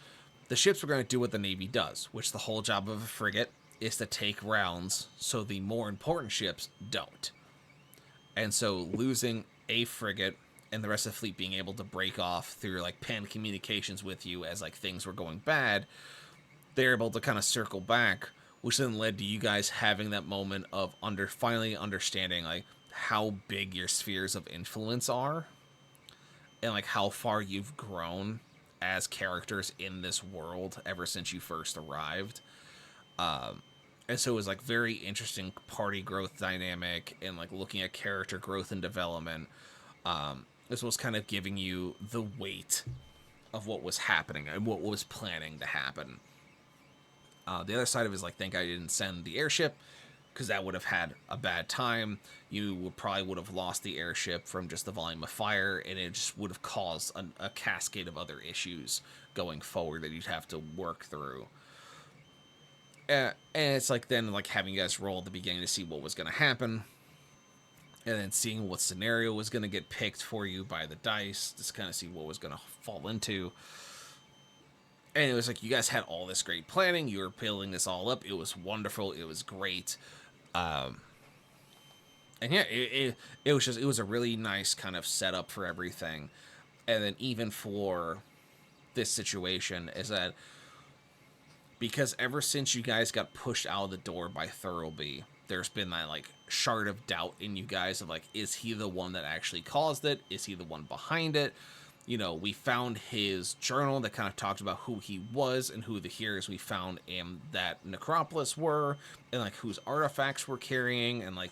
B: the ships were going to do what the Navy does, which the whole job of a frigate is to take rounds so the more important ships don't. And so losing a frigate and the rest of the fleet being able to break off through like panned communications with you as like things were going bad, they're able to kind of circle back, which then led to you guys having that moment of finally understanding like how big your spheres of influence are and like how far you've grown as characters in this world ever since you first arrived. And so it was like very interesting party growth dynamic and like looking at character growth and development. This was kind of giving you the weight of what was happening and what was planning to happen. The other side of it is like, thank God I didn't send the airship, because that would have had a bad time. You probably would have lost the airship from just the volume of fire, and it just would have caused a cascade of other issues going forward that you'd have to work through. And it's like then like having you guys roll at the beginning to see what was going to happen, and then seeing what scenario was going to get picked for you by the dice, just kind of see what was going to fall into. And it was like you guys had all this great planning. You were building this all up. It was wonderful. It was great. And yeah, it was a really nice kind of setup for everything. And then even for this situation is that because ever since you guys got pushed out of the door by Thurlby, there's been that like shard of doubt in you guys of like, is he the one that actually caused it? Is he the one behind it? You know, we found his journal that kind of talked about who he was and who the heroes we found in that necropolis were, and like whose artifacts we're carrying, and like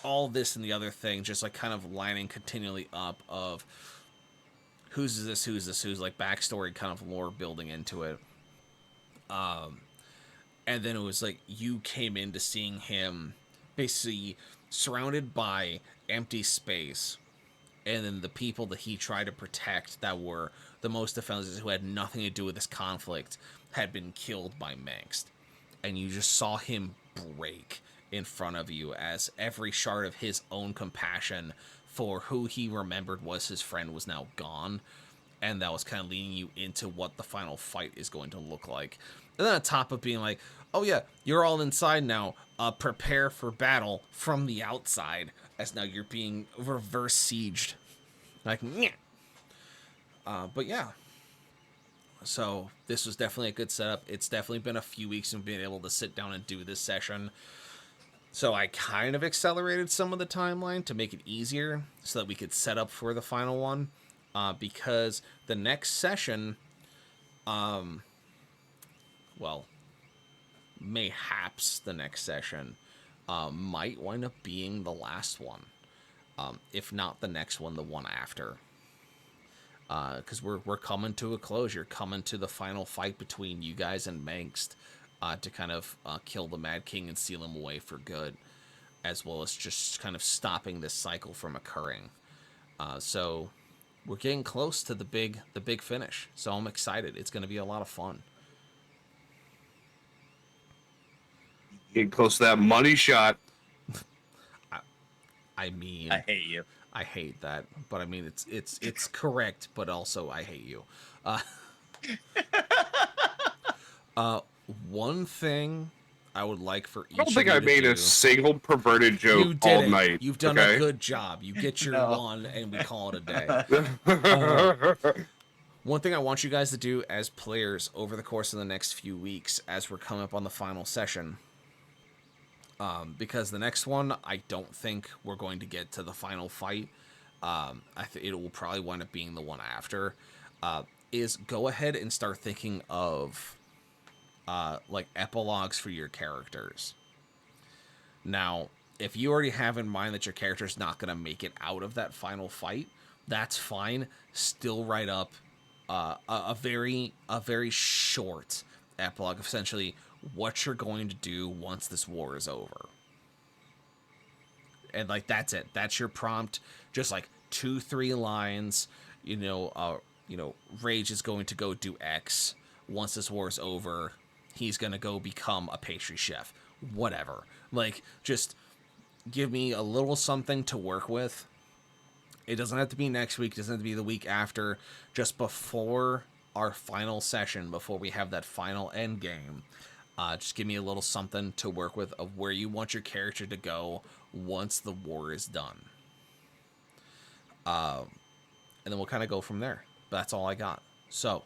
B: all this and the other thing, just like kind of lining continually up of who's like backstory kind of lore building into it. And then it was like you came into seeing him basically surrounded by empty space, and then the people that he tried to protect that were the most defenseless, who had nothing to do with this conflict, had been killed by Mangst. And you just saw him break in front of you as every shard of his own compassion for who he remembered was his friend was now gone. And that was kind of leading you into what the final fight is going to look like. And then on top of being like, oh yeah, you're all inside now, prepare for battle from the outside, as now you're being reverse sieged. Like, yeah. But yeah. So this was definitely a good setup. It's definitely been a few weeks since being able to sit down and do this session. So I kind of accelerated some of the timeline to make it easier so that we could set up for the final one. Because the next session, well, mayhaps the next session might wind up being the last one. If not the next one, the one after. Because we're coming to a close. You're coming to the final fight between you guys and Mangst to kind of kill the Mad King and seal him away for good, as well as just kind of stopping this cycle from occurring. So we're getting close to the big finish. So I'm excited. It's going to be a lot of fun.
A: Getting close to that money shot.
B: I mean,
D: I hate you.
B: I hate that, but I mean it's correct, but also I hate you. One thing I would like for each.
A: I don't think I made a single perverted joke all night.
B: You've done a good job. You get your one, and we call it a day. One thing I want you guys to do as players over the course of the next few weeks, as we're coming up on the final session. Because the next one, I don't think we're going to get to the final fight. It will probably wind up being the one after. Is go ahead and start thinking of like epilogues for your characters. Now, if you already have in mind that your character's not going to make it out of that final fight, that's fine. Still write up a very short epilogue, essentially what you're going to do once this war is over. And like that's it. That's your prompt. Just like 2-3 lines. Rage is going to go do X. Once this war is over, he's gonna go become a pastry chef. Whatever. Like, just give me a little something to work with. It doesn't have to be next week. It doesn't have to be the week after. Just before our final session, before we have that final end game. Just give me a little something to work with of where you want your character to go once the war is done. And then we'll kind of go from there. But that's all I got. So,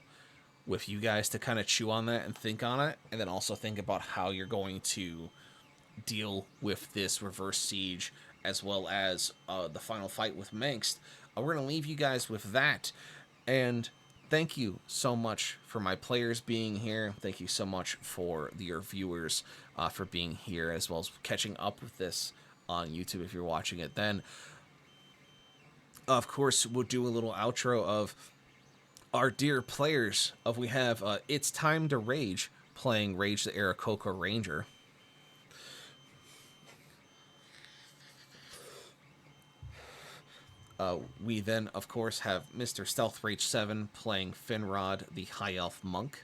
B: with you guys to kind of chew on that and think on it, and then also think about how you're going to deal with this reverse siege, as well as the final fight with Mangst, we're going to leave you guys with that. And thank you so much for my players being here. Thank you so much for your viewers for being here, as well as catching up with this on YouTube if you're watching it. Then, of course, we'll do a little outro of our dear players. We have It's Time to Rage playing Rage the Aarakocra Ranger. We then, of course, have Mr. Stealth Rage 7 playing Finrod, the High Elf Monk.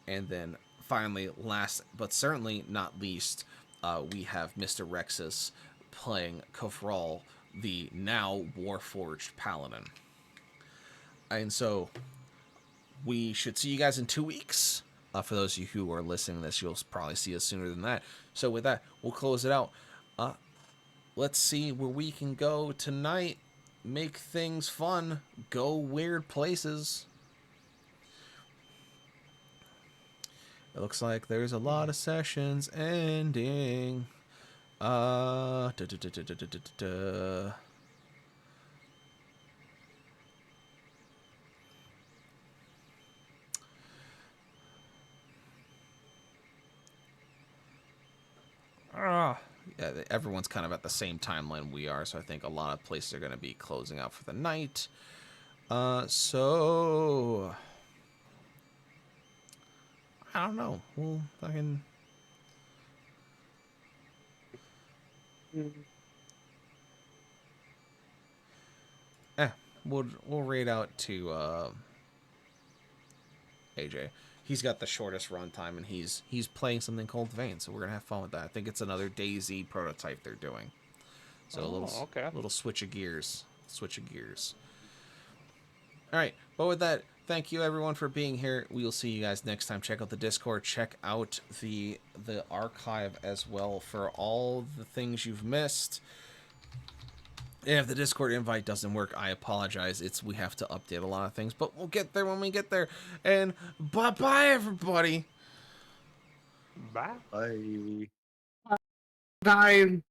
B: And then, finally, last but certainly not least, we have Mr. Rexus playing Kofral, the now Warforged Paladin. And so, we should see you guys in 2 weeks. For those of you who are listening to this, you'll probably see us sooner than that. So with that, we'll close it out. Let's see where we can go tonight. Make things fun. Go weird places. It looks like there's a lot of sessions ending. Da, da, da, da, da, da, da, da. Yeah, everyone's kind of at the same timeline we are, so I think a lot of places are going to be closing out for the night. So I don't know. We'll fucking we'll raid out to AJ. He's got the shortest run time, and he's playing something called Vein, so we're gonna have fun with that. I think it's another DayZ prototype they're doing. So a little switch of gears. All right, but with that, thank you everyone for being here. We will see you guys next time. Check out the Discord. Check out the archive as well for all the things you've missed. And if the Discord invite doesn't work, I apologize. We have to update a lot of things, but we'll get there when we get there. And bye-bye, everybody.
C: Bye.
D: Bye.
A: Dying.